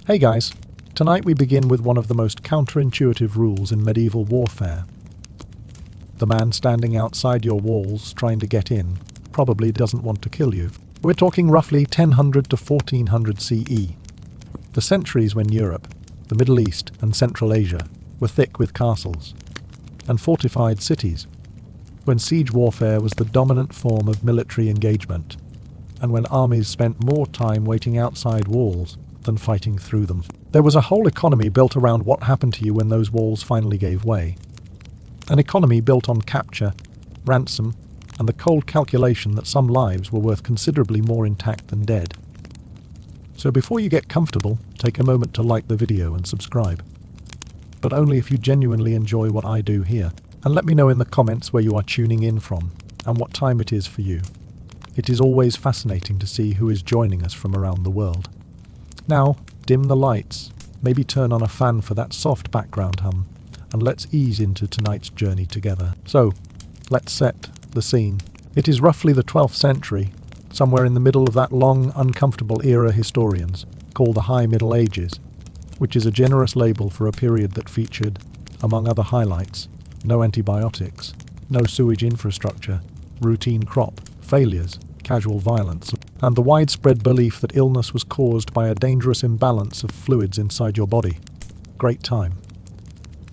Hey guys, tonight we begin with one of the most counterintuitive rules in medieval warfare. The man standing outside your walls trying to get in probably doesn't want to kill you. We're talking roughly 1000 to 1400 CE. The centuries when Europe, the Middle East and Central Asia were thick with castles and fortified cities, when siege warfare was the dominant form of military engagement, and when armies spent more time waiting outside walls than fighting through them. There was a whole economy built around what happened to you when those walls finally gave way. An economy built on capture, ransom, and the cold calculation that some lives were worth considerably more intact than dead. So before you get comfortable, take a moment to like the video and subscribe. But only if you genuinely enjoy what I do here, and let me know in the comments where you are tuning in from and what time it is for you. It is always fascinating to see who is joining us from around the world. Now, dim the lights, maybe turn on a fan for that soft background hum, and let's ease into tonight's journey together. So, let's set the scene. It is roughly the 12th century, somewhere in the middle of that long, uncomfortable era historians call the High Middle Ages, which is a generous label for a period that featured, among other highlights, no antibiotics, no sewage infrastructure, routine crop failures, casual violence, and the widespread belief that illness was caused by a dangerous imbalance of fluids inside your body. Great time.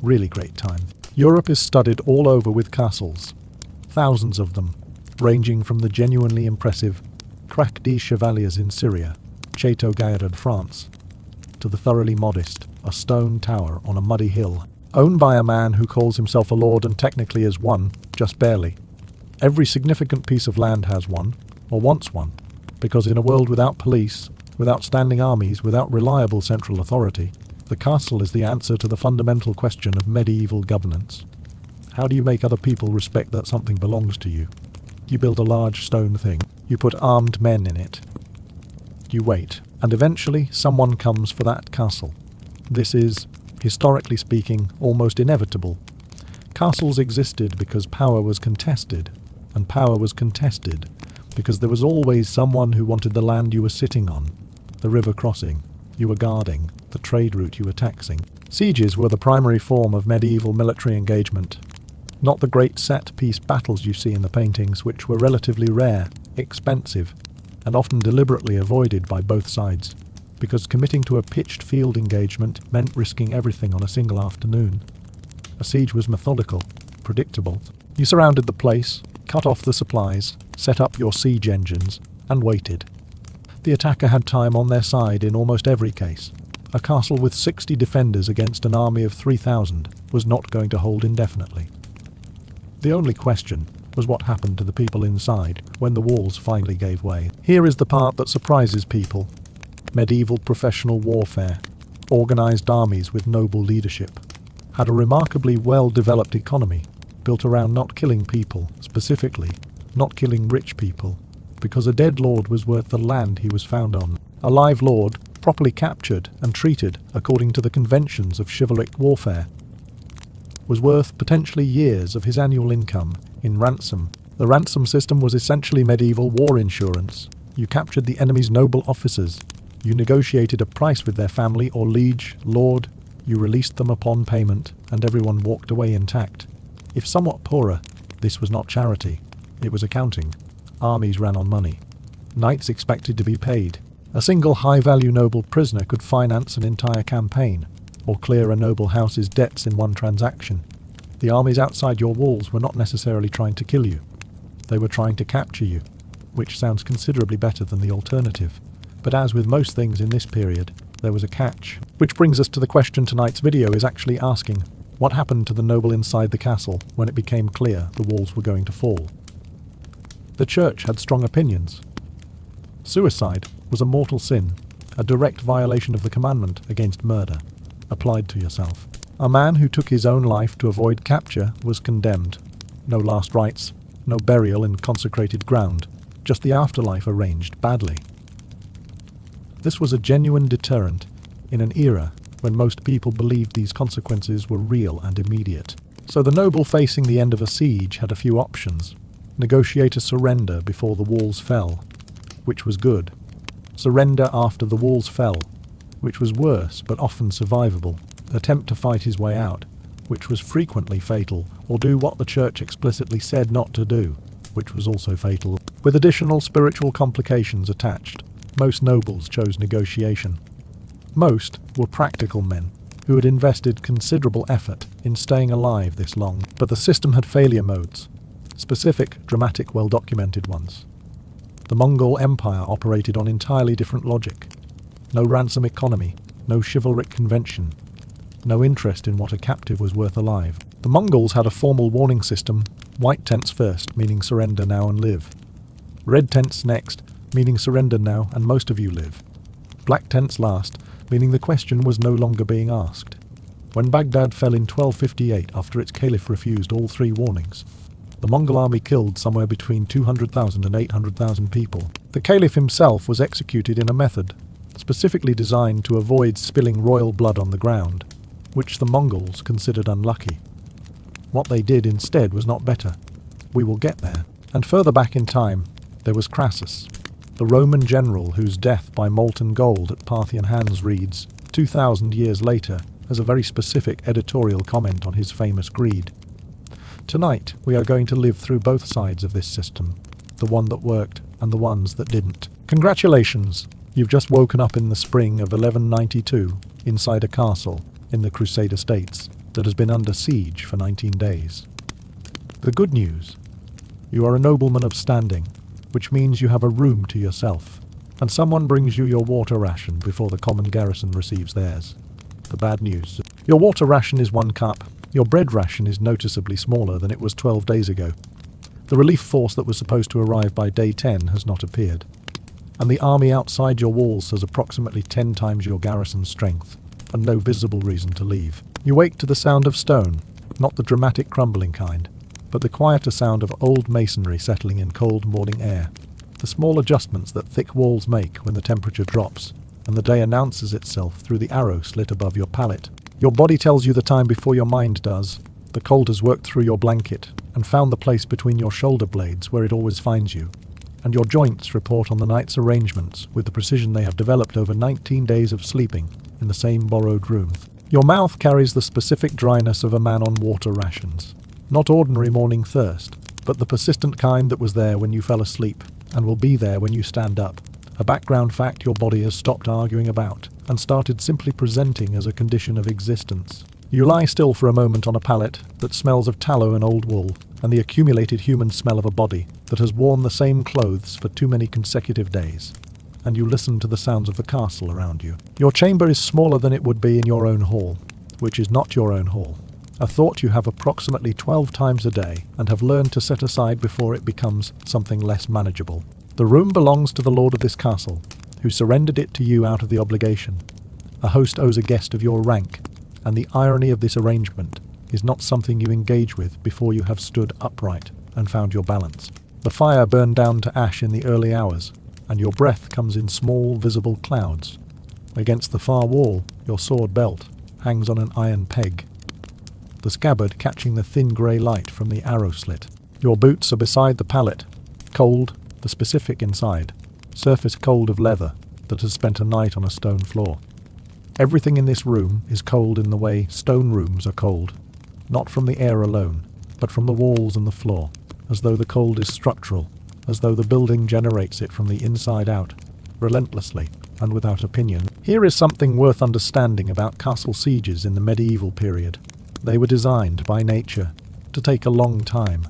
Really great time. Europe is studded all over with castles, thousands of them, ranging from the genuinely impressive Crac des Chevaliers in Syria, Château Gaillard in France, to the thoroughly modest, a stone tower on a muddy hill, owned by a man who calls himself a lord and technically is one, just barely. Every significant piece of land has one, or wants one, because in a world without police, without standing armies, without reliable central authority, the castle is the answer to the fundamental question of medieval governance. How do you make other people respect that something belongs to you? You build a large stone thing, you put armed men in it. You wait, and eventually someone comes for that castle. This is, historically speaking, almost inevitable. Castles existed because power was contested, and power was contested because there was always someone who wanted the land you were sitting on, the river crossing you were guarding, the trade route you were taxing. Sieges were the primary form of medieval military engagement, not the great set-piece battles you see in the paintings, which were relatively rare, expensive, and often deliberately avoided by both sides, because committing to a pitched field engagement meant risking everything on a single afternoon. A siege was methodical, predictable. You surrounded the place, cut off the supplies, set up your siege engines, and waited. The attacker had time on their side in almost every case. A castle with 60 defenders against an army of 3,000 was not going to hold indefinitely. The only question was what happened to the people inside when the walls finally gave way. Here is the part that surprises people. Medieval professional warfare, organized armies with noble leadership, had a remarkably well-developed economy, built around not killing people, specifically, not killing rich people, because a dead lord was worth the land he was found on. A live lord, properly captured and treated according to the conventions of chivalric warfare, was worth potentially years of his annual income in ransom. The ransom system was essentially medieval war insurance. You captured the enemy's noble officers. You negotiated a price with their family or liege, lord. You released them upon payment, and everyone walked away intact. If somewhat poorer, this was not charity. It was accounting. Armies ran on money. Knights expected to be paid. A single high-value noble prisoner could finance an entire campaign, or clear a noble house's debts in one transaction. The armies outside your walls were not necessarily trying to kill you. They were trying to capture you, which sounds considerably better than the alternative. But as with most things in this period, there was a catch. Which brings us to the question tonight's video is actually asking, what happened to the noble inside the castle when it became clear the walls were going to fall? The church had strong opinions. Suicide was a mortal sin, a direct violation of the commandment against murder, applied to yourself. A man who took his own life to avoid capture was condemned. No last rites, no burial in consecrated ground, just the afterlife arranged badly. This was a genuine deterrent in an era when most people believed these consequences were real and immediate. So the noble facing the end of a siege had a few options. Negotiate a surrender before the walls fell, which was good. Surrender after the walls fell, which was worse but often survivable, attempt to fight his way out, which was frequently fatal, or do what the church explicitly said not to do, which was also fatal, with additional spiritual complications attached. Most nobles chose negotiation. Most were practical men who had invested considerable effort in staying alive this long, but the system had failure modes, specific, dramatic, well-documented ones. The Mongol Empire operated on entirely different logic. No ransom economy, no chivalric convention, no interest in what a captive was worth alive. The Mongols had a formal warning system: white tents first, meaning surrender now and live. Red tents next, meaning surrender now and most of you live. Black tents last, meaning the question was no longer being asked. When Baghdad fell in 1258 after its caliph refused all three warnings, the Mongol army killed somewhere between 200,000 and 800,000 people. The caliph himself was executed in a method specifically designed to avoid spilling royal blood on the ground, which the Mongols considered unlucky. What they did instead was not better. We will get there. And further back in time, there was Crassus, the Roman general whose death by molten gold at Parthian hands reads, 2,000 years later, as a very specific editorial comment on his famous greed. Tonight, we are going to live through both sides of this system, the one that worked and the ones that didn't. Congratulations! You've just woken up in the spring of 1192 inside a castle in the Crusader states that has been under siege for 19 days. The good news: you are a nobleman of standing, which means you have a room to yourself, and someone brings you your water ration before the common garrison receives theirs. The bad news: your water ration is 1 cup, your bread ration is noticeably smaller than it was 12 days ago. The relief force that was supposed to arrive by day 10 has not appeared, and the army outside your walls has approximately 10 times your garrison's strength, and no visible reason to leave. You wake to the sound of stone, not the dramatic crumbling kind, but the quieter sound of old masonry settling in cold morning air, the small adjustments that thick walls make when the temperature drops, and the day announces itself through the arrow slit above your palate. Your body tells you the time before your mind does. The cold has worked through your blanket and found the place between your shoulder blades where it always finds you, and your joints report on the night's arrangements with the precision they have developed over 19 days of sleeping in the same borrowed room. Your mouth carries the specific dryness of a man on water rations. Not ordinary morning thirst, but the persistent kind that was there when you fell asleep and will be there when you stand up. A background fact your body has stopped arguing about and started simply presenting as a condition of existence. You lie still for a moment on a pallet that smells of tallow and old wool, and the accumulated human smell of a body that has worn the same clothes for too many consecutive days, and you listen to the sounds of the castle around you. Your chamber is smaller than it would be in your own hall, which is not your own hall, a thought you have approximately 12 times a day and have learned to set aside before it becomes something less manageable. The room belongs to the lord of this castle, who surrendered it to you out of the obligation. A host owes a guest of your rank, and the irony of this arrangement is not something you engage with before you have stood upright and found your balance. The fire burned down to ash in the early hours, and your breath comes in small, visible clouds. Against the far wall, your sword belt hangs on an iron peg, the scabbard catching the thin grey light from the arrow slit. Your boots are beside the pallet, cold, the specific inside, surface cold of leather that has spent a night on a stone floor. Everything in this room is cold in the way stone rooms are cold, not from the air alone, but from the walls and the floor, as though the cold is structural, as though the building generates it from the inside out, relentlessly and without opinion. Here is something worth understanding about castle sieges in the medieval period. They were designed by nature to take a long time.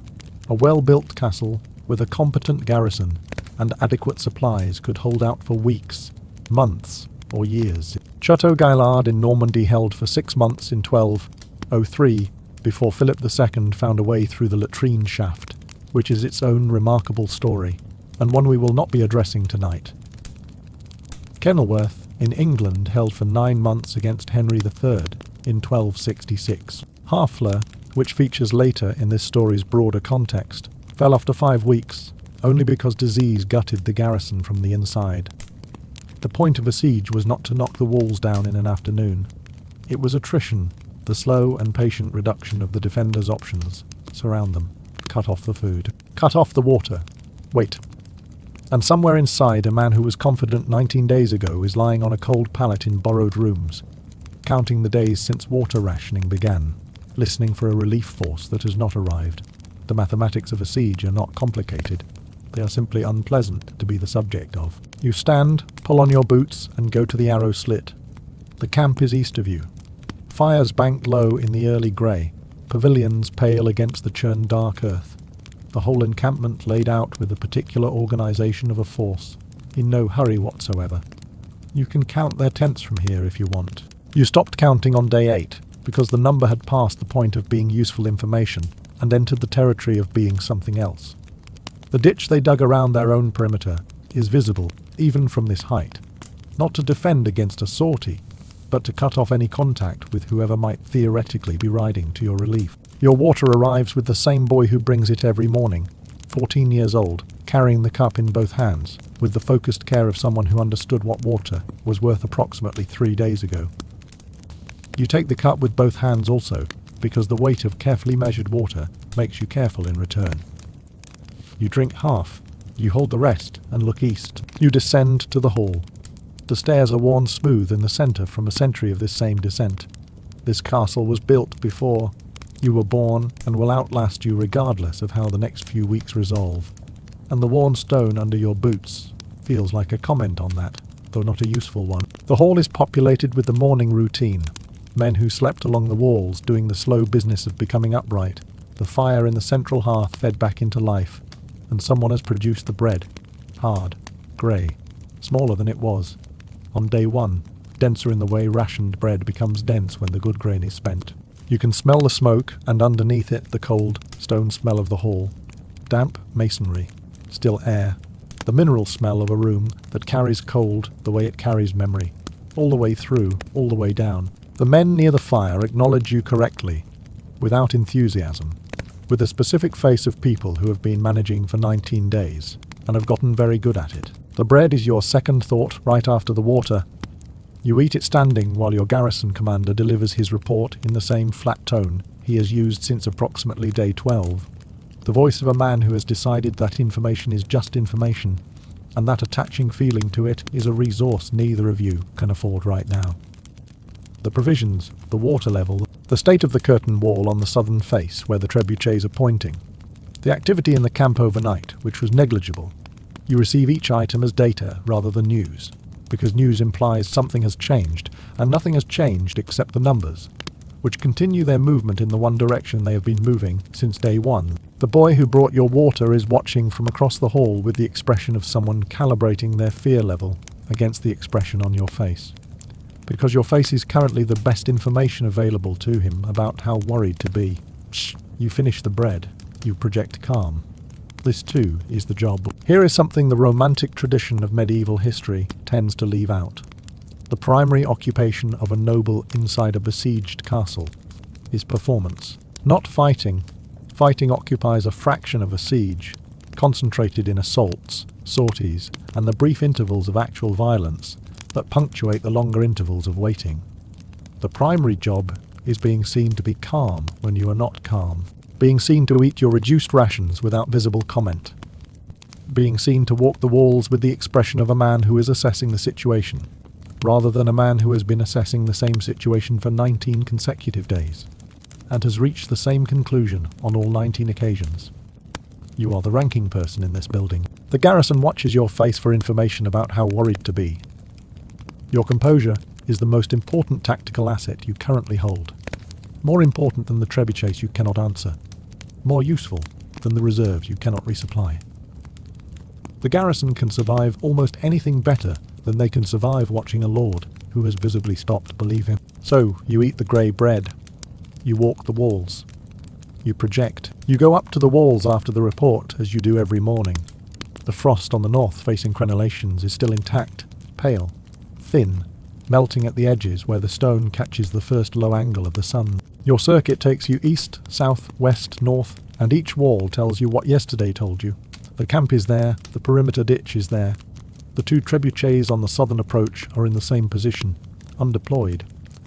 A well-built castle with a competent garrison and adequate supplies could hold out for weeks, months, or years. Chateau Gaillard in Normandy held for 6 months in 1203 before Philip II found a way through the latrine shaft, which is its own remarkable story, and one we will not be addressing tonight. Kenilworth in England held for 9 months against Henry III in 1266. Harfleur, which features later in this story's broader context, fell after 5 weeks, only because disease gutted the garrison from the inside. The point of a siege was not to knock the walls down in an afternoon. It was attrition, the slow and patient reduction of the defenders' options. Surround them. Cut off the food. Cut off the water. Wait. And somewhere inside, a man who was confident 19 days ago is lying on a cold pallet in borrowed rooms, counting the days since water rationing began, listening for a relief force that has not arrived. The mathematics of a siege are not complicated. They are simply unpleasant to be the subject of. You stand, pull on your boots, and go to the arrow slit. The camp is east of you. Fires banked low in the early grey, pavilions pale against the churned dark earth. The whole encampment laid out with the particular organisation of a force, in no hurry whatsoever. You can count their tents from here if you want. You stopped counting on day 8, because the number had passed the point of being useful information, and entered the territory of being something else. The ditch they dug around their own perimeter is visible, even from this height, not to defend against a sortie, but to cut off any contact with whoever might theoretically be riding to your relief. Your water arrives with the same boy who brings it every morning, 14 years old, carrying the cup in both hands, with the focused care of someone who understood what water was worth approximately 3 days ago. You take the cup with both hands also, because the weight of carefully measured water makes you careful in return. You drink half, you hold the rest and look east. You descend to the hall. The stairs are worn smooth in the centre from a century of this same descent. This castle was built before you were born and will outlast you regardless of how the next few weeks resolve. And the worn stone under your boots feels like a comment on that, though not a useful one. The hall is populated with the morning routine. Men who slept along the walls doing the slow business of becoming upright. The fire in the central hearth fed back into life, and someone has produced the bread. Hard, grey, smaller than it was. On day 1, denser in the way rationed bread becomes dense when the good grain is spent. You can smell the smoke, and underneath it the cold, stone smell of the hall. Damp masonry, still air, the mineral smell of a room that carries cold the way it carries memory, all the way through, all the way down. The men near the fire acknowledge you correctly, without enthusiasm, with a specific face of people who have been managing for 19 days, and have gotten very good at it. The bread is your second thought right after the water. You eat it standing while your garrison commander delivers his report in the same flat tone he has used since approximately day 12. The voice of a man who has decided that information is just information, and that attaching feeling to it is a resource neither of you can afford right now. The provisions, the water level, the state of the curtain wall on the southern face where the trebuchets are pointing, the activity in the camp overnight, which was negligible. You receive each item as data rather than news, because news implies something has changed, and nothing has changed except the numbers, which continue their movement in the one direction they have been moving since day 1. The boy who brought your water is watching from across the hall with the expression of someone calibrating their fear level against the expression on your face. Because your face is currently the best information available to him about how worried to be. Shh, you finish the bread. You project calm. This too is the job. Here is something the romantic tradition of medieval history tends to leave out. The primary occupation of a noble inside a besieged castle is performance, not fighting. Fighting occupies a fraction of a siege, concentrated in assaults, sorties, and the brief intervals of actual violence that punctuate the longer intervals of waiting. The primary job is being seen to be calm when you are not calm, being seen to eat your reduced rations without visible comment, being seen to walk the walls with the expression of a man who is assessing the situation, rather than a man who has been assessing the same situation for 19 consecutive days, and has reached the same conclusion on all 19 occasions. You are the ranking person in this building. The garrison watches your face for information about how worried to be. Your composure is the most important tactical asset you currently hold. More important than the trebuchets you cannot answer. More useful than the reserves you cannot resupply. The garrison can survive almost anything better than they can survive watching a lord who has visibly stopped believing. So, you eat the grey bread. You walk the walls. You project. You go up to the walls after the report, as you do every morning. The frost on the north-facing crenellations is still intact, pale, thin, melting at the edges where the stone catches the first low angle of the sun. Your circuit takes you east, south, west, north, and each wall tells you what yesterday told you. The camp is there, the perimeter ditch is there. The 2 trebuchets on the southern approach are in the same position, undeployed,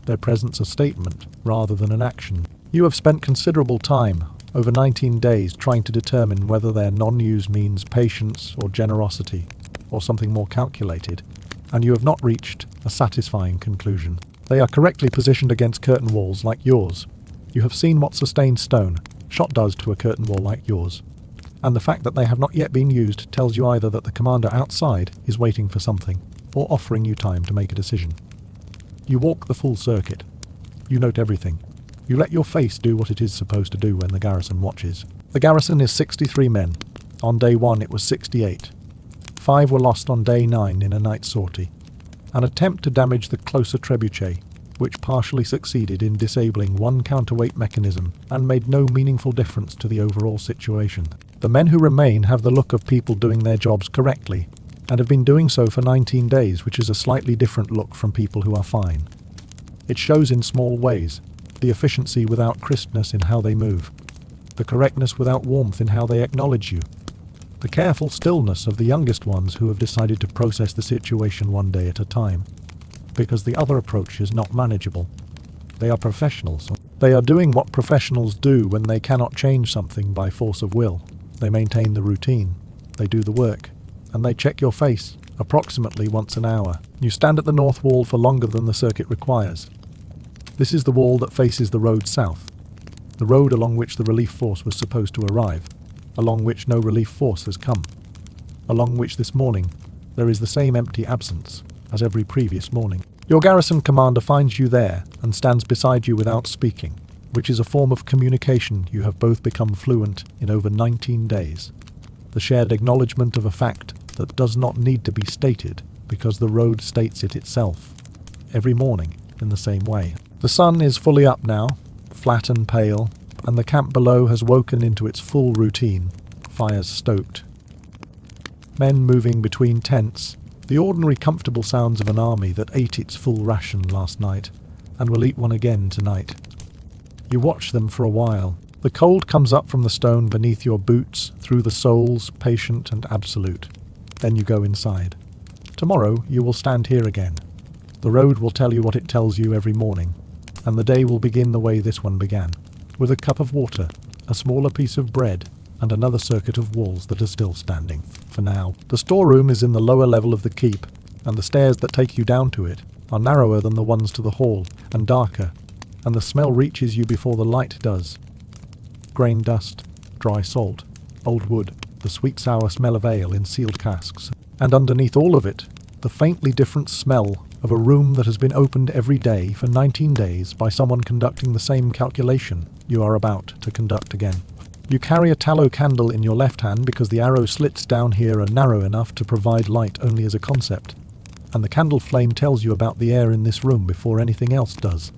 their presence a statement rather than an action. You have spent considerable time, over 19 days, trying to determine whether their non-use means patience or generosity. or something more calculated, and you have not reached a satisfying conclusion. They are correctly positioned against curtain walls like yours. You have seen what sustained stone shot does to a curtain wall like yours, and the fact that they have not yet been used tells you either that the commander outside is waiting for something, or offering you time to make a decision. You walk the full circuit. You note everything. You let your face do what it is supposed to do when the garrison watches. The garrison is 63 men. On day 1 it was 68. 5 were lost on day 9 in a night sortie. An attempt to damage the closer trebuchet, which partially succeeded in disabling one counterweight mechanism and made no meaningful difference to the overall situation. The men who remain have the look of people doing their jobs correctly, and have been doing so for 19 days, which is a slightly different look from people who are fine. It shows in small ways, the efficiency without crispness in how they move, the correctness without warmth in how they acknowledge you, the careful stillness of the youngest ones who have decided to process the situation one day at a time, because the other approach is not manageable. They are professionals. They are doing what professionals do when they cannot change something by force of will. They maintain the routine, they do the work, and they check your face, approximately once an hour. You stand at the north wall for longer than the circuit requires. This is the wall that faces the road south, the road along which the relief force was supposed to arrive, along which no relief force has come, along which this morning there is the same empty absence as every previous morning. Your garrison commander finds you there and stands beside you without speaking, which is a form of communication you have both become fluent in over 19 days. The shared acknowledgement of a fact that does not need to be stated because the road states it itself, every morning in the same way. The sun is fully up now, flat and pale, and the camp below has woken into its full routine, fires stoked. Men moving between tents, the ordinary comfortable sounds of an army that ate its full ration last night, and will eat one again tonight. You watch them for a while. The cold comes up from the stone beneath your boots, through the soles, patient and absolute. Then you go inside. Tomorrow you will stand here again. The road will tell you what it tells you every morning, and the day will begin the way this one began, with a cup of water, a smaller piece of bread, and another circuit of walls that are still standing, for now. The storeroom is in the lower level of the keep, and the stairs that take you down to it are narrower than the ones to the hall, and darker, and the smell reaches you before the light does. Grain dust, dry salt, old wood, the sweet-sour smell of ale in sealed casks, and underneath all of it, the faintly different smell of a room that has been opened every day for 19 days by someone conducting the same calculation you are about to conduct again. You carry a tallow candle in your left hand because the arrow slits down here are narrow enough to provide light only as a concept, and the candle flame tells you about the air in this room before anything else does.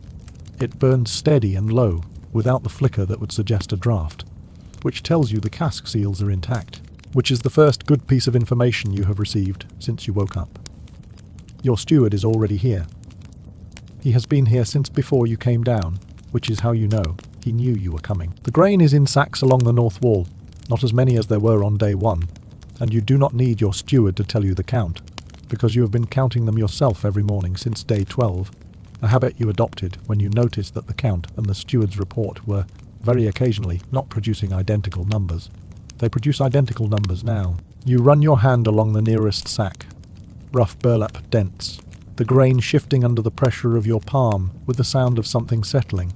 It burns steady and low, without the flicker that would suggest a draft, which tells you the cask seals are intact, which is the first good piece of information you have received since you woke up. Your steward is already here. He has been here since before you came down, which is how you know he knew you were coming. The grain is in sacks along the north wall, not as many as there were on day 1, and you do not need your steward to tell you the count, because you have been counting them yourself every morning since day 12, a habit you adopted when you noticed that the count and the steward's report were, very occasionally, not producing identical numbers. They produce identical numbers now. You run your hand along the nearest sack. Rough burlap dents, the grain shifting under the pressure of your palm with the sound of something settling,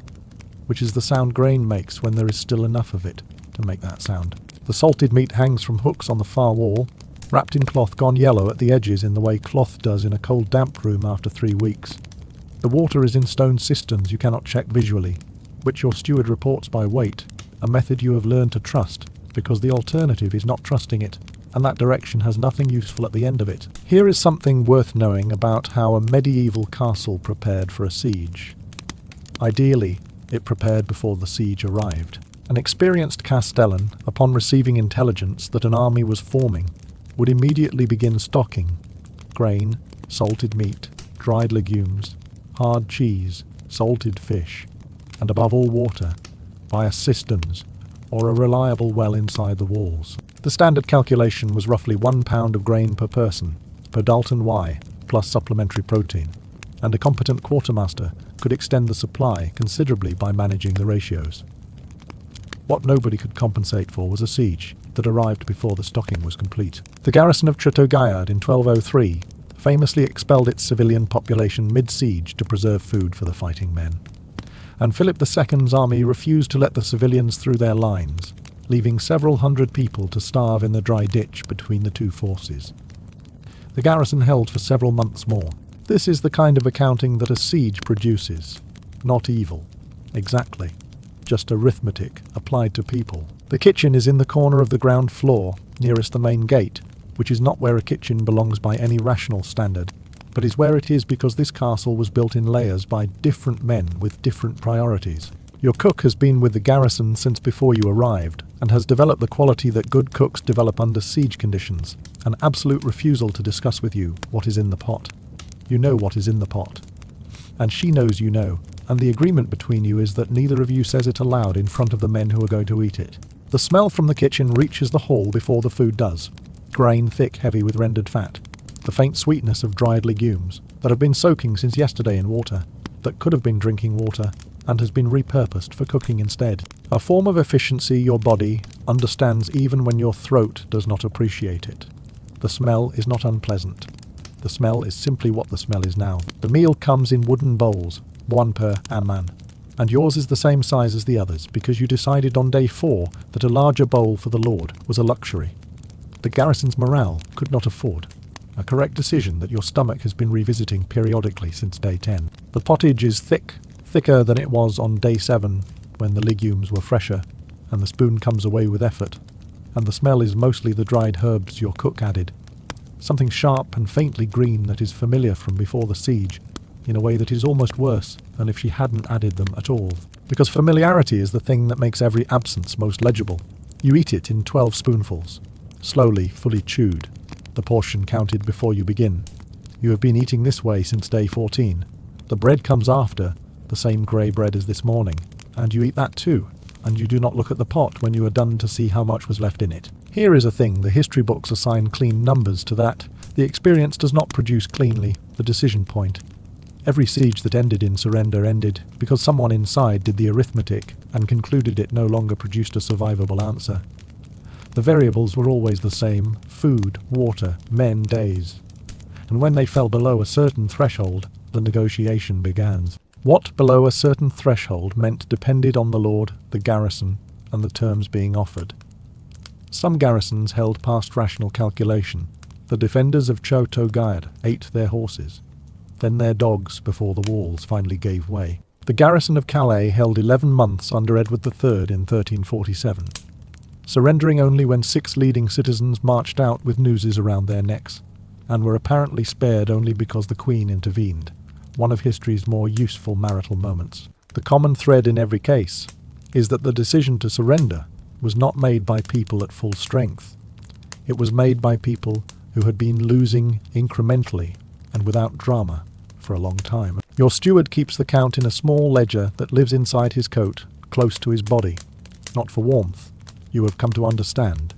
which is the sound grain makes when there is still enough of it to make that sound. The salted meat hangs from hooks on the far wall, wrapped in cloth gone yellow at the edges in the way cloth does in a cold damp room after 3 weeks. The water is in stone cisterns you cannot check visually, which your steward reports by weight, a method you have learned to trust, because the alternative is not trusting it, and that direction has nothing useful at the end of it. Here is something worth knowing about how a medieval castle prepared for a siege. Ideally, it prepared before the siege arrived. An experienced castellan, upon receiving intelligence that an army was forming, would immediately begin stocking grain, salted meat, dried legumes, hard cheese, salted fish, and above all water, via cisterns, or a reliable well inside the walls. The standard calculation was roughly 1 pound of grain per person, per Dalton Y, plus supplementary protein, and a competent quartermaster could extend the supply considerably by managing the ratios. What nobody could compensate for was a siege, that arrived before the stocking was complete. The garrison of Chateauguayard in 1203 famously expelled its civilian population mid-siege to preserve food for the fighting men. And Philip II's army refused to let the civilians through their lines, leaving several hundred people to starve in the dry ditch between the two forces. The garrison held for several months more. This is the kind of accounting that a siege produces. Not evil. Exactly. Just arithmetic applied to people. The kitchen is in the corner of the ground floor, nearest the main gate, which is not where a kitchen belongs by any rational standard, but is where it is because this castle was built in layers by different men with different priorities. Your cook has been with the garrison since before you arrived, and has developed the quality that good cooks develop under siege conditions, an absolute refusal to discuss with you what is in the pot. You know what is in the pot. And she knows you know, and the agreement between you is that neither of you says it aloud in front of the men who are going to eat it. The smell from the kitchen reaches the hall before the food does. Grain thick, heavy with rendered fat. The faint sweetness of dried legumes that have been soaking since yesterday in water, that could have been drinking water, and has been repurposed for cooking instead. A form of efficiency your body understands even when your throat does not appreciate it. The smell is not unpleasant. The smell is simply what the smell is now. The meal comes in wooden bowls, one per man, and yours is the same size as the others because you decided on day 4 that a larger bowl for the Lord was a luxury. The garrison's morale could not afford. A correct decision that your stomach has been revisiting periodically since day 10. The pottage is thick, thicker than it was on day 7 when the legumes were fresher, and the spoon comes away with effort, and the smell is mostly the dried herbs your cook added. Something sharp and faintly green that is familiar from before the siege, in a way that is almost worse than if she hadn't added them at all. Because familiarity is the thing that makes every absence most legible. You eat it in 12 spoonfuls, slowly, fully chewed, the portion counted before you begin. You have been eating this way since day 14. The bread comes after, the same grey bread as this morning, and you eat that too, and you do not look at the pot when you are done to see how much was left in it. Here is a thing, the history books assign clean numbers to that. The experience does not produce cleanly the decision point. Every siege that ended in surrender ended because someone inside did the arithmetic and concluded it no longer produced a survivable answer. The variables were always the same: food, water, men, days. And when they fell below a certain threshold, the negotiation began. What below a certain threshold meant depended on the lord, the garrison, and the terms being offered. Some garrisons held past rational calculation. The defenders of Chateauguayard ate their horses. Then their dogs before the walls finally gave way. The garrison of Calais held 11 months under Edward III in 1347, surrendering only when 6 leading citizens marched out with nooses around their necks, and were apparently spared only because the Queen intervened, one of history's more useful marital moments. The common thread in every case is that the decision to surrender was not made by people at full strength. It was made by people who had been losing incrementally and without drama for a long time. Your steward keeps the count in a small ledger that lives inside his coat, close to his body, not for warmth, you have come to understand,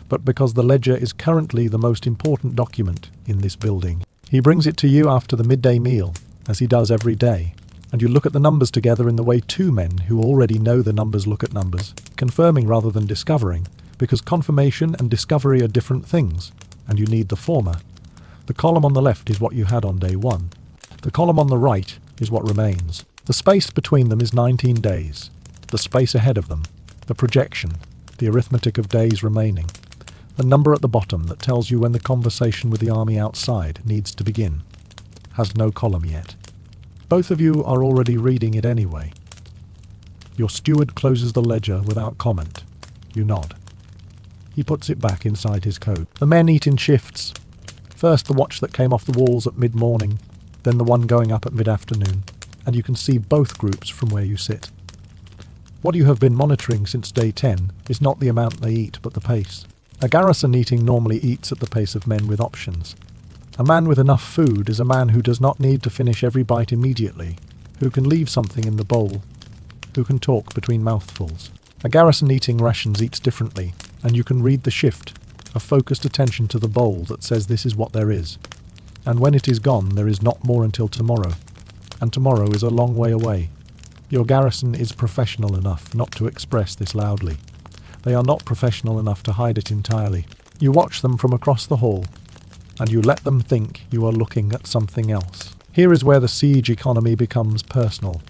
but because the ledger is currently the most important document in this building. He brings it to you after the midday meal, as he does every day, and you look at the numbers together in the way 2 men who already know the numbers look at numbers, confirming rather than discovering, because confirmation and discovery are different things, and you need the former. The column on the left is what you had on day 1. The column on the right is what remains. The space between them is 19 days. The space ahead of them, the projection, the arithmetic of days remaining. The number at the bottom that tells you when the conversation with the army outside needs to begin has no column yet. Both of you are already reading it anyway. Your steward closes the ledger without comment. You nod. He puts it back inside his coat. The men eat in shifts. First the watch that came off the walls at mid-morning, then the one going up at mid-afternoon, and you can see both groups from where you sit. What you have been monitoring since day 10 is not the amount they eat, but the pace. A garrison eating normally eats at the pace of men with options. A man with enough food is a man who does not need to finish every bite immediately, who can leave something in the bowl, who can talk between mouthfuls. A garrison eating rations eats differently, and you can read the shift, a focused attention to the bowl that says this is what there is. And when it is gone, there is not more until tomorrow, and tomorrow is a long way away. Your garrison is professional enough not to express this loudly. They are not professional enough to hide it entirely. You watch them from across the hall, and you let them think you are looking at something else. Here is where the siege economy becomes personal.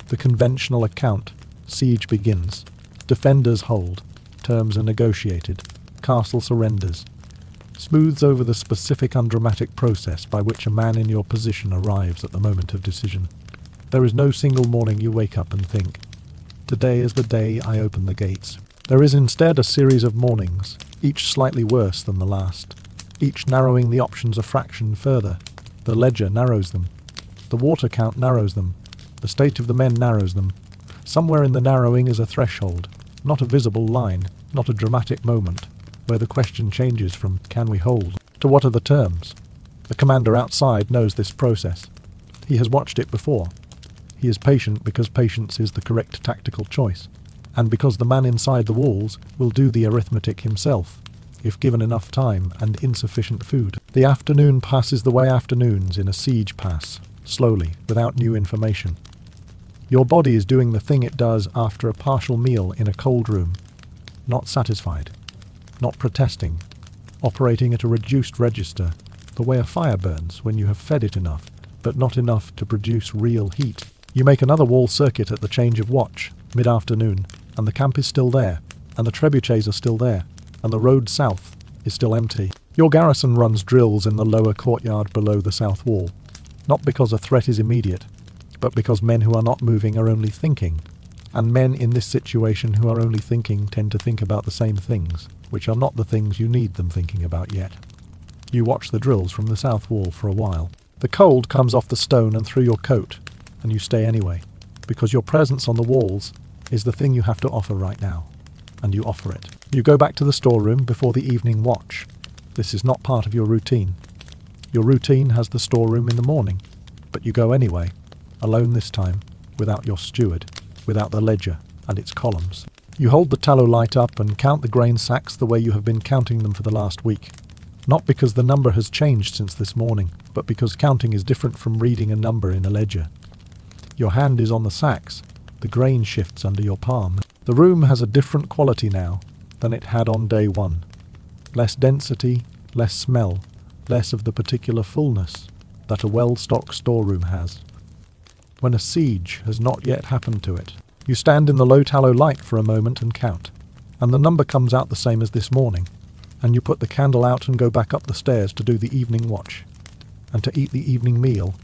The conventional account. Siege begins. Defenders hold. Terms are negotiated. Castle surrenders. Smooths over the specific undramatic process by which a man in your position arrives at the moment of decision. There is no single morning you wake up and think, "Today is the day I open the gates." There is instead a series of mornings, each slightly worse than the last, each narrowing the options a fraction further. The ledger narrows them. The water count narrows them. The state of the men narrows them. Somewhere in the narrowing is a threshold, not a visible line, not a dramatic moment, where the question changes from "can we hold?" to "what are the terms?" The commander outside knows this process. He has watched it before. He is patient because patience is the correct tactical choice, and because the man inside the walls will do the arithmetic himself, if given enough time and insufficient food. The afternoon passes the way afternoons in a siege pass, slowly, without new information. Your body is doing the thing it does after a partial meal in a cold room, not satisfied, not protesting, operating at a reduced register, the way a fire burns when you have fed it enough, but not enough to produce real heat. You make another wall circuit at the change of watch, mid-afternoon, and the camp is still there, and the trebuchets are still there, and the road south is still empty. Your garrison runs drills in the lower courtyard below the south wall, not because a threat is immediate, but because men who are not moving are only thinking, and men in this situation who are only thinking tend to think about the same things, which are not the things you need them thinking about yet. You watch the drills from the south wall for a while. The cold comes off the stone and through your coat, and you stay anyway, because your presence on the walls is the thing you have to offer right now, and you offer it. You go back to the storeroom before the evening watch. This is not part of your routine. Your routine has the storeroom in the morning, but you go anyway, alone this time, without your steward, without the ledger and its columns. You hold the tallow light up and count the grain sacks the way you have been counting them for the last week. Not because the number has changed since this morning, but because counting is different from reading a number in a ledger. Your hand is on the sacks. The grain shifts under your palm. The room has a different quality now than it had on day one. Less density, less smell, less of the particular fullness that a well-stocked storeroom has. When a siege has not yet happened to it, you stand in the low tallow light for a moment and count, and the number comes out the same as this morning, and you put the candle out and go back up the stairs to do the evening watch, and to eat the evening meal,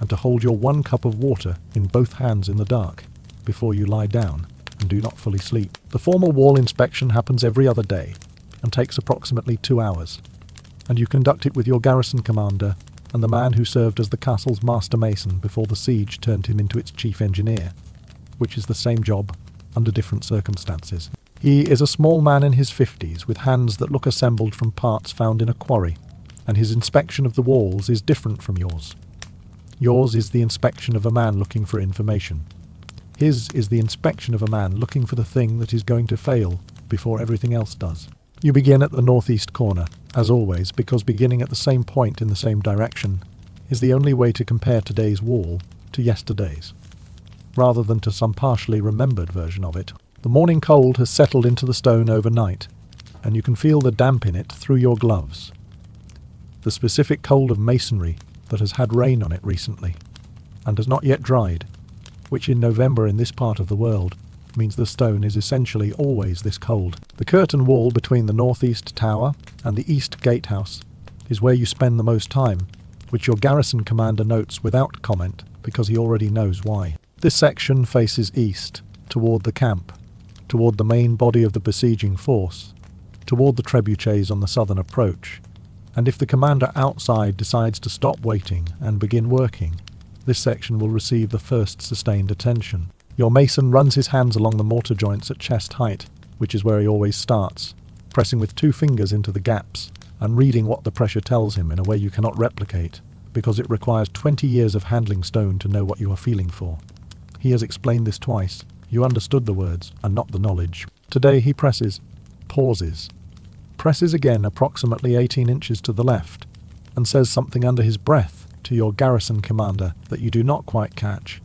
and to hold your 1 cup of water in both hands in the dark before you lie down and do not fully sleep. The formal wall inspection happens every other day and takes approximately 2 hours, and you conduct it with your garrison commander and the man who served as the castle's master mason before the siege turned him into its chief engineer, which is the same job under different circumstances. He is a small man in his 50s with hands that look assembled from parts found in a quarry, and his inspection of the walls is different from yours. Yours is the inspection of a man looking for information. His is the inspection of a man looking for the thing that is going to fail before everything else does. You begin at the northeast corner, as always, because beginning at the same point in the same direction is the only way to compare today's wall to yesterday's, rather than to some partially remembered version of it. The morning cold has settled into the stone overnight, and you can feel the damp in it through your gloves. The specific cold of masonry that has had rain on it recently, and has not yet dried, which in November in this part of the world means the stone is essentially always this cold. The curtain wall between the northeast tower and the east gatehouse is where you spend the most time, which your garrison commander notes without comment because he already knows why. This section faces east, toward the camp, toward the main body of the besieging force, toward the trebuchets on the southern approach, and if the commander outside decides to stop waiting and begin working, this section will receive the first sustained attention. Your mason runs his hands along the mortar joints at chest height, which is where he always starts, pressing with 2 fingers into the gaps and reading what the pressure tells him in a way you cannot replicate, because it requires 20 years of handling stone to know what you are feeling for. He has explained this twice. You understood the words and not the knowledge. Today he presses, pauses, presses again approximately 18 inches to the left, and says something under his breath to your garrison commander that you do not quite catch,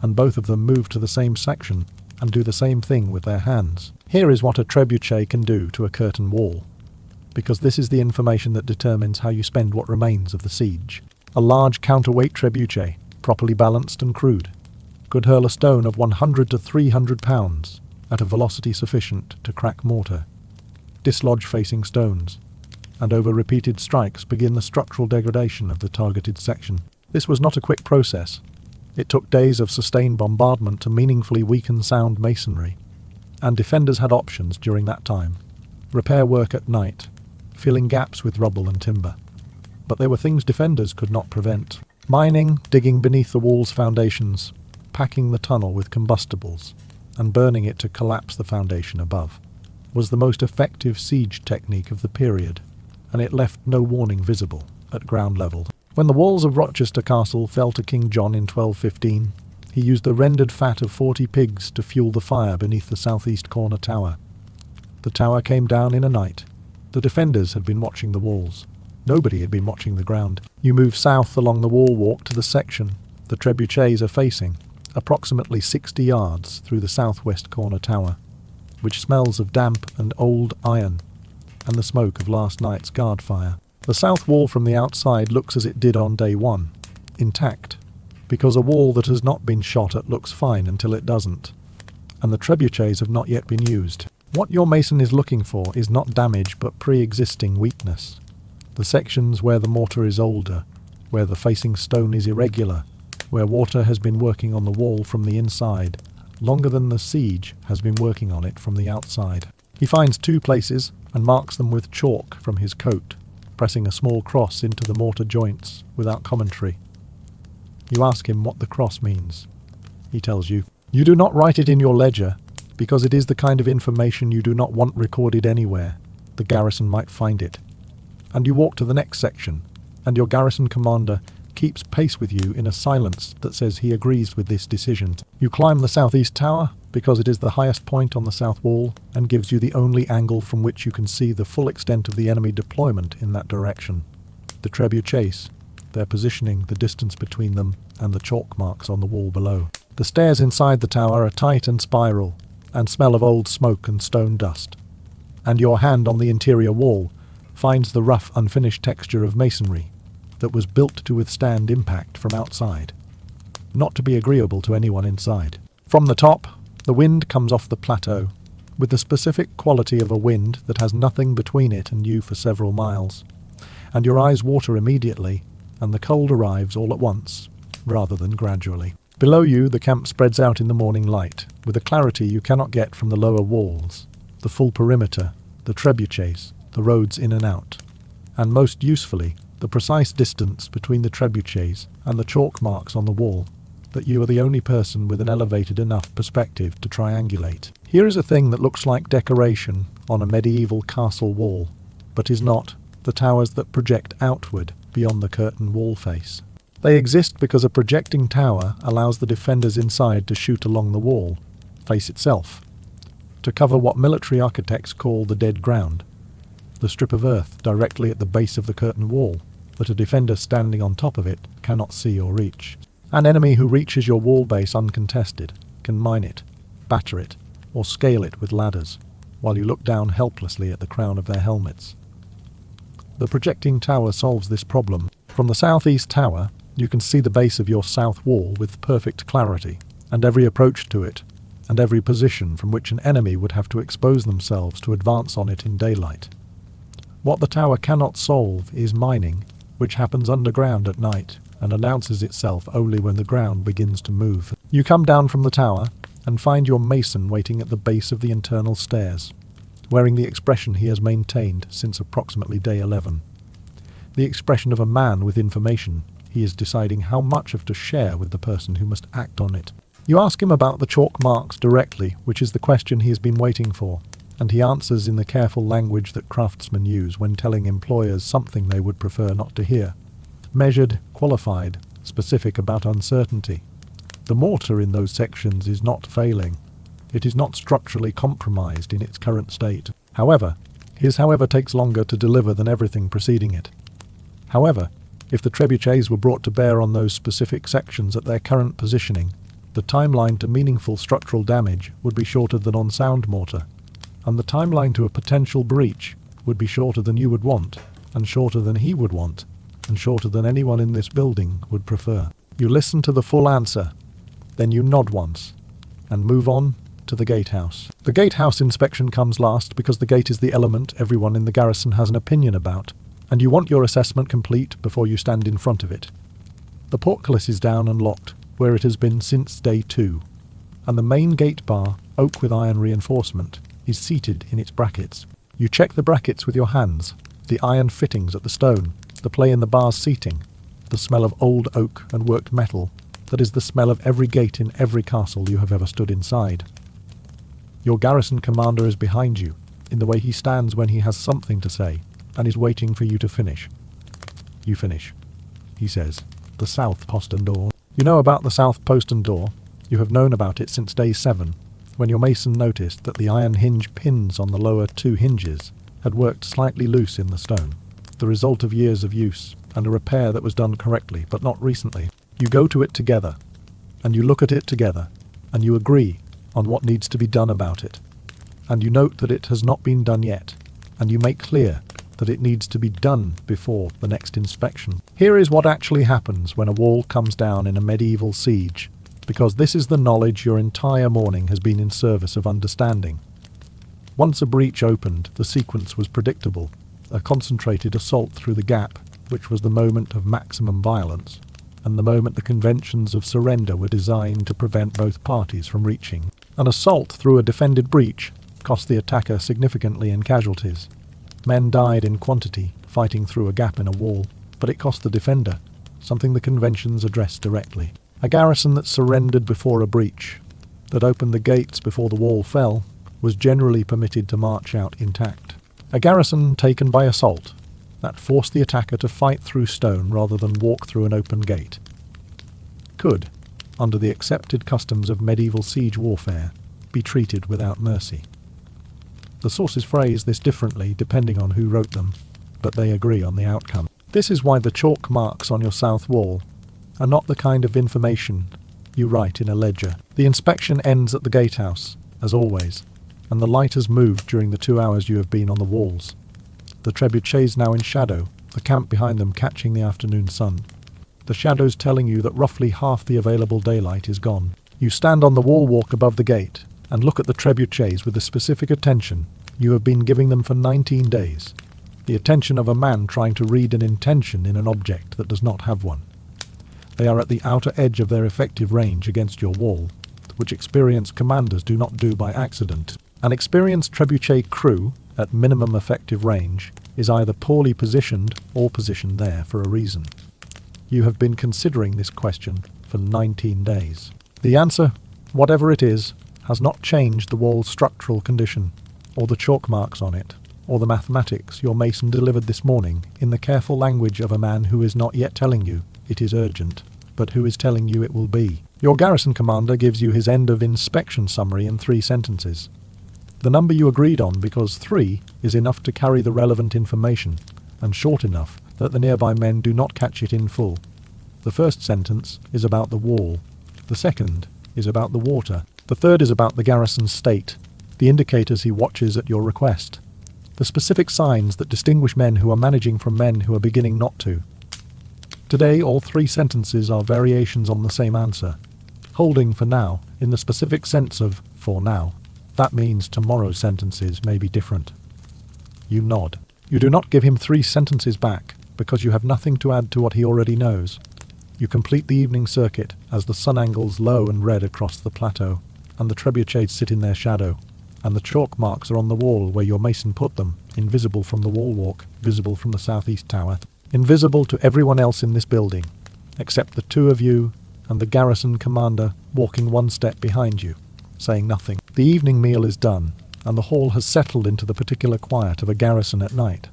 and both of them move to the same section and do the same thing with their hands. Here is what a trebuchet can do to a curtain wall, because this is the information that determines how you spend what remains of the siege. A large counterweight trebuchet, properly balanced and crude, could hurl a stone of 100 to 300 pounds at a velocity sufficient to crack mortar, dislodge facing stones, and over repeated strikes begin the structural degradation of the targeted section. This was not a quick process. It took days of sustained bombardment to meaningfully weaken sound masonry, and defenders had options during that time. Repair work at night, filling gaps with rubble and timber. But there were things defenders could not prevent. Mining, digging beneath the wall's foundations, packing the tunnel with combustibles, and burning it to collapse the foundation above, was the most effective siege technique of the period, and it left no warning visible at ground level. When the walls of Rochester Castle fell to King John in 1215, he used the rendered fat of 40 pigs to fuel the fire beneath the southeast corner tower. The tower came down in a night. The defenders had been watching the walls. Nobody had been watching the ground. You move south along the wall walk to the section the trebuchets are facing, approximately 60 yards through the southwest corner tower, which smells of damp and old iron and the smoke of last night's guard fire. The south wall from the outside looks as it did on day one, intact, because a wall that has not been shot at looks fine until it doesn't, and the trebuchets have not yet been used. What your mason is looking for is not damage but pre-existing weakness. The sections where the mortar is older, where the facing stone is irregular, where water has been working on the wall from the inside, longer than the siege has been working on it from the outside. He finds two places and marks them with chalk from his coat, pressing a small cross into the mortar joints without commentary. You ask him what the cross means. He tells you. You do not write it in your ledger, because it is the kind of information you do not want recorded anywhere. The garrison might find it. And you walk to the next section, and your garrison commander keeps pace with you in a silence that says he agrees with this decision. You climb the southeast tower, because it is the highest point on the south wall and gives you the only angle from which you can see the full extent of the enemy deployment in that direction. The trebuchets, their positioning, the distance between them, and the chalk marks on the wall below. The stairs inside the tower are tight and spiral, and smell of old smoke and stone dust. And your hand on the interior wall finds the rough, unfinished texture of masonry that was built to withstand impact from outside, not to be agreeable to anyone inside. From the top, the wind comes off the plateau, with the specific quality of a wind that has nothing between it and you for several miles, and your eyes water immediately, and the cold arrives all at once, rather than gradually. Below you, the camp spreads out in the morning light, with a clarity you cannot get from the lower walls, the full perimeter, the trebuchets, the roads in and out, and most usefully, the precise distance between the trebuchets and the chalk marks on the wall, that you are the only person with an elevated enough perspective to triangulate. Here is a thing that looks like decoration on a medieval castle wall, but is not: the towers that project outward beyond the curtain wall face. They exist because a projecting tower allows the defenders inside to shoot along the wall, face itself, to cover what military architects call the dead ground, the strip of earth directly at the base of the curtain wall that a defender standing on top of it cannot see or reach. An enemy who reaches your wall base uncontested can mine it, batter it, or scale it with ladders, while you look down helplessly at the crown of their helmets. The projecting tower solves this problem. From the southeast tower, you can see the base of your south wall with perfect clarity, and every approach to it, and every position from which an enemy would have to expose themselves to advance on it in daylight. What the tower cannot solve is mining, which happens underground at night and announces itself only when the ground begins to move. You come down from the tower and find your mason waiting at the base of the internal stairs, wearing the expression he has maintained since approximately day 11. The expression of a man with information he is deciding how much of to share with the person who must act on it. You ask him about the chalk marks directly, which is the question he has been waiting for, and he answers in the careful language that craftsmen use when telling employers something they would prefer not to hear. Measured, qualified, specific about uncertainty. The mortar in those sections is not failing. It is not structurally compromised in its current state. However, his takes longer to deliver than everything preceding it. However, if the trebuchets were brought to bear on those specific sections at their current positioning, The timeline to meaningful structural damage would be shorter than on sound mortar, and the timeline to a potential breach would be shorter than you would want, and shorter than he would want, and shorter than anyone in this building would prefer. You listen to the full answer, then you nod once, and move on to the gatehouse. The gatehouse inspection comes last because the gate is the element everyone in the garrison has an opinion about, and you want your assessment complete before you stand in front of it. The portcullis is down and locked, where it has been since day 2, and the main gate bar, oak with iron reinforcement, is seated in its brackets. You check the brackets with your hands, the iron fittings at the stone, the play in the bar's seating, the smell of old oak and worked metal that is the smell of every gate in every castle you have ever stood inside. Your garrison commander is behind you, in the way he stands when he has something to say, and is waiting for you to finish. You finish. He says, "The south postern door." You know about the south postern door. You have known about it since day 7, when your mason noticed that the iron hinge pins on the lower 2 hinges had worked slightly loose in the stone, the result of years of use, and a repair that was done correctly, but not recently. You go to it together, and you look at it together, and you agree on what needs to be done about it, and you note that it has not been done yet, and you make clear that it needs to be done before the next inspection. Here is what actually happens when a wall comes down in a medieval siege, because this is the knowledge your entire morning has been in service of understanding. Once a breach opened, the sequence was predictable, a concentrated assault through the gap, which was the moment of maximum violence, and the moment the conventions of surrender were designed to prevent both parties from reaching. An assault through a defended breach cost the attacker significantly in casualties. Men died in quantity fighting through a gap in a wall, but it cost the defender, something the conventions addressed directly. A garrison that surrendered before a breach, that opened the gates before the wall fell, was generally permitted to march out intact. A garrison taken by assault, that forced the attacker to fight through stone rather than walk through an open gate, could, under the accepted customs of medieval siege warfare, be treated without mercy. The sources phrase this differently depending on who wrote them, but they agree on the outcome. This is why the chalk marks on your south wall are not the kind of information you write in a ledger. The inspection ends at the gatehouse, as always, and the light has moved during the 2 hours you have been on the walls. The trebuchets now in shadow, the camp behind them catching the afternoon sun. The shadows telling you that roughly half the available daylight is gone. You stand on the wall walk above the gate and look at the trebuchets with the specific attention you have been giving them for 19 days. The attention of a man trying to read an intention in an object that does not have one. They are at the outer edge of their effective range against your wall, which experienced commanders do not do by accident. An experienced trebuchet crew, at minimum effective range, is either poorly positioned or positioned there for a reason. You have been considering this question for 19 days. The answer, whatever it is, has not changed the wall's structural condition, or the chalk marks on it, or the mathematics your mason delivered this morning in the careful language of a man who is not yet telling you it is urgent, but who is telling you it will be. Your garrison commander gives you his end of inspection summary in 3 sentences. The number you agreed on because 3 is enough to carry the relevant information, and short enough that the nearby men do not catch it in full. The first sentence is about the wall. The second is about the water. The third is about the garrison's state, the indicators he watches at your request, the specific signs that distinguish men who are managing from men who are beginning not to. Today, all 3 sentences are variations on the same answer, holding for now in the specific sense of for now. That means tomorrow's sentences may be different. You nod. You do not give him 3 sentences back, because you have nothing to add to what he already knows. You complete the evening circuit as the sun angles low and red across the plateau, and the trebuchets sit in their shadow, and the chalk marks are on the wall where your mason put them, invisible from the wall walk, visible from the southeast tower, invisible to everyone else in this building, except the 2 of you and the garrison commander walking 1 step behind you, saying nothing. The evening meal is done, and the hall has settled into the particular quiet of a garrison at night.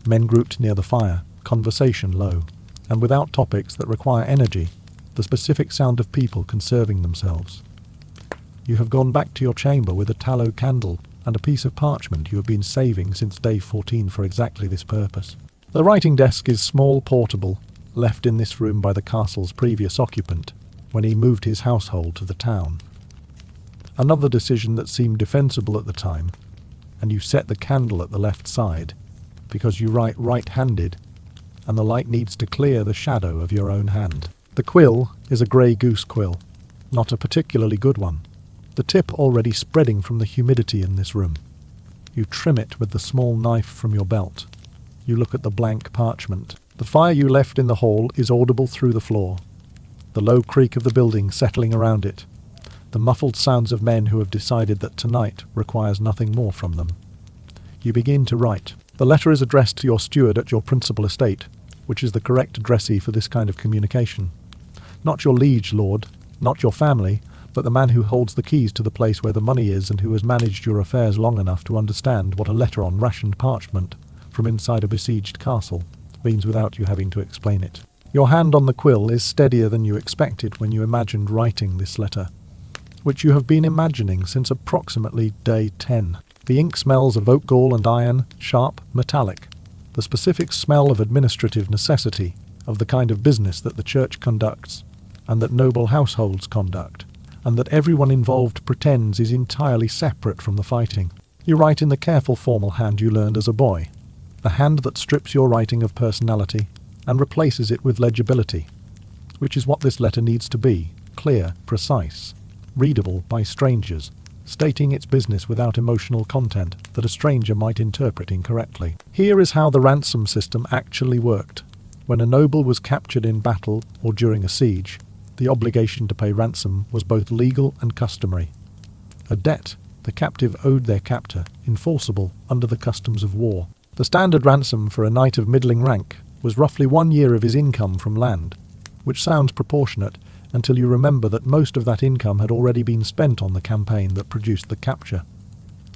Men grouped near the fire, conversation low, and without topics that require energy, the specific sound of people conserving themselves. You have gone back to your chamber with a tallow candle and a piece of parchment you have been saving since day 14 for exactly this purpose. The writing desk is small, portable, left in this room by the castle's previous occupant, when he moved his household to the town. Another decision that seemed defensible at the time, and you set the candle at the left side, because you write right-handed, and the light needs to clear the shadow of your own hand. The quill is a grey goose quill, not a particularly good one. The tip already spreading from the humidity in this room. You trim it with the small knife from your belt. You look at the blank parchment. The fire you left in the hall is audible through the floor. The low creak of the building settling around it. The muffled sounds of men who have decided that tonight requires nothing more from them. You begin to write. The letter is addressed to your steward at your principal estate, which is the correct addressee for this kind of communication. Not your liege lord, not your family, but the man who holds the keys to the place where the money is and who has managed your affairs long enough to understand what a letter on rationed parchment from inside a besieged castle means without you having to explain it. Your hand on the quill is steadier than you expected when you imagined writing this letter, which you have been imagining since approximately day 10. The ink smells of oak gall and iron, sharp, metallic. The specific smell of administrative necessity, of the kind of business that the church conducts, and that noble households conduct, and that everyone involved pretends is entirely separate from the fighting. You write in the careful formal hand you learned as a boy, the hand that strips your writing of personality and replaces it with legibility, which is what this letter needs to be: clear, precise, readable by strangers, stating its business without emotional content that a stranger might interpret incorrectly. Here is how the ransom system actually worked. When a noble was captured in battle or during a siege, the obligation to pay ransom was both legal and customary. A debt the captive owed their captor, enforceable under the customs of war. The standard ransom for a knight of middling rank was roughly 1 year of his income from land, which sounds proportionate until you remember that most of that income had already been spent on the campaign that produced the capture.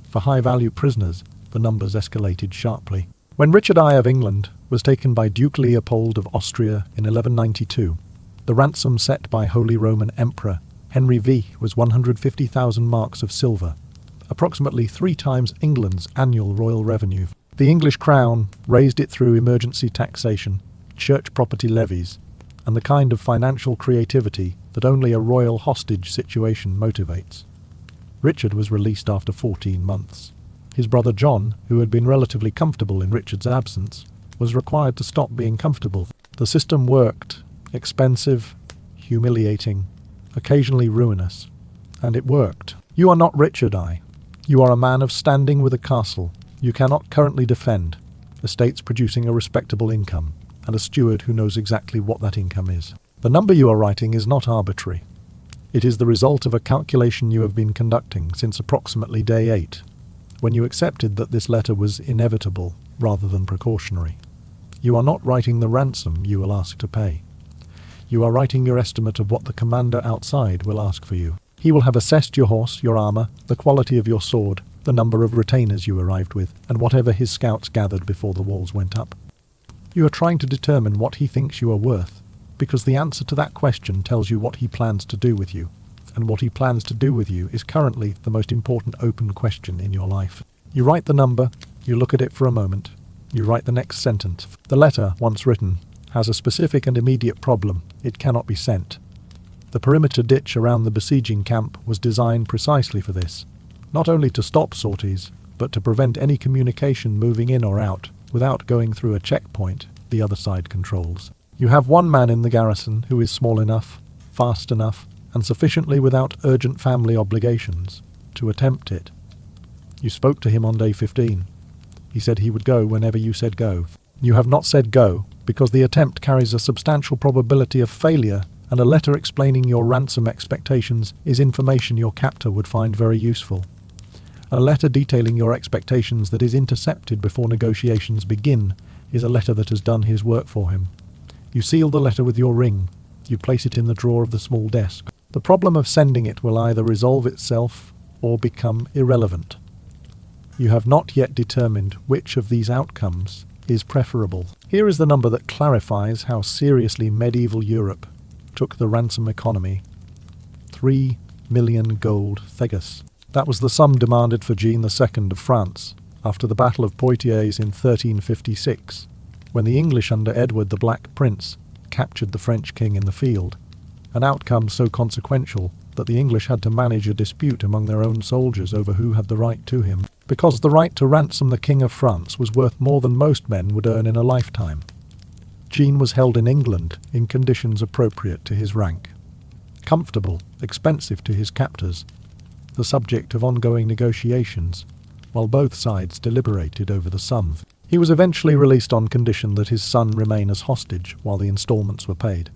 For high-value prisoners, the numbers escalated sharply. When Richard I of England was taken by Duke Leopold of Austria in 1192, the ransom set by Holy Roman Emperor Henry V was 150,000 marks of silver, approximately 3 times England's annual royal revenue. The English crown raised it through emergency taxation, church property levies, and the kind of financial creativity that only a royal hostage situation motivates. Richard was released after 14 months. His brother John, who had been relatively comfortable in Richard's absence, was required to stop being comfortable. The system worked. Expensive, humiliating, occasionally ruinous. And it worked. You are not Richard I. You are a man of standing with a castle you cannot currently defend, estates producing a respectable income, and a steward who knows exactly what that income is. The number you are writing is not arbitrary. It is the result of a calculation you have been conducting since approximately day 8, when you accepted that this letter was inevitable rather than precautionary. You are not writing the ransom you will ask to pay. You are writing your estimate of what the commander outside will ask for you. He will have assessed your horse, your armour, the quality of your sword, the number of retainers you arrived with, and whatever his scouts gathered before the walls went up. You are trying to determine what he thinks you are worth, because the answer to that question tells you what he plans to do with you, and what he plans to do with you is currently the most important open question in your life. You write the number, you look at it for a moment, you write the next sentence. The letter, once written, has a specific and immediate problem: it cannot be sent. The perimeter ditch around the besieging camp was designed precisely for this, not only to stop sorties, but to prevent any communication moving in or out without going through a checkpoint the other side controls. You have one man in the garrison who is small enough, fast enough, and sufficiently without urgent family obligations to attempt it. You spoke to him on day 15. He said he would go whenever you said go. You have not said go, because the attempt carries a substantial probability of failure, and a letter explaining your ransom expectations is information your captor would find very useful. A letter detailing your expectations that is intercepted before negotiations begin is a letter that has done his work for him. You seal the letter with your ring. You place it in the drawer of the small desk. The problem of sending it will either resolve itself or become irrelevant. You have not yet determined which of these outcomes is preferable. Here is the number that clarifies how seriously medieval Europe took the ransom economy. 3 million gold thegas. That was the sum demanded for Jean II of France after the Battle of Poitiers in 1356, when the English under Edward the Black Prince captured the French king in the field, an outcome so consequential that the English had to manage a dispute among their own soldiers over who had the right to him, because the right to ransom the King of France was worth more than most men would earn in a lifetime. Jean was held in England in conditions appropriate to his rank. Comfortable, expensive to his captors, the subject of ongoing negotiations, while both sides deliberated over the sum. He was eventually released on condition that his son remain as hostage while the instalments were paid.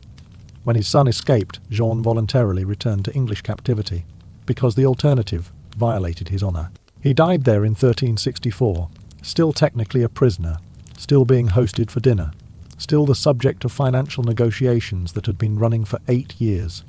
When his son escaped, Jean voluntarily returned to English captivity, because the alternative violated his honour. He died there in 1364, still technically a prisoner, still being hosted for dinner, still the subject of financial negotiations that had been running for 8 years.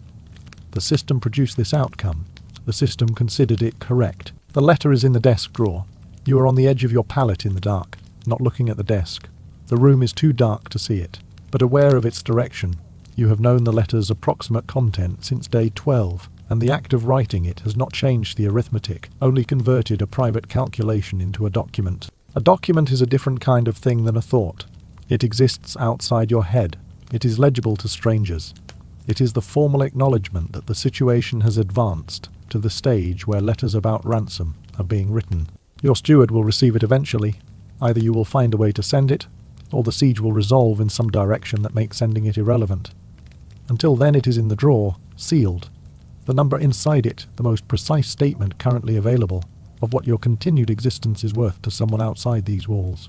The system produced this outcome. The system considered it correct. The letter is in the desk drawer. You are on the edge of your pallet in the dark, not looking at the desk. The room is too dark to see it, but aware of its direction. You have known the letter's approximate content since day 12, and the act of writing it has not changed the arithmetic, only converted a private calculation into a document. A document is a different kind of thing than a thought. It exists outside your head. It is legible to strangers. It is the formal acknowledgement that the situation has advanced to the stage where letters about ransom are being written. Your steward will receive it eventually. Either you will find a way to send it, or the siege will resolve in some direction that makes sending it irrelevant. Until then it is in the drawer, sealed. The number inside it, the most precise statement currently available of what your continued existence is worth to someone outside these walls.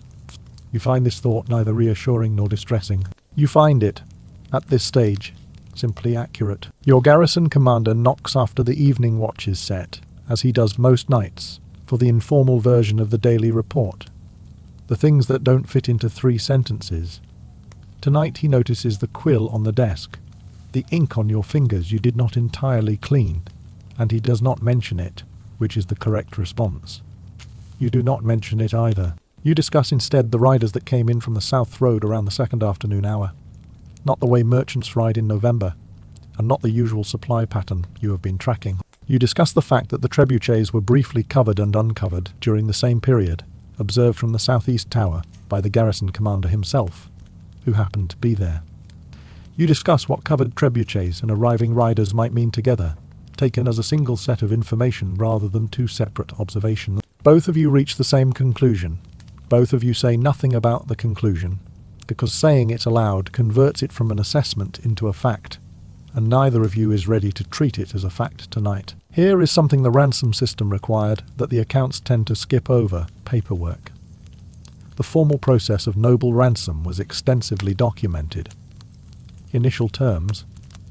You find this thought neither reassuring nor distressing. You find it, at this stage, simply accurate. Your garrison commander knocks after the evening watch is set, as he does most nights, for the informal version of the daily report. The things that don't fit into 3 sentences. Tonight he notices the quill on the desk, the ink on your fingers you did not entirely clean, and he does not mention it, which is the correct response. You do not mention it either. You discuss instead the riders that came in from the South Road around the second afternoon hour. Not the way merchants ride in November, and not the usual supply pattern you have been tracking. You discuss the fact that the trebuchets were briefly covered and uncovered during the same period, observed from the southeast tower by the garrison commander himself, who happened to be there. You discuss what covered trebuchets and arriving riders might mean together, taken as a single set of information rather than 2 separate observations. Both of you reach the same conclusion. Both of you say nothing about the conclusion, because saying it aloud converts it from an assessment into a fact, and neither of you is ready to treat it as a fact tonight. Here is something the ransom system required that the accounts tend to skip over: paperwork. The formal process of noble ransom was extensively documented. Initial terms,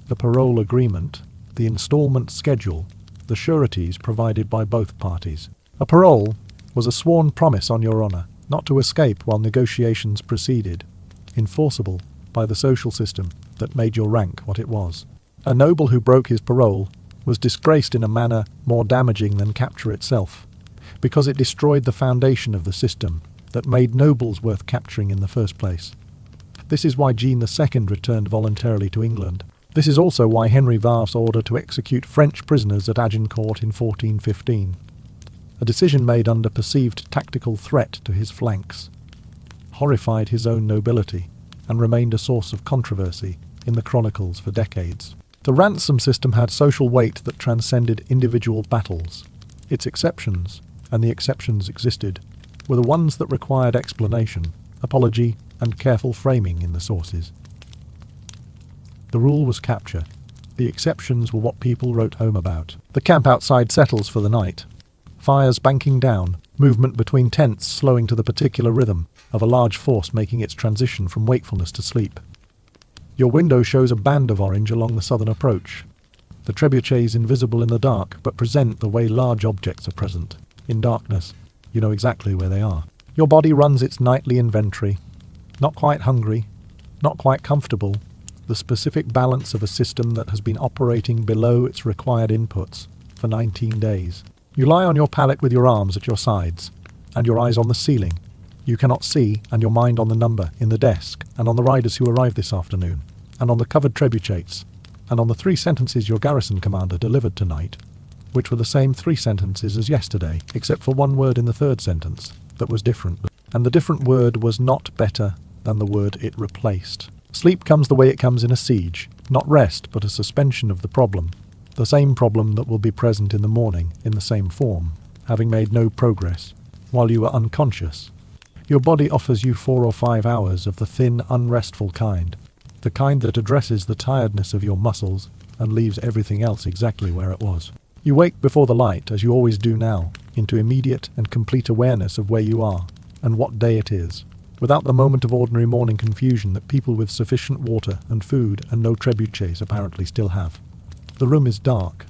the parole agreement, the installment schedule, the sureties provided by both parties. A parole was a sworn promise on your honour not to escape while negotiations proceeded, enforceable by the social system that made your rank what it was. A noble who broke his parole was disgraced in a manner more damaging than capture itself, because it destroyed the foundation of the system that made nobles worth capturing in the first place. This is why Jean II returned voluntarily to England. This is also why Henry VI's order to execute French prisoners at Agincourt in 1415, a decision made under perceived tactical threat to his flanks, horrified his own nobility and remained a source of controversy in the chronicles for decades. The ransom system had social weight that transcended individual battles. Its exceptions, and the exceptions existed, were the ones that required explanation, apology, and careful framing in the sources. The rule was capture. The exceptions were what people wrote home about. The camp outside settles for the night. Fires banking down, movement between tents slowing to the particular rhythm of a large force making its transition from wakefulness to sleep. Your window shows a band of orange along the southern approach. The trebuchets invisible in the dark, but present the way large objects are present. In darkness, you know exactly where they are. Your body runs its nightly inventory. Not quite hungry, not quite comfortable, the specific balance of a system that has been operating below its required inputs for 19 days. You lie on your pallet with your arms at your sides, and your eyes on the ceiling. You cannot see, and your mind on the number in the desk, and on the riders who arrived this afternoon, and on the covered trebuchets, and on the 3 sentences your garrison commander delivered tonight, which were the same 3 sentences as yesterday, except for 1 word in the 3rd sentence that was different, and the different word was not better than the word it replaced. Sleep comes the way it comes in a siege, not rest but a suspension of the problem. The same problem that will be present in the morning in the same form, having made no progress, while you are unconscious. Your body offers you 4 or 5 hours of the thin, unrestful kind, the kind that addresses the tiredness of your muscles and leaves everything else exactly where it was. You wake before the light, as you always do now, into immediate and complete awareness of where you are and what day it is, without the moment of ordinary morning confusion that people with sufficient water and food and no trebuchets apparently still have. The room is dark.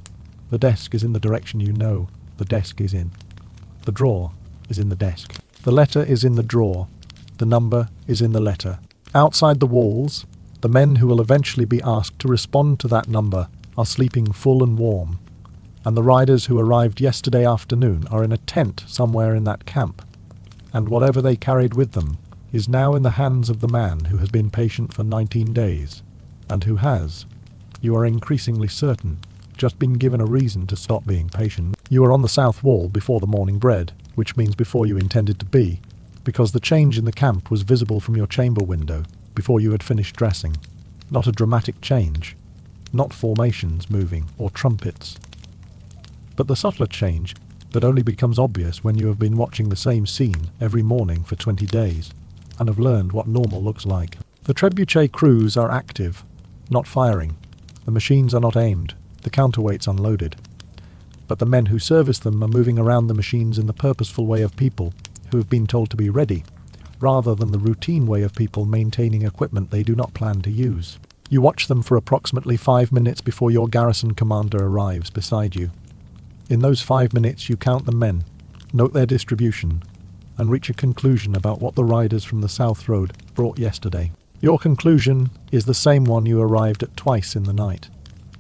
The desk is in the direction you know the desk is in. The drawer is in the desk. The letter is in the drawer. The number is in the letter. Outside the walls, the men who will eventually be asked to respond to that number are sleeping full and warm, and the riders who arrived yesterday afternoon are in a tent somewhere in that camp, and whatever they carried with them is now in the hands of the man who has been patient for 19 days, and who has, you are increasingly certain, just been given a reason to stop being patient. You are on the south wall before the morning bread, which means before you intended to be, because the change in the camp was visible from your chamber window before you had finished dressing. Not a dramatic change, not formations moving or trumpets, but the subtler change that only becomes obvious when you have been watching the same scene every morning for 20 days and have learned what normal looks like. The trebuchet crews are active, not firing. The machines are not aimed, the counterweights unloaded. But the men who service them are moving around the machines in the purposeful way of people who have been told to be ready, rather than the routine way of people maintaining equipment they do not plan to use. You watch them for approximately 5 minutes before your garrison commander arrives beside you. In those 5 minutes you count the men, note their distribution, and reach a conclusion about what the riders from the South Road brought yesterday. Your conclusion is the same one you arrived at twice in the night,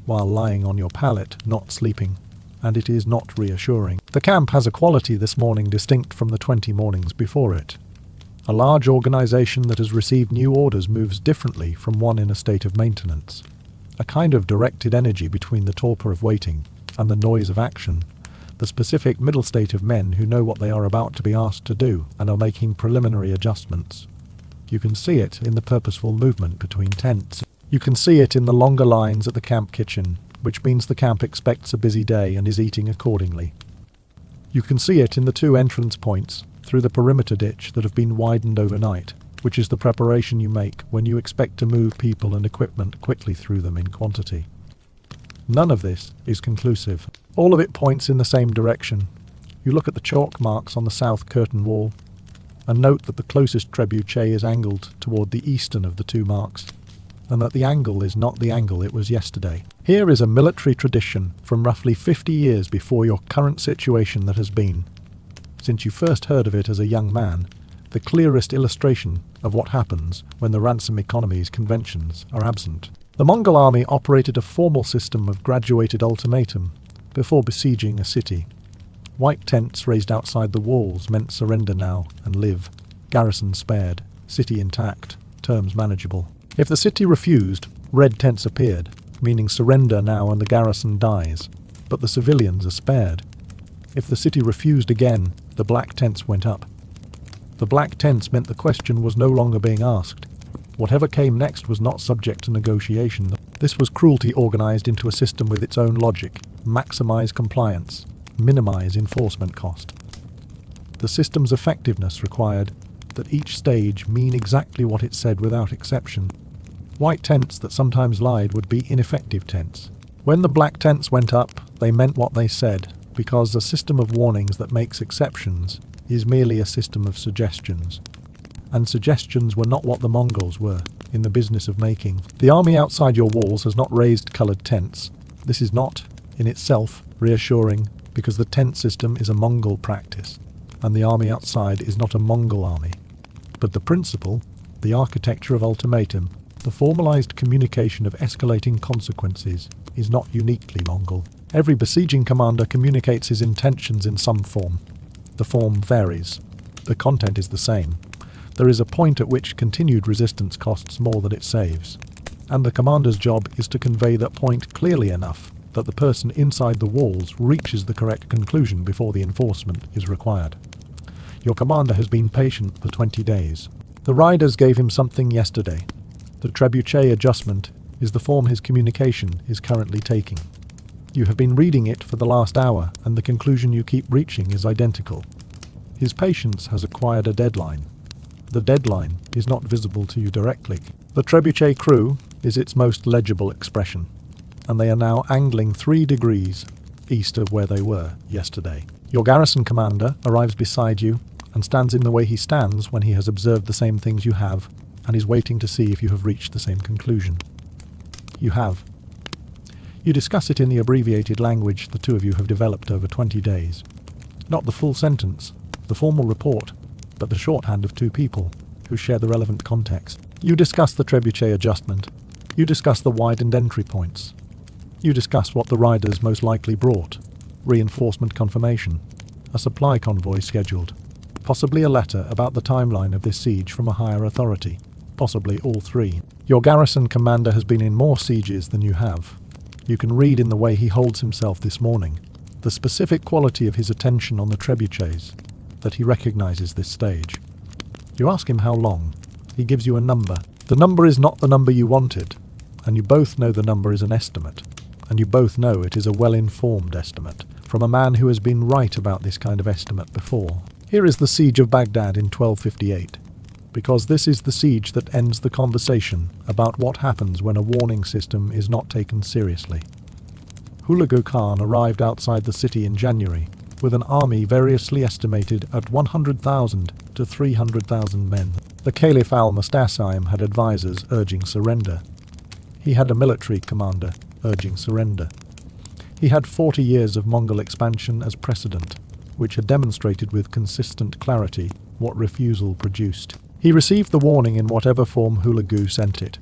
while lying on your pallet, not sleeping, and it is not reassuring. The camp has a quality this morning distinct from the 20 mornings before it. A large organization that has received new orders moves differently from one in a state of maintenance. A kind of directed energy between the torpor of waiting and the noise of action, the specific middle state of men who know what they are about to be asked to do and are making preliminary adjustments. You can see it in the purposeful movement between tents. You can see it in the longer lines at the camp kitchen, which means the camp expects a busy day and is eating accordingly. You can see it in the 2 entrance points through the perimeter ditch that have been widened overnight, which is the preparation you make when you expect to move people and equipment quickly through them in quantity. None of this is conclusive. All of it points in the same direction. You look at the chalk marks on the south curtain wall, and note that the closest trebuchet is angled toward the eastern of the 2 marks, and that the angle is not the angle it was yesterday. Here is a military tradition from roughly 50 years before your current situation that has been, since you first heard of it as a young man, the clearest illustration of what happens when the ransom economy's conventions are absent. The Mongol army operated a formal system of graduated ultimatum before besieging a city. White tents raised outside the walls meant surrender now and live. Garrison spared, city intact, terms manageable. If the city refused, red tents appeared, meaning surrender now and the garrison dies, but the civilians are spared. If the city refused again, the black tents went up. The black tents meant the question was no longer being asked. Whatever came next was not subject to negotiation. This was cruelty organized into a system with its own logic. Maximize compliance. Minimize enforcement cost. The system's effectiveness required that each stage mean exactly what it said without exception. White tents that sometimes lied would be ineffective tents. When the black tents went up, they meant what they said, because a system of warnings that makes exceptions is merely a system of suggestions. And suggestions were not what the Mongols were, in the business of making. The army outside your walls has not raised coloured tents. This is not, in itself, reassuring, because the tent system is a Mongol practice, and the army outside is not a Mongol army. But the principle, the architecture of ultimatum, the formalized communication of escalating consequences, is not uniquely Mongol. Every besieging commander communicates his intentions in some form. The form varies. The content is the same. There is a point at which continued resistance costs more than it saves, and the commander's job is to convey that point clearly enough that the person inside the walls reaches the correct conclusion before the enforcement is required. Your commander has been patient for 20 days. The riders gave him something yesterday, The trebuchet adjustment is the form his communication is currently taking. You have been reading it for the last hour, and the conclusion you keep reaching is identical. His patience has acquired a deadline. The deadline is not visible to you directly. The trebuchet crew is its most legible expression, and they are now angling 3 degrees east of where they were yesterday. Your garrison commander arrives beside you and stands in the way he stands when he has observed the same things you have, and is waiting to see if you have reached the same conclusion. You have. You discuss it in the abbreviated language the two of you have developed over 20 days. Not the full sentence, the formal report, but the shorthand of 2 people who share the relevant context. You discuss the trebuchet adjustment. You discuss the widened entry points. You discuss what the riders most likely brought. Reinforcement confirmation. A supply convoy scheduled. Possibly a letter about the timeline of this siege from a higher authority. Possibly all 3. Your garrison commander has been in more sieges than you have. You can read in the way he holds himself this morning the specific quality of his attention on the trebuchets, that he recognizes this stage. You ask him how long. He gives you a number. The number is not the number you wanted, and you both know the number is an estimate, and you both know it is a well-informed estimate from a man who has been right about this kind of estimate before. Here is the siege of Baghdad in 1258, because this is the siege that ends the conversation about what happens when a warning system is not taken seriously. Hulagu Khan arrived outside the city in January with an army variously estimated at 100,000 to 300,000 men. The Caliph al-Mustasim had advisors urging surrender. He had a military commander urging surrender. He had 40 years of Mongol expansion as precedent, which had demonstrated with consistent clarity what refusal produced. He received the warning in whatever form Hulagu sent it.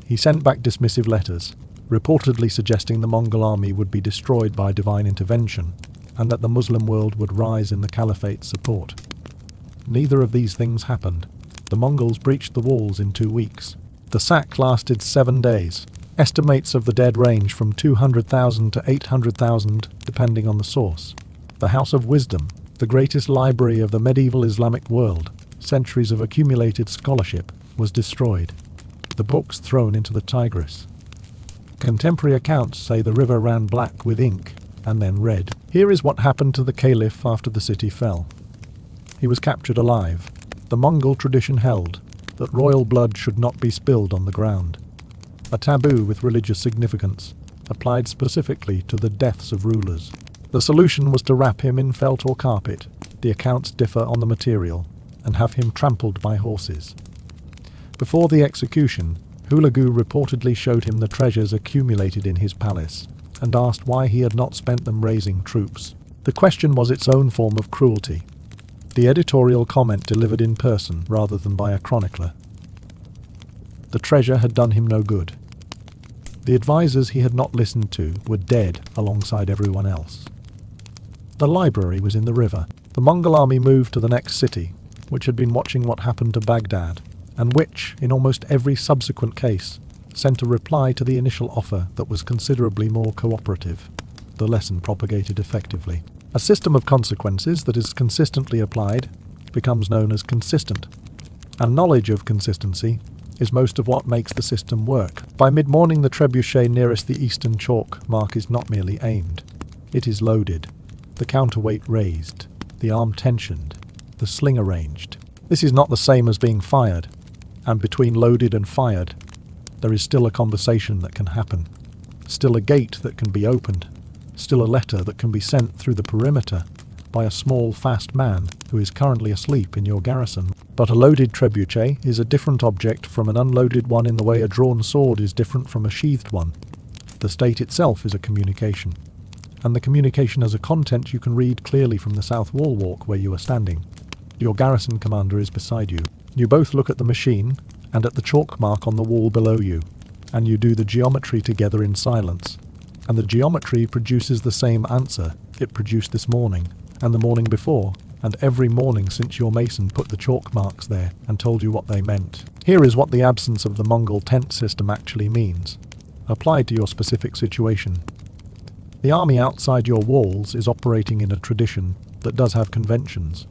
He sent back dismissive letters, reportedly suggesting the Mongol army would be destroyed by divine intervention, and that the Muslim world would rise in the Caliphate's support. Neither of these things happened. The Mongols breached the walls in 2 weeks. The sack lasted 7 days. Estimates of the dead range from 200,000 to 800,000, depending on the source. The House of Wisdom, the greatest library of the medieval Islamic world, centuries of accumulated scholarship, was destroyed. The books thrown into the Tigris. Contemporary accounts say the river ran black with ink, and then red. Here is what happened to the Caliph after the city fell. He was captured alive. The Mongol tradition held that royal blood should not be spilled on the ground. A taboo with religious significance, applied specifically to the deaths of rulers. The solution was to wrap him in felt or carpet, the accounts differ on the material, and have him trampled by horses. Before the execution, Hulagu reportedly showed him the treasures accumulated in his palace, and asked why he had not spent them raising troops. The question was its own form of cruelty. The editorial comment delivered in person rather than by a chronicler. The treasure had done him no good. The advisors he had not listened to were dead alongside everyone else. The library was in the river. The Mongol army moved to the next city, which had been watching what happened to Baghdad, and which, in almost every subsequent case, sent a reply to the initial offer that was considerably more cooperative. The lesson propagated effectively. A system of consequences that is consistently applied becomes known as consistent, and knowledge of consistency is most of what makes the system work. By mid-morning, the trebuchet nearest the eastern chalk mark is not merely aimed. It is loaded, the counterweight raised, the arm tensioned, the sling arranged. This is not the same as being fired, and between loaded and fired, there is still a conversation that can happen, still a gate that can be opened, still a letter that can be sent through the perimeter by a small, fast man who is currently asleep in your garrison. But a loaded trebuchet is a different object from an unloaded one in the way a drawn sword is different from a sheathed one. The state itself is a communication, and the communication has a content you can read clearly from the south wall walk where you are standing. Your garrison commander is beside you. You both look at the machine and at the chalk mark on the wall below you, and you do the geometry together in silence. And the geometry produces the same answer it produced this morning, and the morning before, and every morning since your mason put the chalk marks there and told you what they meant. Here is what the absence of the Mongol tent system actually means, applied to your specific situation. The army outside your walls is operating in a tradition that does have conventions.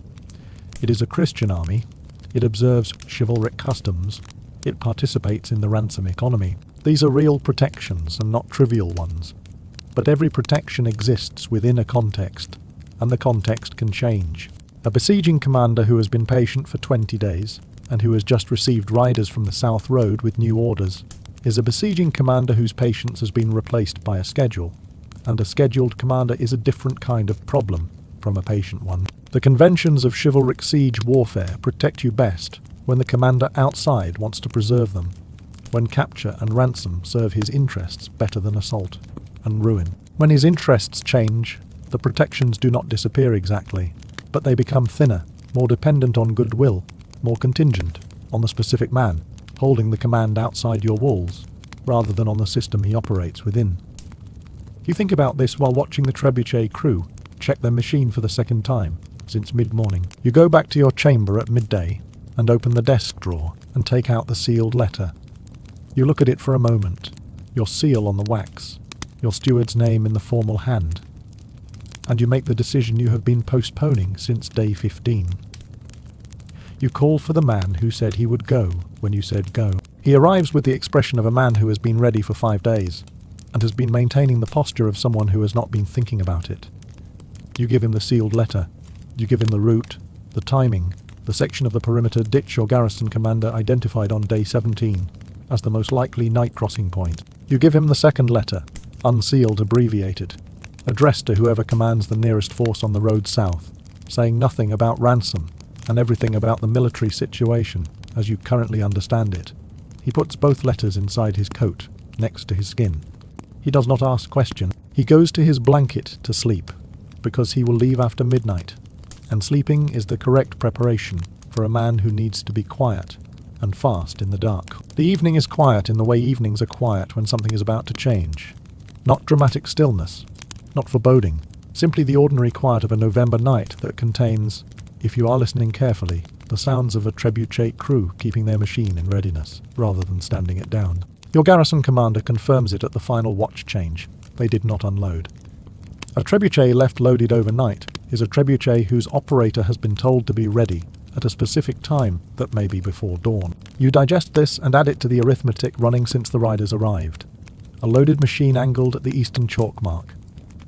It is a Christian army. It observes chivalric customs. It participates in the ransom economy. These are real protections and not trivial ones. But every protection exists within a context, and the context can change. A besieging commander who has been patient for 20 days, and who has just received riders from the South Road with new orders, is a besieging commander whose patience has been replaced by a schedule. And a scheduled commander is a different kind of problem from a patient one. The conventions of chivalric siege warfare protect you best when the commander outside wants to preserve them, when capture and ransom serve his interests better than assault and ruin. When his interests change, the protections do not disappear exactly, but they become thinner, more dependent on goodwill, more contingent on the specific man holding the command outside your walls, rather than on the system he operates within. You think about this while watching the trebuchet crew check their machine for the second time since mid-morning. You go back to your chamber at midday and open the desk drawer and take out the sealed letter. You look at it for a moment, your seal on the wax, your steward's name in the formal hand, and you make the decision you have been postponing since day 15. You call for the man who said he would go when you said go. He arrives with the expression of a man who has been ready for 5 days, and has been maintaining the posture of someone who has not been thinking about it. You give him the sealed letter. You give him the route, the timing, the section of the perimeter ditch your garrison commander identified on day 17 as the most likely night crossing point. You give him the second letter, unsealed, abbreviated, addressed to whoever commands the nearest force on the road south, saying nothing about ransom and everything about the military situation as you currently understand it. He puts both letters inside his coat, next to his skin. He does not ask question. He goes to his blanket to sleep, because he will leave after midnight, and sleeping is the correct preparation for a man who needs to be quiet and fast in the dark. The evening is quiet in the way evenings are quiet when something is about to change. Not dramatic stillness, not foreboding, simply the ordinary quiet of a November night that contains, if you are listening carefully, the sounds of a trebuchet crew keeping their machine in readiness, rather than standing it down. Your garrison commander confirms it at the final watch change. They did not unload. A trebuchet left loaded overnight is a trebuchet whose operator has been told to be ready at a specific time that may be before dawn. You digest this and add it to the arithmetic running since the riders arrived. A loaded machine angled at the eastern chalk mark,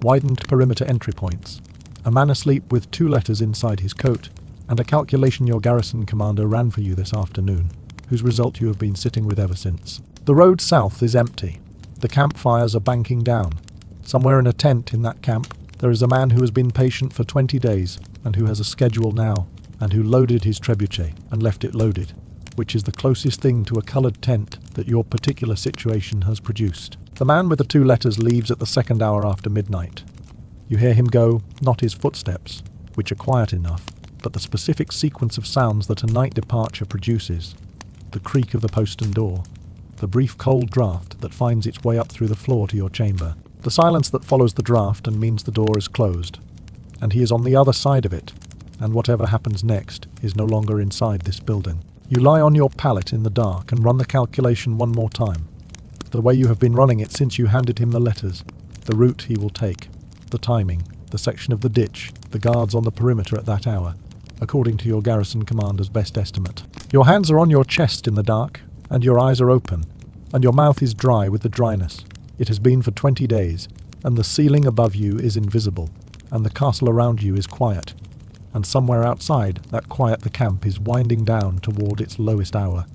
widened perimeter entry points, a man asleep with 2 letters inside his coat, and a calculation your garrison commander ran for you this afternoon, whose result you have been sitting with ever since. The road south is empty. The campfires are banking down. Somewhere in a tent in that camp, there is a man who has been patient for 20 days and who has a schedule now, and who loaded his trebuchet and left it loaded, which is the closest thing to a coloured tent that your particular situation has produced. The man with the 2 letters leaves at the 2nd hour after midnight. You hear him go, not his footsteps, which are quiet enough, but the specific sequence of sounds that a night departure produces. The creak of the postern door, the brief cold draft that finds its way up through the floor to your chamber, the silence that follows the draft and means the door is closed, and he is on the other side of it, and whatever happens next is no longer inside this building. You lie on your pallet in the dark and run the calculation one more time, the way you have been running it since you handed him the letters, the route he will take, the timing, the section of the ditch, the guards on the perimeter at that hour, according to your garrison commander's best estimate. Your hands are on your chest in the dark, and your eyes are open, and your mouth is dry with the dryness. It has been for 20 days, and the ceiling above you is invisible, and the castle around you is quiet, and somewhere outside that quiet the camp is winding down toward its lowest hour.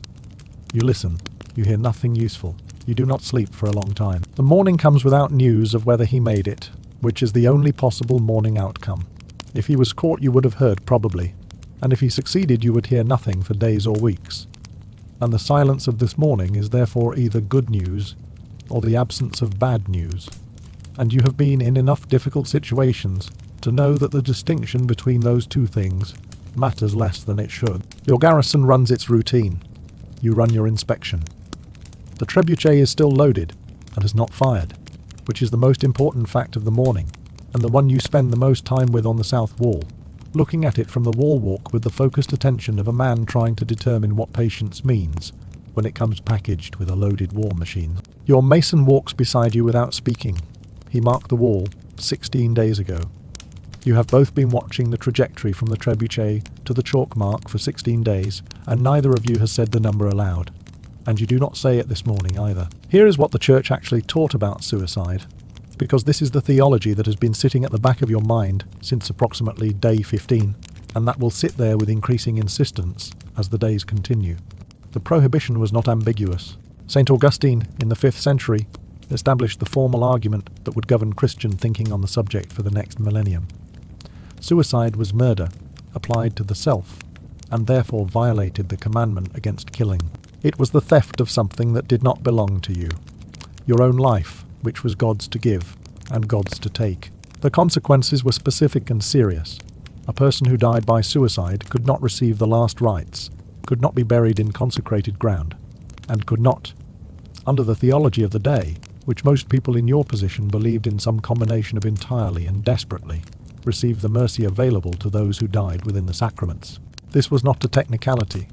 You listen. You hear nothing useful. You do not sleep for a long time. The morning comes without news of whether he made it, which is the only possible morning outcome. If he was caught you would have heard probably, and if he succeeded you would hear nothing for days or weeks. And the silence of this morning is therefore either good news or the absence of bad news. And you have been in enough difficult situations to know that the distinction between those two things matters less than it should. Your garrison runs its routine. You run your inspection. The trebuchet is still loaded and has not fired, which is the most important fact of the morning, and the one you spend the most time with on the south wall, looking at it from the wall walk with the focused attention of a man trying to determine what patience means when it comes packaged with a loaded war machine. Your mason walks beside you without speaking. He marked the wall 16 days ago. You have both been watching the trajectory from the trebuchet to the chalk mark for 16 days, and neither of you has said the number aloud. And you do not say it this morning either. Here is what the church actually taught about suicide, because this is the theology that has been sitting at the back of your mind since approximately day 15, and that will sit there with increasing insistence as the days continue. The prohibition was not ambiguous. St. Augustine, in the 5th century, established the formal argument that would govern Christian thinking on the subject for the next millennium. Suicide was murder, applied to the self, and therefore violated the commandment against killing. It was the theft of something that did not belong to you, your own life, which was God's to give and God's to take. The consequences were specific and serious. A person who died by suicide could not receive the last rites, could not be buried in consecrated ground, and could not, under the theology of the day, which most people in your position believed in some combination of entirely and desperately, receive the mercy available to those who died within the sacraments. This was not a technicality.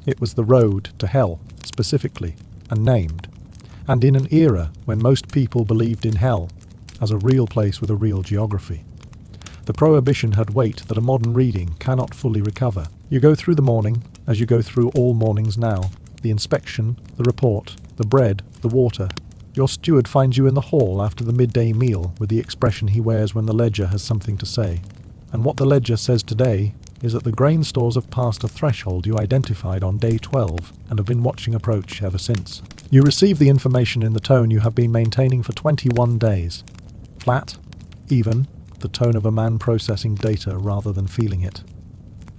It was the road to hell, specifically, and named, and in an era when most people believed in hell as a real place with a real geography. The prohibition had weight that a modern reading cannot fully recover. You go through the morning, as you go through all mornings now, the inspection, the report, the bread, the water. Your steward finds you in the hall after the midday meal with the expression he wears when the ledger has something to say. And what the ledger says today is that the grain stores have passed a threshold you identified on day 12 and have been watching approach ever since. You receive the information in the tone you have been maintaining for 21 days. Flat, even, the tone of a man processing data rather than feeling it.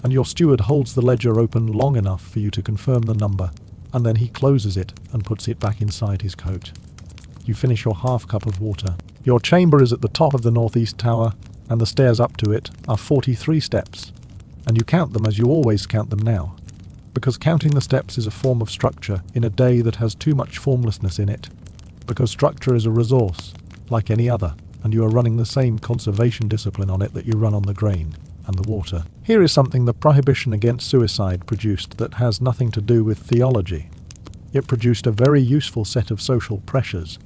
And your steward holds the ledger open long enough for you to confirm the number, and then he closes it and puts it back inside his coat. You finish your half cup of water. Your chamber is at the top of the northeast tower, and the stairs up to it are 43 steps. And you count them as you always count them now, because counting the steps is a form of structure in a day that has too much formlessness in it, because structure is a resource, like any other, and you are running the same conservation discipline on it that you run on the grain and the water. Here is something the prohibition against suicide produced that has nothing to do with theology. It produced a very useful set of social pressures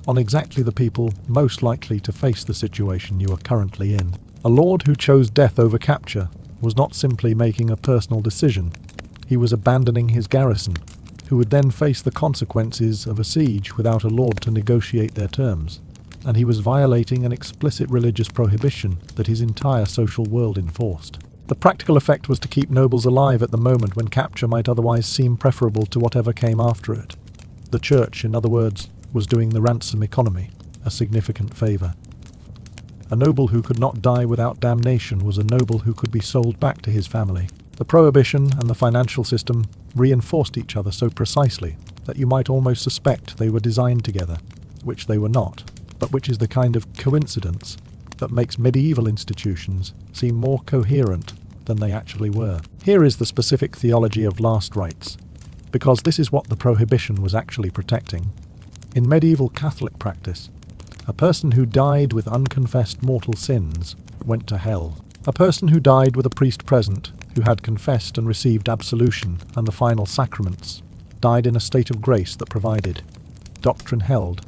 on exactly the people most likely to face the situation you are currently in. A lord who chose death over capture was not simply making a personal decision. He was abandoning his garrison, who would then face the consequences of a siege without a lord to negotiate their terms. And he was violating an explicit religious prohibition that his entire social world enforced. The practical effect was to keep nobles alive at the moment when capture might otherwise seem preferable to whatever came after it. The church, in other words, was doing the ransom economy a significant favour. A noble who could not die without damnation was a noble who could be sold back to his family. The prohibition and the financial system reinforced each other so precisely that you might almost suspect they were designed together, which they were not, but which is the kind of coincidence that makes medieval institutions seem more coherent than they actually were. Here is the specific theology of last rites, because this is what the prohibition was actually protecting. In medieval Catholic practice, a person who died with unconfessed mortal sins went to hell. A person who died with a priest present, who had confessed and received absolution and the final sacraments, died in a state of grace that provided, doctrine held,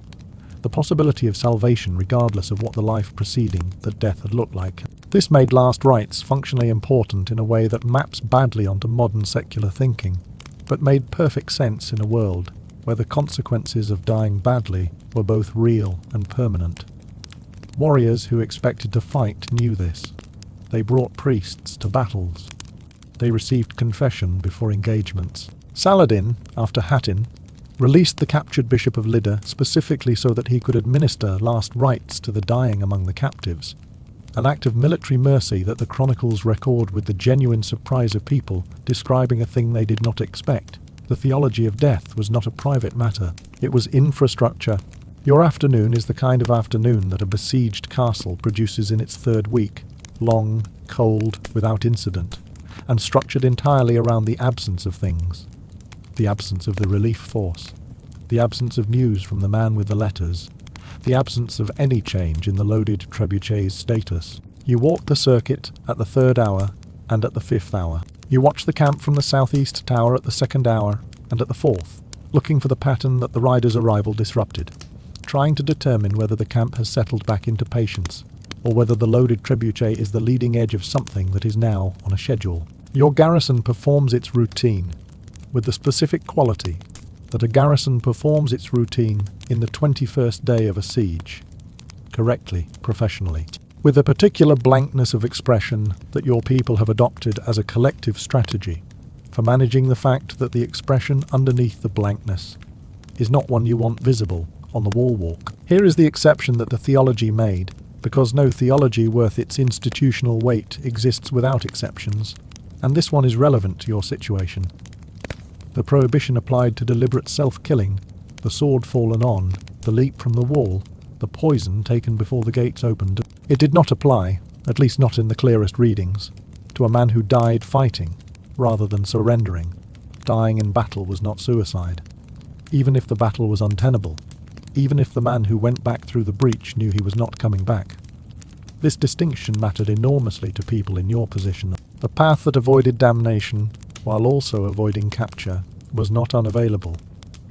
the possibility of salvation regardless of what the life preceding that death had looked like. This made last rites functionally important in a way that maps badly onto modern secular thinking, but made perfect sense in a world where the consequences of dying badly were both real and permanent. Warriors who expected to fight knew this. They brought priests to battles. They received confession before engagements. Saladin, after Hattin, released the captured Bishop of Lydda specifically so that he could administer last rites to the dying among the captives, an act of military mercy that the chronicles record with the genuine surprise of people describing a thing they did not expect. The theology of death was not a private matter. It was infrastructure. Your afternoon is the kind of afternoon that a besieged castle produces in its third week, long, cold, without incident, and structured entirely around the absence of things. The absence of the relief force, the absence of news from the man with the letters, the absence of any change in the loaded trebuchet's status. You walk the circuit at the 3rd hour and at the 5th hour. You watch the camp from the southeast tower at the 2nd hour and at the 4th, looking for the pattern that the rider's arrival disrupted, trying to determine whether the camp has settled back into patience, or whether the loaded trebuchet is the leading edge of something that is now on a schedule. Your garrison performs its routine with the specific quality that a garrison performs its routine in the 21st day of a siege, correctly, professionally, with a particular blankness of expression that your people have adopted as a collective strategy for managing the fact that the expression underneath the blankness is not one you want visible on the wall walk. Here is the exception that the theology made, because no theology worth its institutional weight exists without exceptions, and this one is relevant to your situation. The prohibition applied to deliberate self-killing, the sword fallen on, the leap from the wall, the poison taken before the gates opened. It did not apply, at least not in the clearest readings, to a man who died fighting, rather than surrendering. Dying in battle was not suicide. Even if the battle was untenable, even if the man who went back through the breach knew he was not coming back. This distinction mattered enormously to people in your position. The path that avoided damnation, while also avoiding capture, was not unavailable.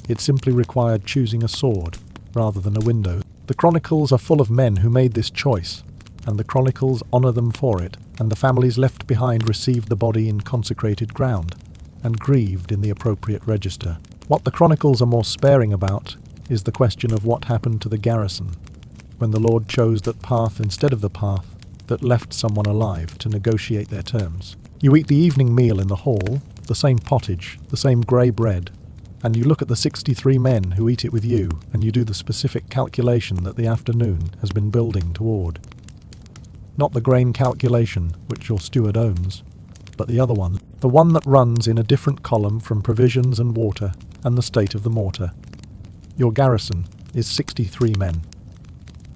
It simply required choosing a sword, rather than a window. The Chronicles are full of men who made this choice, and the Chronicles honour them for it, and the families left behind received the body in consecrated ground, and grieved in the appropriate register. What the Chronicles are more sparing about is the question of what happened to the garrison, when the Lord chose that path instead of the path that left someone alive to negotiate their terms. You eat the evening meal in the hall, the same pottage, the same grey bread, and you look at the 63 men who eat it with you, and you do the specific calculation that the afternoon has been building toward. Not the grain calculation, which your steward owns, but the other one, the one that runs in a different column from provisions and water and the state of the mortar. Your garrison is 63 men.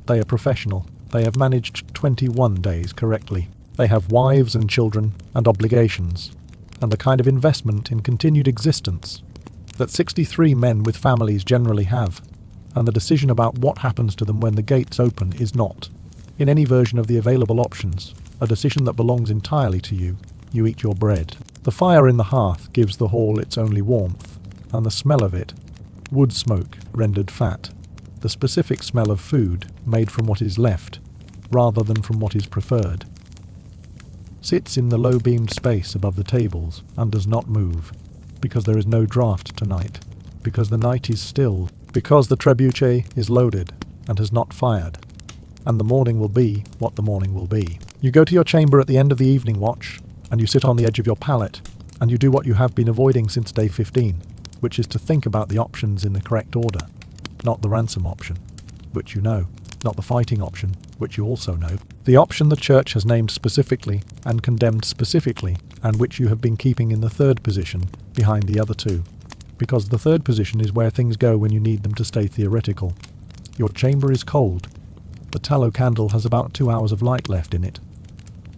They are professional. They have managed 21 days correctly. They have wives and children and obligations, and the kind of investment in continued existence that 63 men with families generally have, and the decision about what happens to them when the gates open is not, in any version of the available options, a decision that belongs entirely to you. You eat your bread. The fire in the hearth gives the hall its only warmth, and the smell of it, wood smoke rendered fat, the specific smell of food made from what is left, rather than from what is preferred, sits in the low-beamed space above the tables and does not move, because there is no draught tonight, because the night is still, because the trebuchet is loaded and has not fired, and the morning will be what the morning will be. You go to your chamber at the end of the evening watch, and you sit on the edge of your pallet, and you do what you have been avoiding since day 15, which is to think about the options in the correct order, not the ransom option, which you know, not the fighting option, which you also know, the option the church has named specifically and condemned specifically, and which you have been keeping in the third position, behind the other two, because the third position is where things go when you need them to stay theoretical. Your chamber is cold. The tallow candle has about 2 hours of light left in it.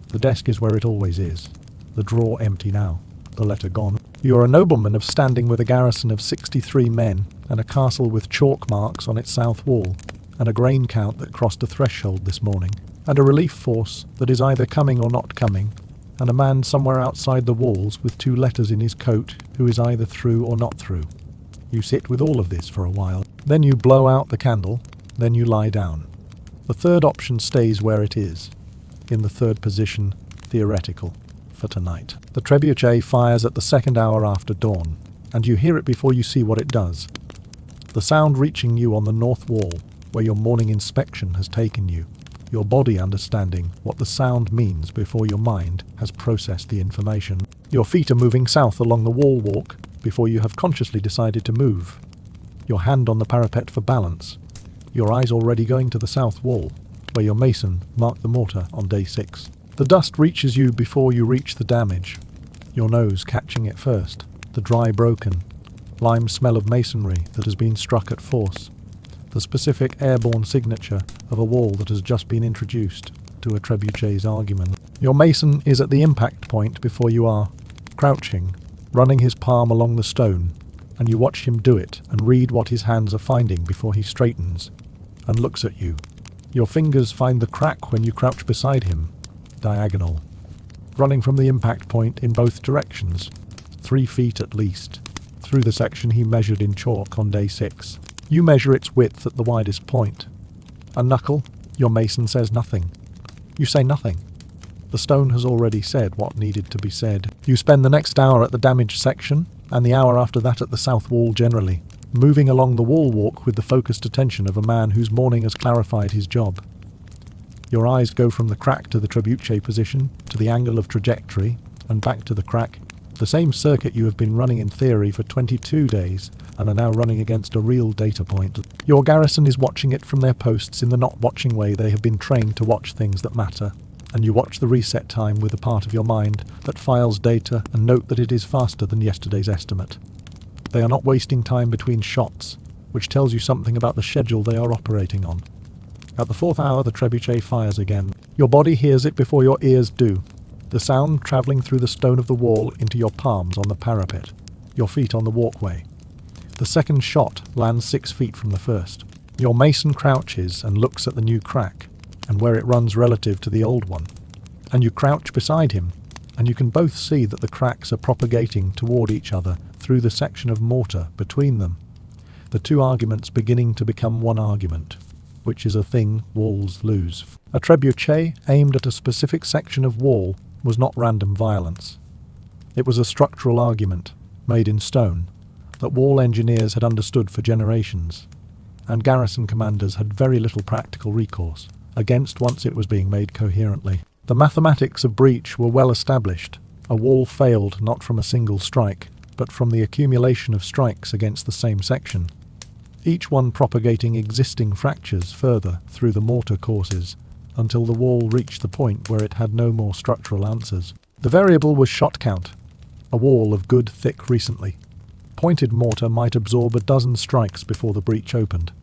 The desk is where it always is. The drawer empty now. The letter gone. You are a nobleman of standing with a garrison of 63 men, and a castle with chalk marks on its south wall, and a grain count that crossed a threshold this morning, and a relief force that is either coming or not coming, and a man somewhere outside the walls with 2 letters in his coat who is either through or not through. You sit with all of this for a while. Then you blow out the candle. Then you lie down. The third option stays where it is, in the third position, theoretical, for tonight. The trebuchet fires at the second hour after dawn, and you hear it before you see what it does. The sound reaching you on the north wall, where your morning inspection has taken you, your body understanding what the sound means before your mind has processed the information. Your feet are moving south along the wall walk before you have consciously decided to move. Your hand on the parapet for balance. Your eyes already going to the south wall, where your mason marked the mortar on day 6. The dust reaches you before you reach the damage, your nose catching it first, the dry broken, lime smell of masonry that has been struck at force, the specific airborne signature of a wall that has just been introduced to a trebuchet's argument. Your mason is at the impact point before you are, crouching, running his palm along the stone, and you watch him do it and read what his hands are finding before he straightens and looks at you. Your fingers find the crack when you crouch beside him, diagonal, running from the impact point in both directions, 3 feet at least, through the section he measured in chalk on day 6. You measure its width at the widest point. A knuckle, your mason says nothing. You say nothing. The stone has already said what needed to be said. You spend the next hour at the damaged section, and the hour after that at the south wall generally, moving along the wall walk with the focused attention of a man whose morning has clarified his job. Your eyes go from the crack to the trebuchet position, to the angle of trajectory, and back to the crack, the same circuit you have been running in theory for 22 days, and are now running against a real data point. Your garrison is watching it from their posts in the not-watching way they have been trained to watch things that matter, and you watch the reset time with the part of your mind that files data and note that it is faster than yesterday's estimate. They are not wasting time between shots, which tells you something about the schedule they are operating on. At the 4th hour, the trebuchet fires again. Your body hears it before your ears do, the sound travelling through the stone of the wall into your palms on the parapet, your feet on the walkway. The second shot lands 6 feet from the first. Your mason crouches and looks at the new crack, and where it runs relative to the old one. And you crouch beside him, and you can both see that the cracks are propagating toward each other through the section of mortar between them, the two arguments beginning to become one argument, which is a thing walls lose. A trebuchet aimed at a specific section of wall was not random violence. It was a structural argument, made in stone, that wall engineers had understood for generations, and garrison commanders had very little practical recourse against once it was being made coherently. The mathematics of breach were well established. A wall failed not from a single strike, but from the accumulation of strikes against the same section, each one propagating existing fractures further through the mortar courses until the wall reached the point where it had no more structural answers. The variable was shot count, a wall of good thick recently. Pointed mortar might absorb a dozen strikes before the breach opened.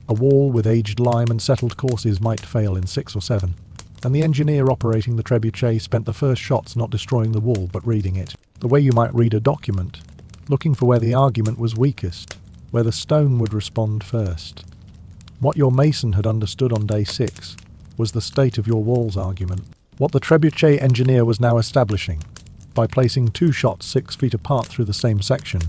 A wall with aged lime and settled courses might fail in 6 or 7, and the engineer operating the trebuchet spent the first shots not destroying the wall but reading it, the way you might read a document, looking for where the argument was weakest, where the stone would respond first. What your mason had understood on day 6 was the state of your wall's argument. What the trebuchet engineer was now establishing, by placing 2 shots 6 feet apart through the same section,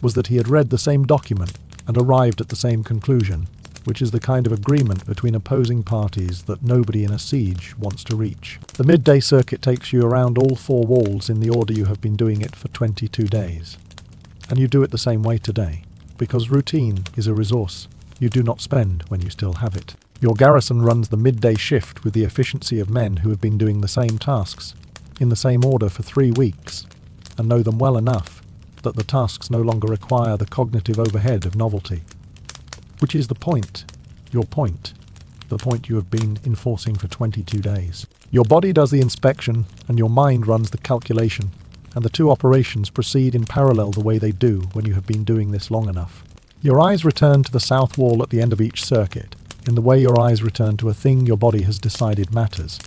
was that he had read the same document and arrived at the same conclusion, which is the kind of agreement between opposing parties that nobody in a siege wants to reach. The midday circuit takes you around all 4 walls in the order you have been doing it for 22 days. And you do it the same way today, because routine is a resource you do not spend when you still have it. Your garrison runs the midday shift with the efficiency of men who have been doing the same tasks, in the same order for 3 weeks, and know them well enough that the tasks no longer require the cognitive overhead of novelty. Which is the point, your point, the point you have been enforcing for 22 days. Your body does the inspection, and your mind runs the calculation, and the 2 operations proceed in parallel the way they do when you have been doing this long enough. Your eyes return to the south wall at the end of each circuit, in the way your eyes return to a thing your body has decided matters.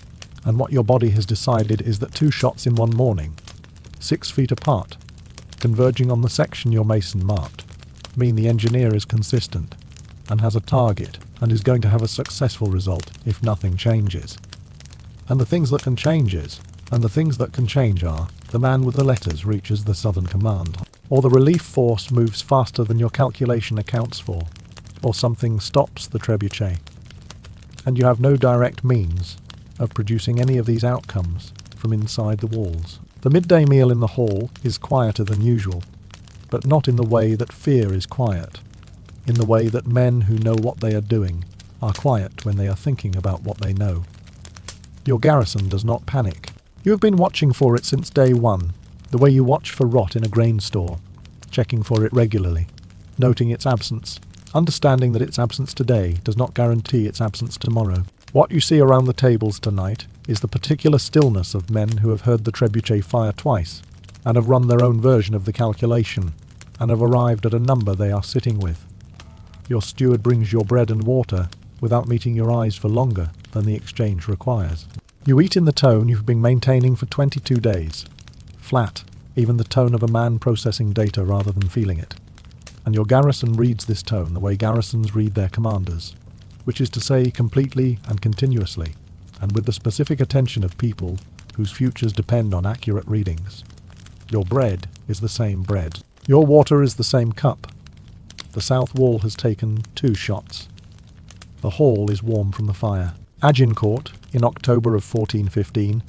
And what your body has decided is that 2 shots in one morning, 6 feet apart, converging on the section your mason marked, mean the engineer is consistent, and has a target, and is going to have a successful result if nothing changes. And the things that can change are, the man with the letters reaches the Southern Command, or the relief force moves faster than your calculation accounts for, or something stops the trebuchet. And you have no direct means of producing any of these outcomes from inside the walls. The midday meal in the hall is quieter than usual, but not in the way that fear is quiet, in the way that men who know what they are doing are quiet when they are thinking about what they know. Your garrison does not panic. You have been watching for it since day 1, the way you watch for rot in a grain store, checking for it regularly, noting its absence, understanding that its absence today does not guarantee its absence tomorrow. What you see around the tables tonight is the particular stillness of men who have heard the trebuchet fire twice, and have run their own version of the calculation, and have arrived at a number they are sitting with. Your steward brings your bread and water without meeting your eyes for longer than the exchange requires. You eat in the tone you've been maintaining for 22 days. Flat, even the tone of a man processing data rather than feeling it. And your garrison reads this tone the way garrisons read their commanders, which is to say completely and continuously, and with the specific attention of people whose futures depend on accurate readings. Your bread is the same bread. Your water is the same cup. The south wall has taken 2 shots. The hall is warm from the fire. Agincourt, in October of 1415,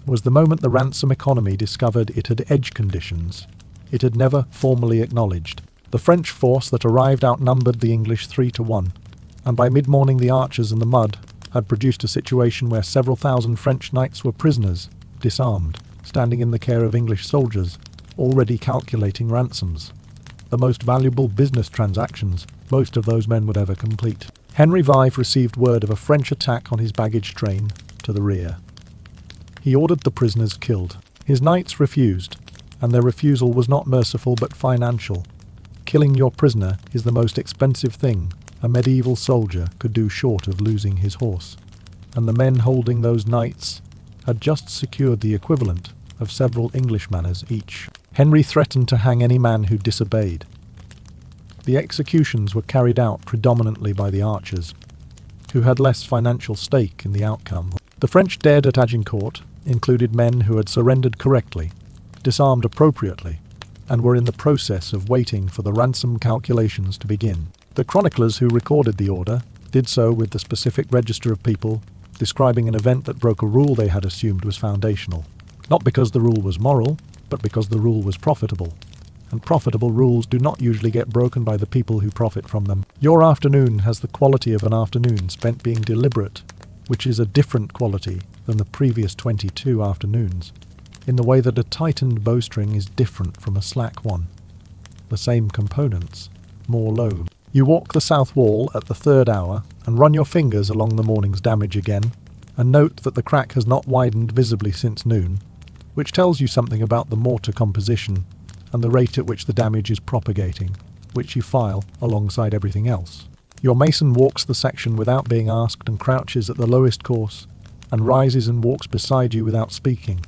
was the moment the ransom economy discovered it had edge conditions it had never formally acknowledged. The French force that arrived outnumbered the English 3-1, and by mid-morning the archers in the mud had produced a situation where several thousand French knights were prisoners, disarmed, standing in the care of English soldiers, already calculating ransoms. The most valuable business transactions most of those men would ever complete. Henry V received word of a French attack on his baggage train to the rear. He ordered the prisoners killed. His knights refused, and their refusal was not merciful but financial. Killing your prisoner is the most expensive thing a medieval soldier could do short of losing his horse, and the men holding those knights had just secured the equivalent of several English manors each. Henry threatened to hang any man who disobeyed. The executions were carried out predominantly by the archers, who had less financial stake in the outcome. The French dead at Agincourt included men who had surrendered correctly, disarmed appropriately, and were in the process of waiting for the ransom calculations to begin. The chroniclers who recorded the order did so with the specific register of people, describing an event that broke a rule they had assumed was foundational. Not because the rule was moral, but because the rule was profitable. And profitable rules do not usually get broken by the people who profit from them. Your afternoon has the quality of an afternoon spent being deliberate, which is a different quality than the previous 22 afternoons, in the way that a tightened bowstring is different from a slack one. The same components, more load. You walk the south wall at the 3rd hour and run your fingers along the morning's damage again, and note that the crack has not widened visibly since noon, which tells you something about the mortar composition and the rate at which the damage is propagating, which you file alongside everything else. Your mason walks the section without being asked and crouches at the lowest course, and rises and walks beside you without speaking.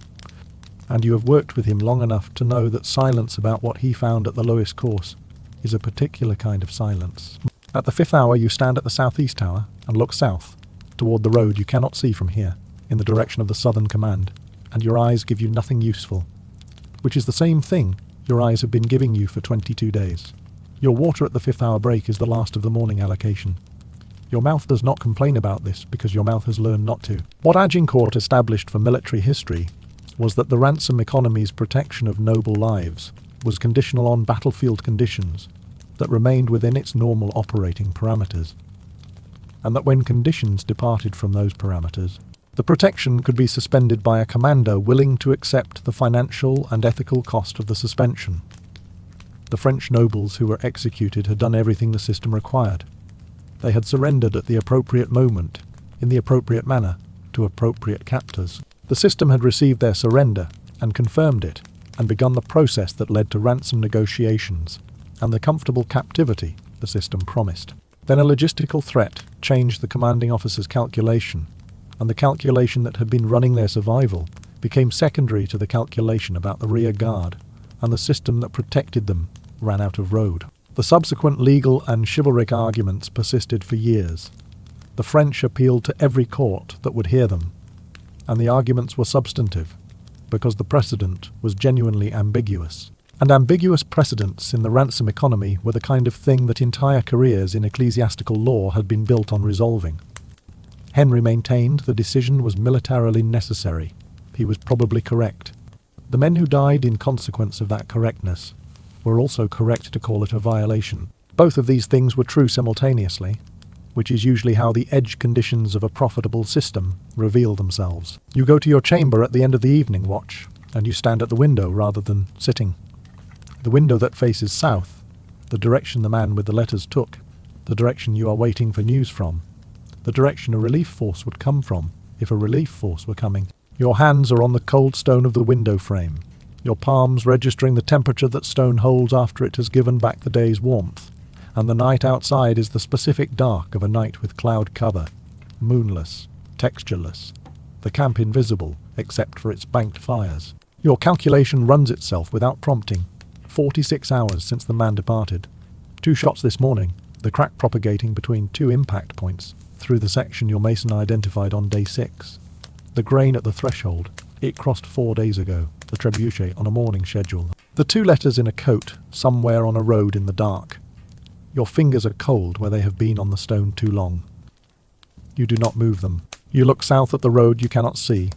And you have worked with him long enough to know that silence about what he found at the lowest course is a particular kind of silence. At the 5th hour you stand at the southeast tower and look south, toward the road you cannot see from here, in the direction of the southern command, and your eyes give you nothing useful, which is the same thing your eyes have been giving you for 22 days. Your water at the 5th hour break is the last of the morning allocation. Your mouth does not complain about this because your mouth has learned not to. What Agincourt established for military history was that the ransom economy's protection of noble lives was conditional on battlefield conditions that remained within its normal operating parameters, and that when conditions departed from those parameters, the protection could be suspended by a commander willing to accept the financial and ethical cost of the suspension. The French nobles who were executed had done everything the system required. They had surrendered at the appropriate moment, in the appropriate manner, to appropriate captors. The system had received their surrender and confirmed it, and begun the process that led to ransom negotiations and the comfortable captivity the system promised. Then a logistical threat changed the commanding officer's calculation, and the calculation that had been running their survival became secondary to the calculation about the rear guard, and the system that protected them ran out of road. The subsequent legal and chivalric arguments persisted for years. The French appealed to every court that would hear them, and the arguments were substantive, because the precedent was genuinely ambiguous. And ambiguous precedents in the ransom economy were the kind of thing that entire careers in ecclesiastical law had been built on resolving. Henry maintained the decision was militarily necessary. He was probably correct. The men who died in consequence of that correctness were also correct to call it a violation. Both of these things were true simultaneously, which is usually how the edge conditions of a profitable system reveal themselves. You go to your chamber at the end of the evening watch, and you stand at the window rather than sitting. The window that faces south, the direction the man with the letters took, the direction you are waiting for news from, the direction a relief force would come from, if a relief force were coming. Your hands are on the cold stone of the window frame, your palms registering the temperature that stone holds after it has given back the day's warmth, and the night outside is the specific dark of a night with cloud cover, moonless, textureless, the camp invisible except for its banked fires. Your calculation runs itself without prompting. 46 hours since the man departed. 2 shots this morning, the crack propagating between 2 impact points through the section your mason identified on day 6. The grain at the threshold, it crossed 4 days ago, the trebuchet on a morning schedule. The 2 letters in a coat somewhere on a road in the dark. Your fingers are cold where they have been on the stone too long. You do not move them. You look south at the road you cannot see,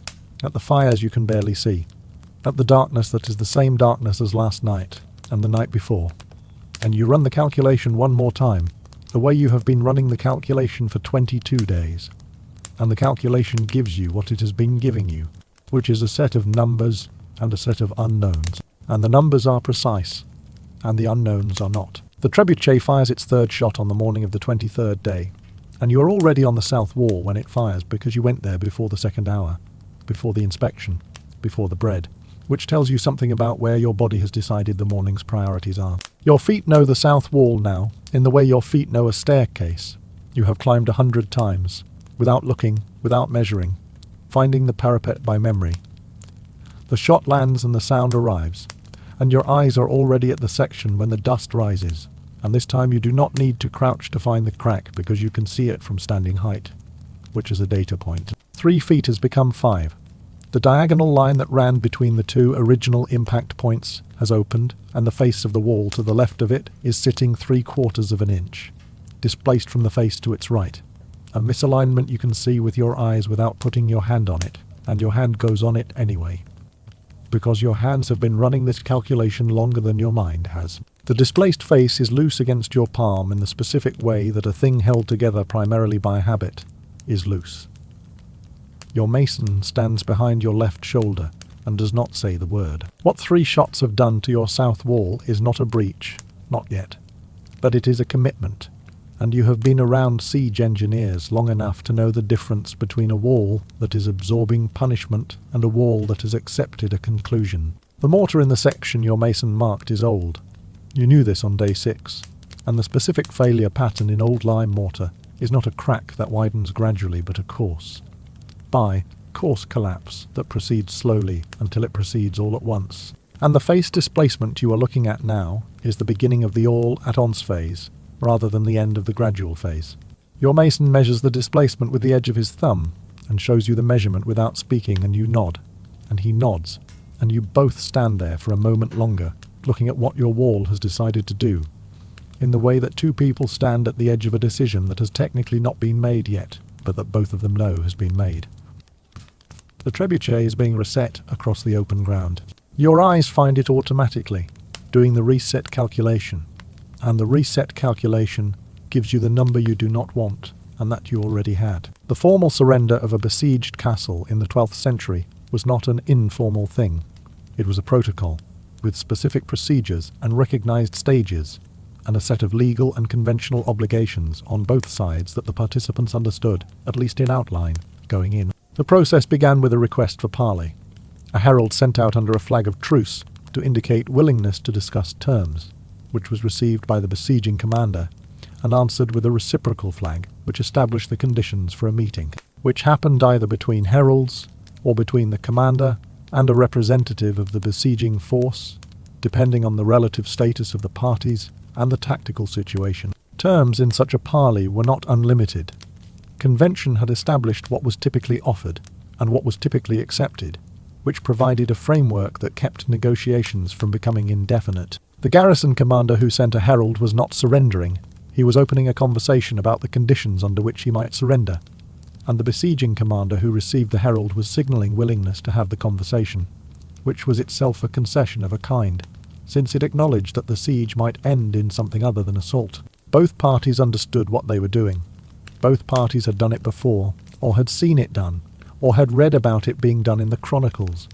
at the fires you can barely see, at the darkness that is the same darkness as last night and the night before. And you run the calculation one more time, the way you have been running the calculation for 22 days. And the calculation gives you what it has been giving you, which is a set of numbers and a set of unknowns. And the numbers are precise, and the unknowns are not. The trebuchet fires its third shot on the morning of the 23rd day, and you are already on the south wall when it fires because you went there before the second hour, before the inspection, before the bread, which tells you something about where your body has decided the morning's priorities are. Your feet know the south wall now, in the way your feet know a staircase. You have climbed 100 times, without looking, without measuring, finding the parapet by memory. The shot lands and the sound arrives, and your eyes are already at the section when the dust rises, and this time you do not need to crouch to find the crack because you can see it from standing height, which is a data point. 3 feet has become 5. The diagonal line that ran between the 2 original impact points has opened, and the face of the wall to the left of it is sitting 3/4 of an inch, displaced from the face to its right. A misalignment you can see with your eyes without putting your hand on it, and your hand goes on it anyway, because your hands have been running this calculation longer than your mind has. The displaced face is loose against your palm in the specific way that a thing held together primarily by habit is loose. Your mason stands behind your left shoulder and does not say the word. What 3 shots have done to your south wall is not a breach, not yet, but it is a commitment, and you have been around siege engineers long enough to know the difference between a wall that is absorbing punishment and a wall that has accepted a conclusion. The mortar in the section your mason marked is old. You knew this on day 6, and the specific failure pattern in old lime mortar is not a crack that widens gradually but a coarse collapse that proceeds slowly until it proceeds all at once. And the face displacement you are looking at now is the beginning of the all at once phase, rather than the end of the gradual phase. Your mason measures the displacement with the edge of his thumb and shows you the measurement without speaking, and you nod, and he nods, and you both stand there for a moment longer, looking at what your wall has decided to do, in the way that 2 people stand at the edge of a decision that has technically not been made yet, but that both of them know has been made. The trebuchet is being reset across the open ground. Your eyes find it automatically, doing the reset calculation, and the reset calculation gives you the number you do not want, and that you already had. The formal surrender of a besieged castle in the 12th century was not an informal thing. It was a protocol, with specific procedures and recognized stages, and a set of legal and conventional obligations on both sides that the participants understood, at least in outline, going in. The process began with a request for parley, a herald sent out under a flag of truce to indicate willingness to discuss terms, which was received by the besieging commander and answered with a reciprocal flag which established the conditions for a meeting, which happened either between heralds or between the commander and a representative of the besieging force, depending on the relative status of the parties and the tactical situation. Terms in such a parley were not unlimited. Convention had established what was typically offered and what was typically accepted, which provided a framework that kept negotiations from becoming indefinite. The garrison commander who sent a herald was not surrendering. He was opening a conversation about the conditions under which he might surrender, and the besieging commander who received the herald was signalling willingness to have the conversation, which was itself a concession of a kind, since it acknowledged that the siege might end in something other than assault. Both parties understood what they were doing. Both parties had done it before, or had seen it done, or had read about it being done in the chronicles,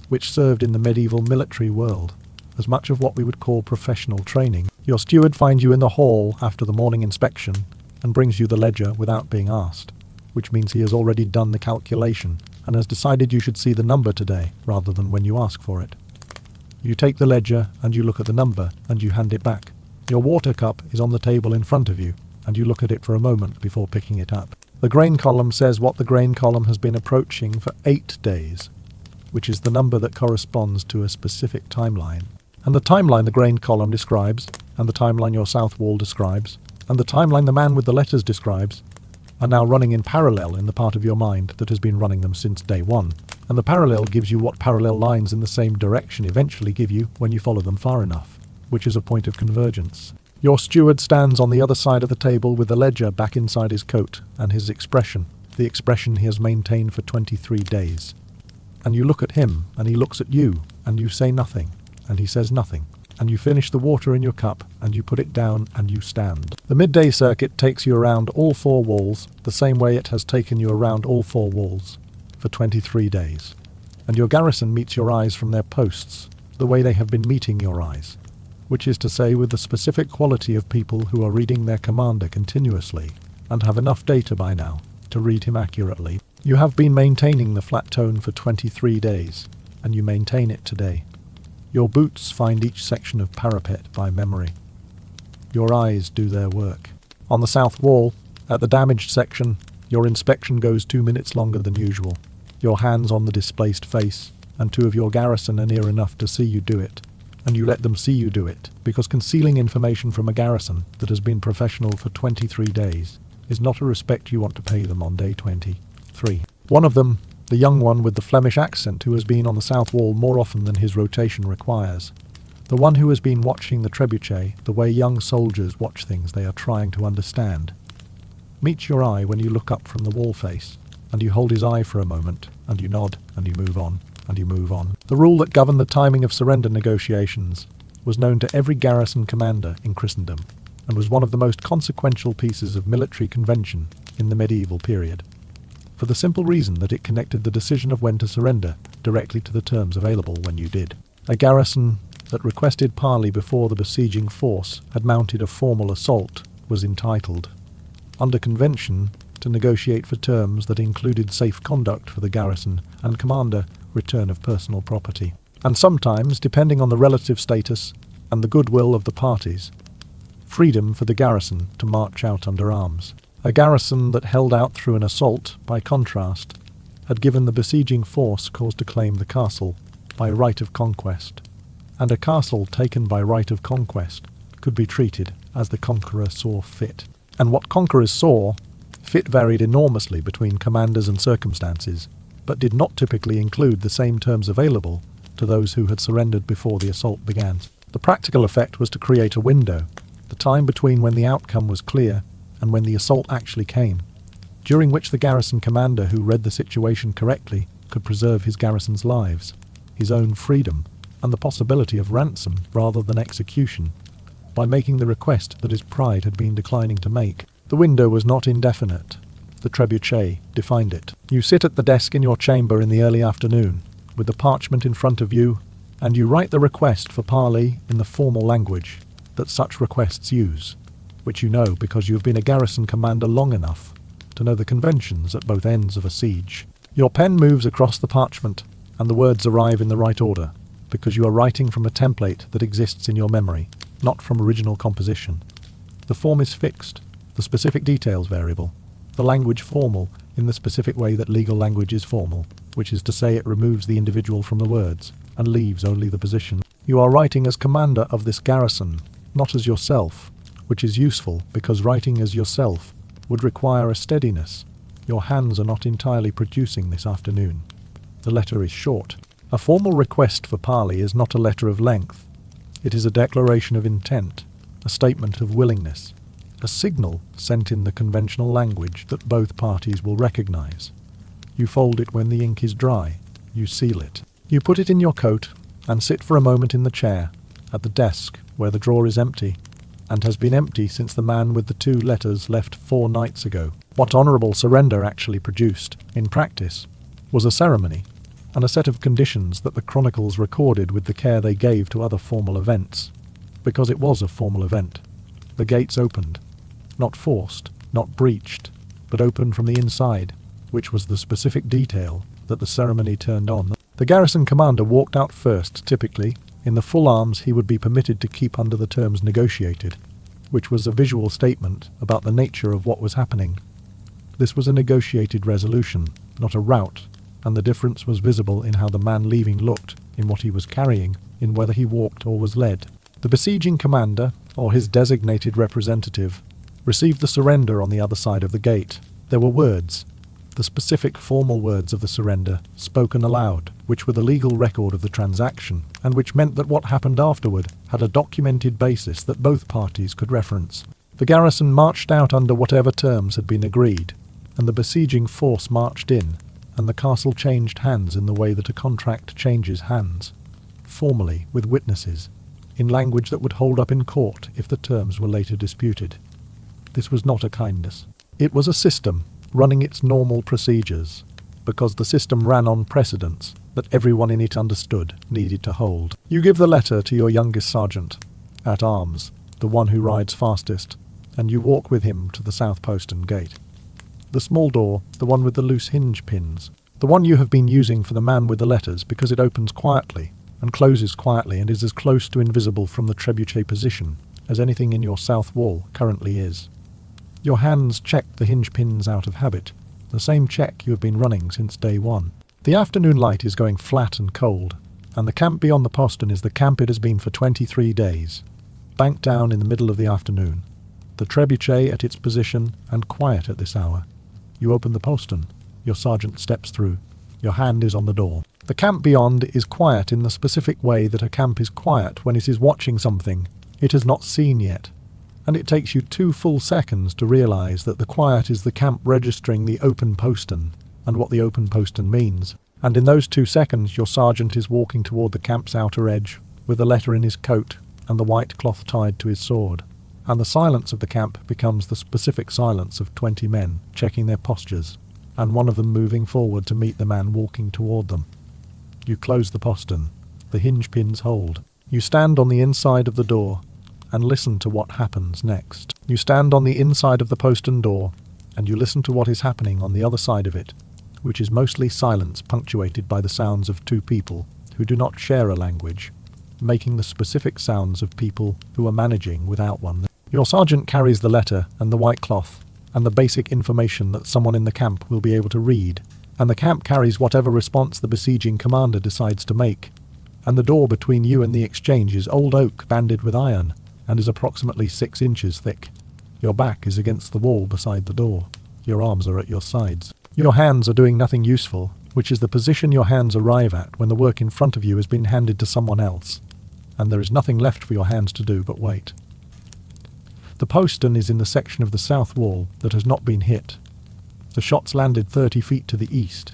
which served in the medieval military world as much of what we would call professional training. Your steward finds you in the hall after the morning inspection and brings you the ledger without being asked, which means he has already done the calculation and has decided you should see the number today rather than when you ask for it. You take the ledger and you look at the number and you hand it back. Your water cup is on the table in front of you and you look at it for a moment before picking it up. The grain column says what the grain column has been approaching for 8 days, which is the number that corresponds to a specific timeline. And the timeline the grain column describes, and the timeline your south wall describes, and the timeline the man with the letters describes, are now running in parallel in the part of your mind that has been running them since day 1. And the parallel gives you what parallel lines in the same direction eventually give you when you follow them far enough, which is a point of convergence. Your steward stands on the other side of the table with the ledger back inside his coat and his expression, the expression he has maintained for 23 days. And you look at him, and he looks at you, and you say nothing, and he says nothing. and you finish the water in your cup, and you put it down, and you stand. The midday circuit takes you around all four walls, the same way it has taken you around all four walls, for 23 days. And your garrison meets your eyes from their posts, the way they have been meeting your eyes, which is to say with the specific quality of people who are reading their commander continuously, and have enough data by now to read him accurately. You have been maintaining the flat tone for 23 days, and you maintain it today. Your boots find each section of parapet by memory. Your eyes do their work. On the south wall, at the damaged section, your inspection goes 2 minutes longer than usual. Your hands on the displaced face, and two of your garrison are near enough to see you do it. And you let them see you do it, because concealing information from a garrison that has been professional for 23 days is not a respect you want to pay them on day 23. One of them, the young one with the Flemish accent who has been on the south wall more often than his rotation requires, the one who has been watching the trebuchet the way young soldiers watch things they are trying to understand, meets your eye when you look up from the wall face, and you hold his eye for a moment, and you nod, and you move on, and you move on. The rule that governed the timing of surrender negotiations was known to every garrison commander in Christendom, and was one of the most consequential pieces of military convention in the medieval period, for the simple reason that it connected the decision of when to surrender directly to the terms available when you did. A garrison that requested parley before the besieging force had mounted a formal assault was entitled, under convention, to negotiate for terms that included safe conduct for the garrison and commander return of personal property, and sometimes, depending on the relative status and the goodwill of the parties, freedom for the garrison to march out under arms. A garrison that held out through an assault, by contrast, had given the besieging force cause to claim the castle by right of conquest, and a castle taken by right of conquest could be treated as the conqueror saw fit. And what conquerors saw fit varied enormously between commanders and circumstances, but did not typically include the same terms available to those who had surrendered before the assault began. The practical effect was to create a window, the time between when the outcome was clear and when the assault actually came, during which the garrison commander who read the situation correctly could preserve his garrison's lives, his own freedom, and the possibility of ransom rather than execution, by making the request that his pride had been declining to make. The window was not indefinite. The trebuchet defined it. You sit at the desk in your chamber in the early afternoon, with the parchment in front of you, and you write the request for parley in the formal language that such requests use, which you know because you have been a garrison commander long enough to know the conventions at both ends of a siege. Your pen moves across the parchment, and the words arrive in the right order, because you are writing from a template that exists in your memory, not from original composition. The form is fixed, the specific details variable, the language formal in the specific way that legal language is formal, which is to say it removes the individual from the words and leaves only the position. You are writing as commander of this garrison, not as yourself, which is useful because writing as yourself would require a steadiness your hands are not entirely producing this afternoon. The letter is short. A formal request for parley is not a letter of length. It is a declaration of intent, a statement of willingness, a signal sent in the conventional language that both parties will recognize. You fold it when the ink is dry. You seal it. You put it in your coat and sit for a moment in the chair, at the desk where the drawer is empty, and has been empty since the man with the 2 letters left 4 nights ago. What honourable surrender actually produced, in practice, was a ceremony, and a set of conditions that the chronicles recorded with the care they gave to other formal events, because it was a formal event. The gates opened, not forced, not breached, but opened from the inside, which was the specific detail that the ceremony turned on. The garrison commander walked out first, typically, in the full arms he would be permitted to keep under the terms negotiated, which was a visual statement about the nature of what was happening. This was a negotiated resolution, not a rout, and the difference was visible in how the man leaving looked, in what he was carrying, in whether he walked or was led. The besieging commander, or his designated representative, received the surrender on the other side of the gate. There were words, the specific formal words of the surrender, spoken aloud, which were the legal record of the transaction, and which meant that what happened afterward had a documented basis that both parties could reference. The garrison marched out under whatever terms had been agreed, and the besieging force marched in, and the castle changed hands in the way that a contract changes hands, formally, with witnesses, in language that would hold up in court if the terms were later disputed. This was not a kindness. It was a system running its normal procedures, because the system ran on precedents that everyone in it understood needed to hold. You give the letter to your youngest sergeant at arms, the one who rides fastest, and you walk with him to the south postern gate. The small door, the one with the loose hinge pins, the one you have been using for the man with the letters because it opens quietly and closes quietly and is as close to invisible from the trebuchet position as anything in your south wall currently is. Your hands check the hinge pins out of habit, the same check you have been running since day one. The afternoon light is going flat and cold, and the camp beyond the postern is the camp it has been for 23 days, banked down in the middle of the afternoon, the trebuchet at its position and quiet at this hour. You open the postern. Your sergeant steps through. Your hand is on the door. The camp beyond is quiet in the specific way that a camp is quiet when it is watching something it has not seen yet, and it takes you 2 full seconds to realize that the quiet is the camp registering the open postern and what the open postern means. And in those 2 seconds your sergeant is walking toward the camp's outer edge with a letter in his coat and the white cloth tied to his sword. And the silence of the camp becomes the specific silence of 20 men checking their postures, and one of them moving forward to meet the man walking toward them. You close the postern. The hinge pins hold. You stand on the inside of the door and listen to what happens next. You stand on the inside of the postern door and you listen to what is happening on the other side of it, which is mostly silence punctuated by the sounds of 2 people who do not share a language, making the specific sounds of people who are managing without one. Your sergeant carries the letter and the white cloth and the basic information that someone in the camp will be able to read, and the camp carries whatever response the besieging commander decides to make, and the door between you and the exchange is old oak banded with iron and is approximately 6 inches thick. Your back is against the wall beside the door. Your arms are at your sides. Your hands are doing nothing useful, which is the position your hands arrive at when the work in front of you has been handed to someone else, and there is nothing left for your hands to do but wait. The postern is in the section of the south wall that has not been hit. The shots landed 30 feet to the east,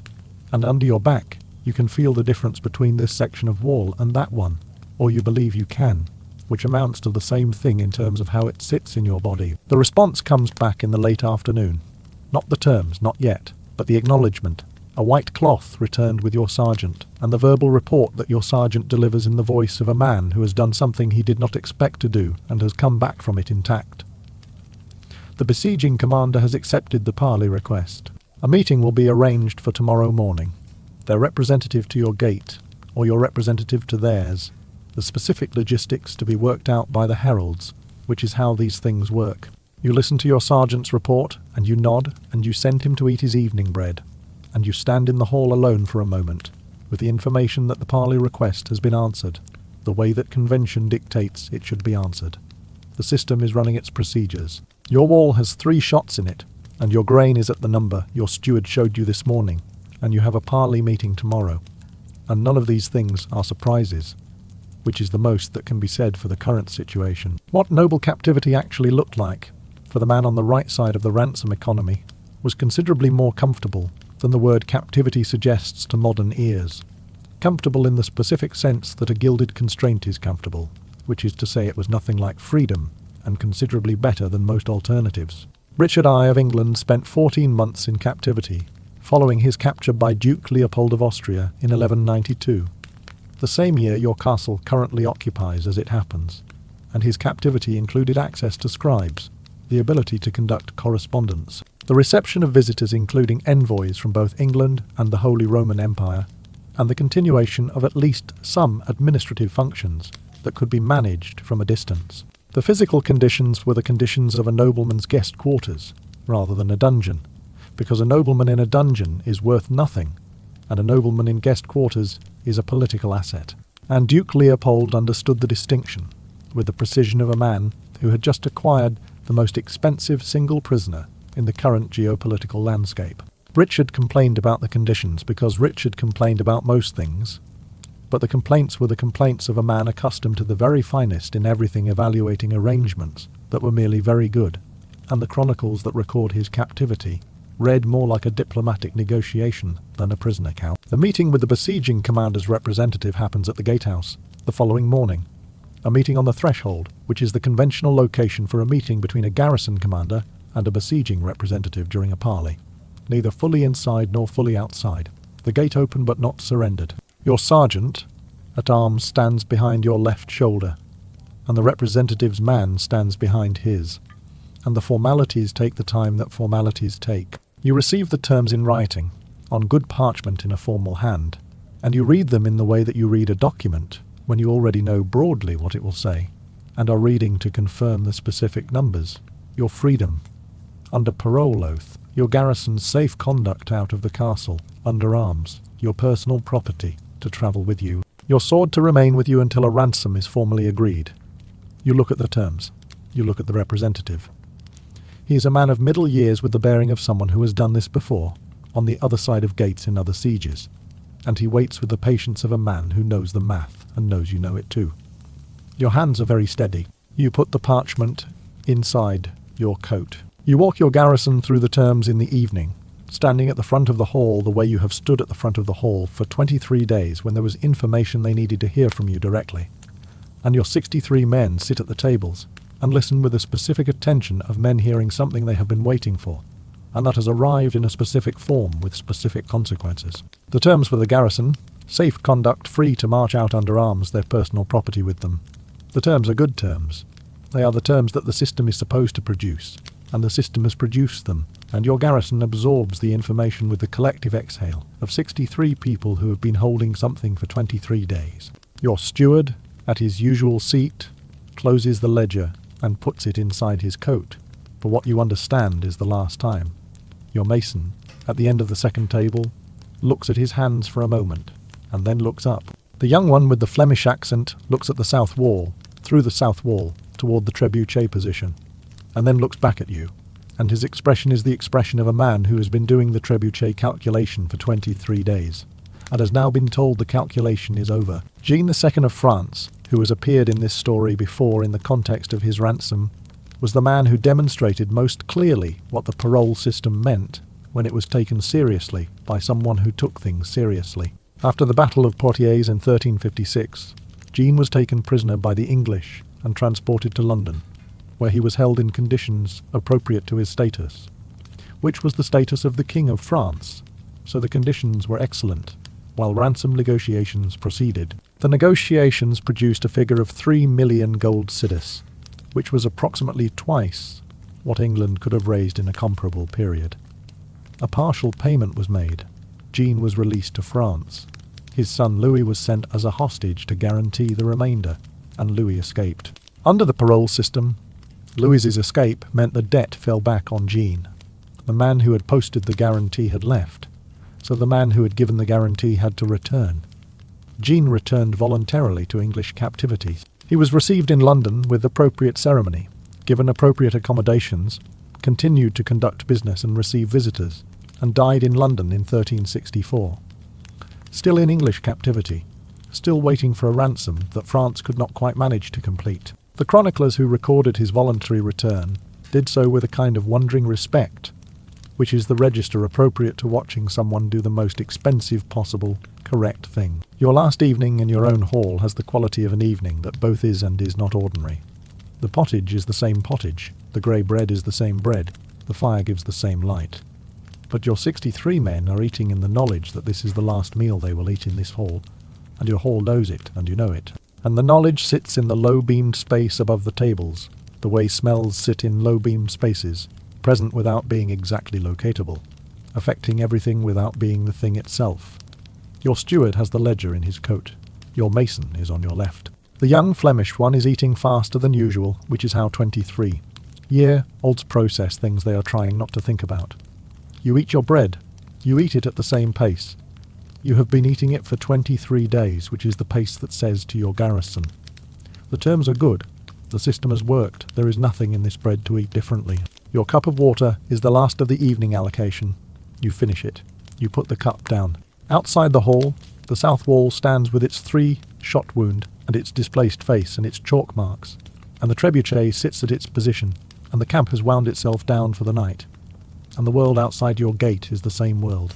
and under your back you can feel the difference between this section of wall and that one, or you believe you can, which amounts to the same thing in terms of how it sits in your body. The response comes back in the late afternoon. Not the terms, not yet, but the acknowledgement. A white cloth returned with your sergeant, and the verbal report that your sergeant delivers in the voice of a man who has done something he did not expect to do and has come back from it intact. The besieging commander has accepted the parley request. A meeting will be arranged for tomorrow morning. Their representative to your gate, or your representative to theirs. The specific logistics to be worked out by the heralds, which is how these things work. You listen to your sergeant's report, and you nod, and you send him to eat his evening bread, and you stand in the hall alone for a moment, with the information that the parley request has been answered, the way that convention dictates it should be answered. The system is running its procedures. Your wall has 3 shots in it, and your grain is at the number your steward showed you this morning, and you have a parley meeting tomorrow. And none of these things are surprises, which is the most that can be said for the current situation. What noble captivity actually looked like, for the man on the right side of the ransom economy, was considerably more comfortable than the word captivity suggests to modern ears. Comfortable in the specific sense that a gilded constraint is comfortable, which is to say it was nothing like freedom, and considerably better than most alternatives. Richard I of England spent 14 months in captivity, following his capture by Duke Leopold of Austria in 1192. The same year your castle currently occupies as it happens, and his captivity included access to scribes, the ability to conduct correspondence, the reception of visitors including envoys from both England and the Holy Roman Empire, and the continuation of at least some administrative functions that could be managed from a distance. The physical conditions were the conditions of a nobleman's guest quarters, rather than a dungeon, because a nobleman in a dungeon is worth nothing, and a nobleman in guest quarters is a political asset. And Duke Leopold understood the distinction, with the precision of a man who had just acquired the most expensive single prisoner in the current geopolitical landscape. Richard complained about the conditions because Richard complained about most things, but the complaints were the complaints of a man accustomed to the very finest in everything, evaluating arrangements that were merely very good, and the chronicles that record his captivity read more like a diplomatic negotiation than a prison account. The meeting with the besieging commander's representative happens at the gatehouse the following morning. A meeting on the threshold, which is the conventional location for a meeting between a garrison commander and a besieging representative during a parley. Neither fully inside nor fully outside. The gate open but not surrendered. Your sergeant at arms stands behind your left shoulder, and the representative's man stands behind his. And the formalities take the time that formalities take. You receive the terms in writing, on good parchment in a formal hand, and you read them in the way that you read a document, when you already know broadly what it will say, and are reading to confirm the specific numbers. Your freedom. Under parole oath, your garrison's safe conduct out of the castle, under arms, your personal property, to travel with you, your sword to remain with you until a ransom is formally agreed. You look at the terms. You look at the representative. He is a man of middle years with the bearing of someone who has done this before, on the other side of gates in other sieges, and he waits with the patience of a man who knows the math and knows you know it too. Your hands are very steady. You put the parchment inside your coat. You walk your garrison through the terms in the evening, standing at the front of the hall the way you have stood at the front of the hall for 23 days when there was information they needed to hear from you directly. And your 63 men sit at the tables and listen with the specific attention of men hearing something they have been waiting for, and that has arrived in a specific form with specific consequences. The terms for the garrison: safe conduct, free to march out under arms, their personal property with them. The terms are good terms. They are the terms that the system is supposed to produce, and the system has produced them, and your garrison absorbs the information with the collective exhale of 63 people who have been holding something for 23 days. Your steward, at his usual seat, closes the ledger and puts it inside his coat, for what you understand is the last time. Your mason, at the end of the second table, looks at his hands for a moment, and then looks up. The young one with the Flemish accent looks at the south wall, through the south wall, toward the trebuchet position, and then looks back at you, and his expression is the expression of a man who has been doing the trebuchet calculation for 23 days, and has now been told the calculation is over. Jean II of France, who has appeared in this story before in the context of his ransom, was the man who demonstrated most clearly what the parole system meant when it was taken seriously by someone who took things seriously. After the Battle of Poitiers in 1356, Jean was taken prisoner by the English and transported to London, where he was held in conditions appropriate to his status, which was the status of the King of France, so the conditions were excellent, while ransom negotiations proceeded. The negotiations produced a figure of 3 million gold cidas, which was approximately twice what England could have raised in a comparable period. A partial payment was made. Jean was released to France. His son Louis was sent as a hostage to guarantee the remainder, and Louis escaped. Under the parole system, Louis's escape meant the debt fell back on Jean. The man who had posted the guarantee had left, so the man who had given the guarantee had to return. Jean returned voluntarily to English captivity. He was received in London with appropriate ceremony, given appropriate accommodations, continued to conduct business and receive visitors, and died in London in 1364. Still in English captivity, still waiting for a ransom that France could not quite manage to complete. The chroniclers who recorded his voluntary return did so with a kind of wondering respect, which is the register appropriate to watching someone do the most expensive possible correct thing. Your last evening in your own hall has the quality of an evening that both is and is not ordinary. The pottage is the same pottage, the grey bread is the same bread, the fire gives the same light. But your 63 men are eating in the knowledge that this is the last meal they will eat in this hall, and your hall knows it, and you know it. And the knowledge sits in the low-beamed space above the tables, the way smells sit in low-beamed spaces, present without being exactly locatable, affecting everything without being the thing itself. Your steward has the ledger in his coat. Your mason is on your left. The young Flemish one is eating faster than usual, which is how 23-year-olds process things they are trying not to think about. You eat your bread. You eat it at the same pace. You have been eating it for 23 days, which is the pace that says to your garrison, the terms are good. The system has worked. There is nothing in this bread to eat differently. Your cup of water is the last of the evening allocation. You finish it. You put the cup down. Outside the hall, the south wall stands with its 3-shot wound and its displaced face and its chalk marks, and the trebuchet sits at its position, and the camp has wound itself down for the night, and the world outside your gate is the same world.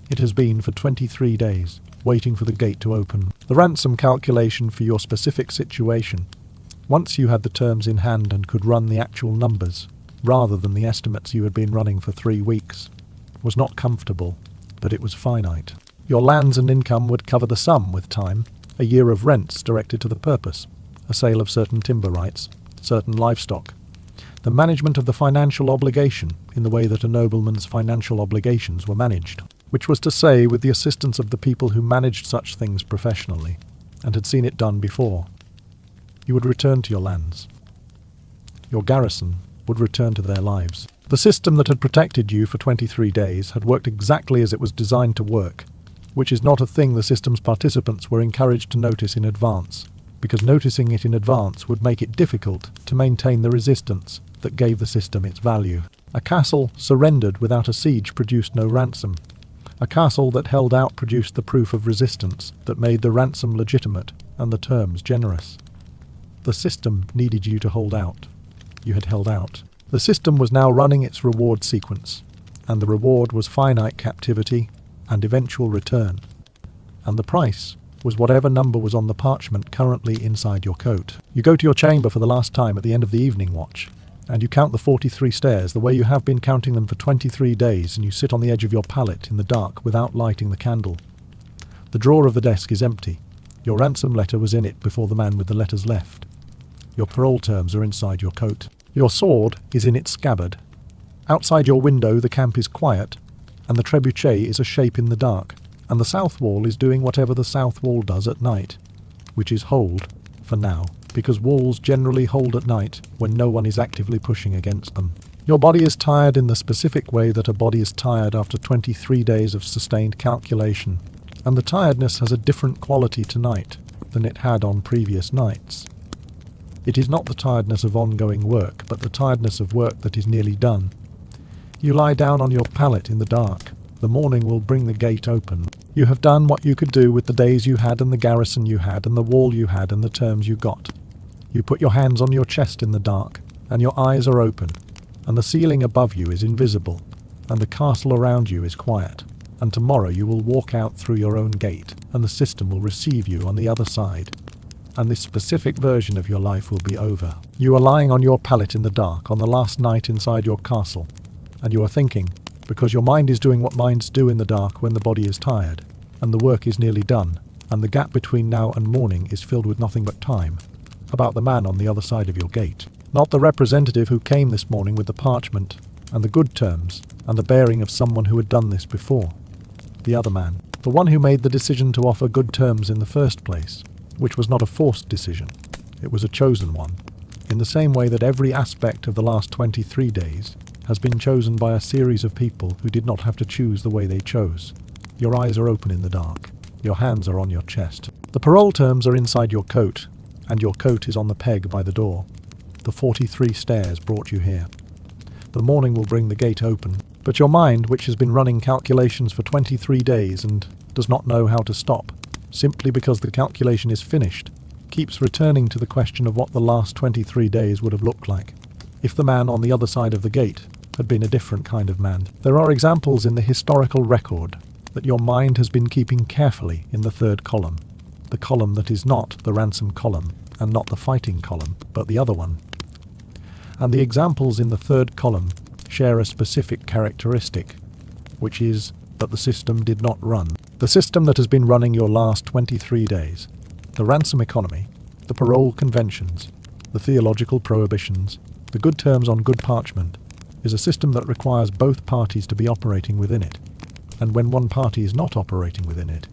It has been for 23 days, waiting for the gate to open. The ransom calculation for your specific situation Once you had the terms in hand and could run the actual numbers, rather than the estimates you had been running for 3 weeks, was not comfortable, but it was finite. Your lands and income would cover the sum with time, a year of rents directed to the purpose, a sale of certain timber rights, certain livestock, the management of the financial obligation in the way that a nobleman's financial obligations were managed, which was to say with the assistance of the people who managed such things professionally, and had seen it done before. You would return to your lands. Your garrison would return to their lives. The system that had protected you for 23 days had worked exactly as it was designed to work, which is not a thing the system's participants were encouraged to notice in advance, because noticing it in advance would make it difficult to maintain the resistance that gave the system its value. A castle surrendered without a siege produced no ransom. A castle that held out produced the proof of resistance that made the ransom legitimate and the terms generous. The system needed you to hold out. You had held out. The system was now running its reward sequence, and the reward was finite captivity and eventual return. And the price was whatever number was on the parchment currently inside your coat. You go to your chamber for the last time at the end of the evening watch, and you count the 43 stairs the way you have been counting them for 23 days, and you sit on the edge of your pallet in the dark without lighting the candle. The drawer of the desk is empty. Your ransom letter was in it before the man with the letters left. Your parole terms are inside your coat. Your sword is in its scabbard. Outside your window the camp is quiet, and the trebuchet is a shape in the dark, and the south wall is doing whatever the south wall does at night, which is hold, for now, because walls generally hold at night when no one is actively pushing against them. Your body is tired in the specific way that a body is tired after 23 days of sustained calculation, and the tiredness has a different quality tonight than it had on previous nights. It is not the tiredness of ongoing work, but the tiredness of work that is nearly done. You lie down on your pallet in the dark. The morning will bring the gate open. You have done what you could do with the days you had and the garrison you had and the wall you had and the terms you got. You put your hands on your chest in the dark, and your eyes are open, and the ceiling above you is invisible, and the castle around you is quiet. And tomorrow you will walk out through your own gate, and the system will receive you on the other side. And this specific version of your life will be over. You are lying on your pallet in the dark on the last night inside your castle, and you are thinking, because your mind is doing what minds do in the dark when the body is tired, and the work is nearly done, and the gap between now and morning is filled with nothing but time, about the man on the other side of your gate. Not the representative who came this morning with the parchment, and the good terms, and the bearing of someone who had done this before. The other man, the one who made the decision to offer good terms in the first place, which was not a forced decision, it was a chosen one, in the same way that every aspect of the last 23 days has been chosen by a series of people who did not have to choose the way they chose. Your eyes are open in the dark. Your hands are on your chest. The parole terms are inside your coat, and your coat is on the peg by the door. The 43 stairs brought you here. The morning will bring the gate open, but your mind, which has been running calculations for 23 days and does not know how to stop, simply because the calculation is finished, keeps returning to the question of what the last 23 days would have looked like if the man on the other side of the gate had been a different kind of man. There are examples in the historical record that your mind has been keeping carefully in the third column, the column that is not the ransom column and not the fighting column, but the other one. And the examples in the third column share a specific characteristic, which is that the system did not run. The system that has been running your last 23 days, the ransom economy, the parole conventions, the theological prohibitions, the good terms on good parchment, is a system that requires both parties to be operating within it. And when one party is not operating within it,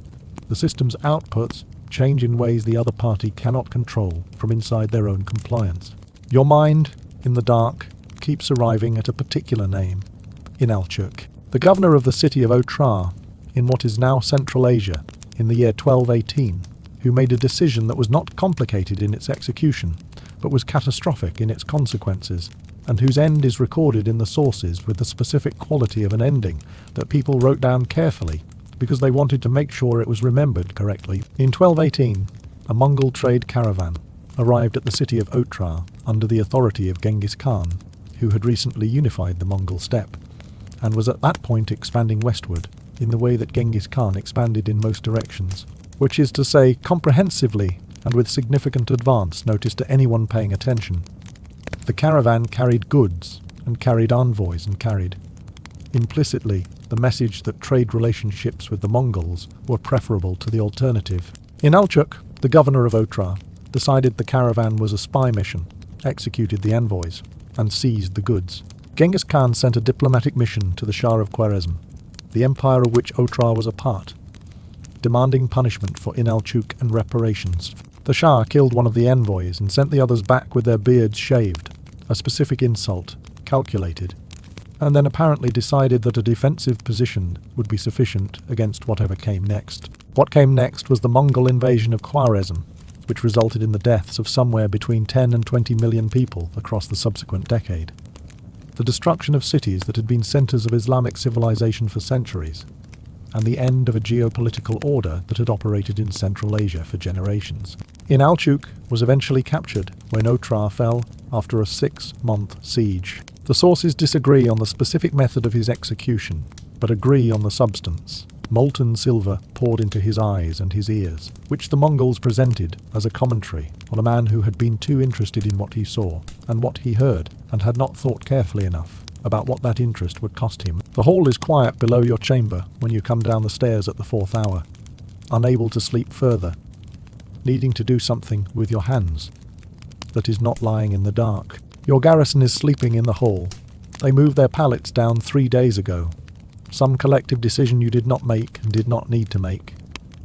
the system's outputs change in ways the other party cannot control from inside their own compliance. Your mind, in the dark, keeps arriving at a particular name, Inalchuk, the governor of the city of Otrar, in what is now Central Asia, in the year 1218, who made a decision that was not complicated in its execution, but was catastrophic in its consequences, and whose end is recorded in the sources with the specific quality of an ending that people wrote down carefully because they wanted to make sure it was remembered correctly. In 1218, a Mongol trade caravan arrived at the city of Otrar under the authority of Genghis Khan, who had recently unified the Mongol steppe, and was at that point expanding westward in the way that Genghis Khan expanded in most directions, which is to say comprehensively and with significant advance notice to anyone paying attention. The caravan carried goods, and carried envoys, and carried, implicitly, the message that trade relationships with the Mongols were preferable to the alternative. Inalchuk, the governor of Otrar, decided the caravan was a spy mission, executed the envoys, and seized the goods. Genghis Khan sent a diplomatic mission to the Shah of Khwarezm, the empire of which Otrar was a part, demanding punishment for Inalchuk and reparations. The Shah killed one of the envoys and sent the others back with their beards shaved, a specific insult, calculated, and then apparently decided that a defensive position would be sufficient against whatever came next. What came next was the Mongol invasion of Khwarezm, which resulted in the deaths of somewhere between 10 and 20 million people across the subsequent decade. The destruction of cities that had been centers of Islamic civilization for centuries, and the end of a geopolitical order that had operated in Central Asia for generations. Inalchuk was eventually captured when Otrar fell after a 6-month siege. The sources disagree on the specific method of his execution, but agree on the substance: molten silver poured into his eyes and his ears, which the Mongols presented as a commentary on a man who had been too interested in what he saw and what he heard, and had not thought carefully enough about what that interest would cost him. The hall is quiet below your chamber when you come down the stairs at the 4th hour, unable to sleep further, needing to do something with your hands that is not lying in the dark. Your garrison is sleeping in the hall. They moved their pallets down 3 days ago. Some collective decision you did not make and did not need to make.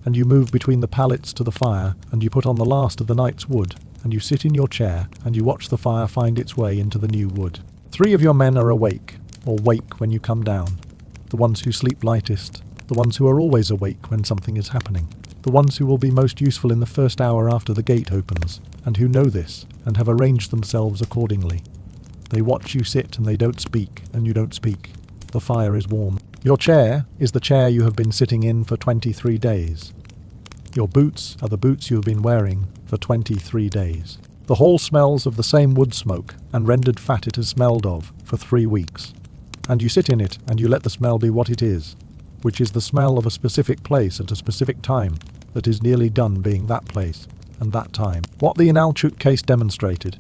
And you move between the pallets to the fire, and you put on the last of the night's wood, and you sit in your chair, and you watch the fire find its way into the new wood. 3 of your men are awake, or wake when you come down. The ones who sleep lightest, the ones who are always awake when something is happening, the ones who will be most useful in the first hour after the gate opens, and who know this, and have arranged themselves accordingly. They watch you sit, and they don't speak, and you don't speak. The fire is warm. Your chair is the chair you have been sitting in for 23 days. Your boots are the boots you have been wearing for 23 days. The hall smells of the same wood smoke and rendered fat it has smelled of for 3 weeks. And you sit in it, and you let the smell be what it is, which is the smell of a specific place at a specific time that is nearly done being that place and that time. What the Inalchuk case demonstrated,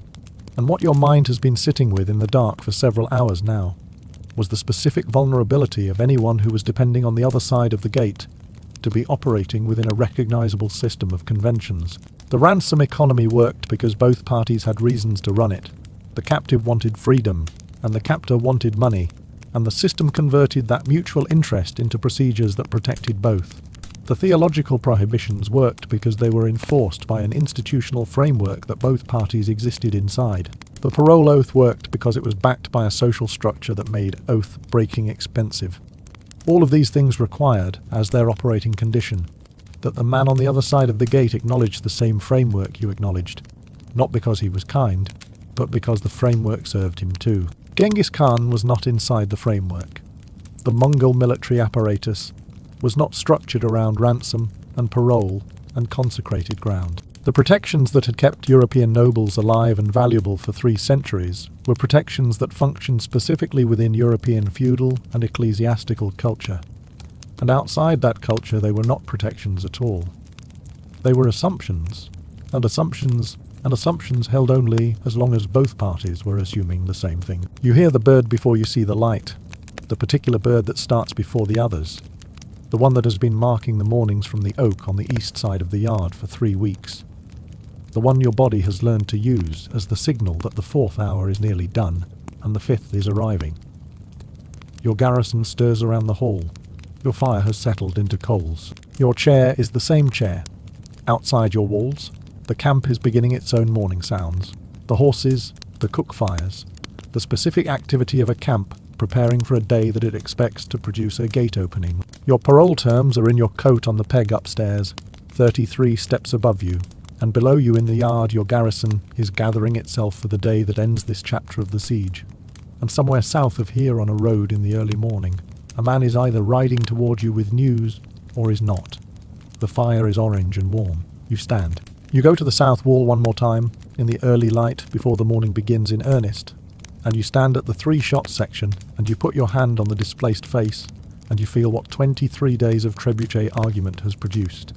and what your mind has been sitting with in the dark for several hours now, was the specific vulnerability of anyone who was depending on the other side of the gate to be operating within a recognizable system of conventions. The ransom economy worked because both parties had reasons to run it. The captive wanted freedom, and the captor wanted money, and the system converted that mutual interest into procedures that protected both. The theological prohibitions worked because they were enforced by an institutional framework that both parties existed inside. The parole oath worked because it was backed by a social structure that made oath-breaking expensive. All of these things required, as their operating condition, that the man on the other side of the gate acknowledged the same framework you acknowledged, not because he was kind, but because the framework served him too. Genghis Khan was not inside the framework. The Mongol military apparatus was not structured around ransom and parole and consecrated ground. The protections that had kept European nobles alive and valuable for 3 centuries were protections that functioned specifically within European feudal and ecclesiastical culture. And outside that culture they were not protections at all. They were assumptions, and assumptions held only as long as both parties were assuming the same thing. You hear the bird before you see the light, the particular bird that starts before the others, the one that has been marking the mornings from the oak on the east side of the yard for 3 weeks. The one your body has learned to use as the signal that the 4th hour is nearly done and the 5th is arriving. Your garrison stirs around the hall. Your fire has settled into coals. Your chair is the same chair. Outside your walls, the camp is beginning its own morning sounds. The horses, the cook fires, the specific activity of a camp preparing for a day that it expects to produce a gate opening. Your parole terms are in your coat on the peg upstairs, 33 steps above you. And below you in the yard your garrison is gathering itself for the day that ends this chapter of the siege. And somewhere south of here on a road in the early morning, a man is either riding toward you with news or is not. The fire is orange and warm. You stand. You go to the south wall one more time, in the early light before the morning begins in earnest, and you stand at the 3-shot section, and you put your hand on the displaced face, and you feel what 23 days of trebuchet argument has produced.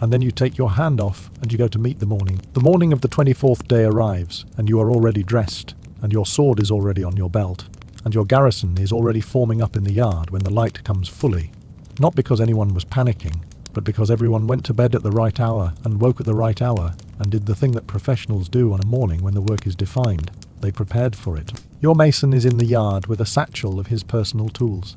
and then you take your hand off and you go to meet the morning. The morning of the 24th day arrives, and you are already dressed, and your sword is already on your belt, and your garrison is already forming up in the yard when the light comes fully. Not because anyone was panicking, but because everyone went to bed at the right hour and woke at the right hour and did the thing that professionals do on a morning when the work is defined. They prepared for it. Your mason is in the yard with a satchel of his personal tools,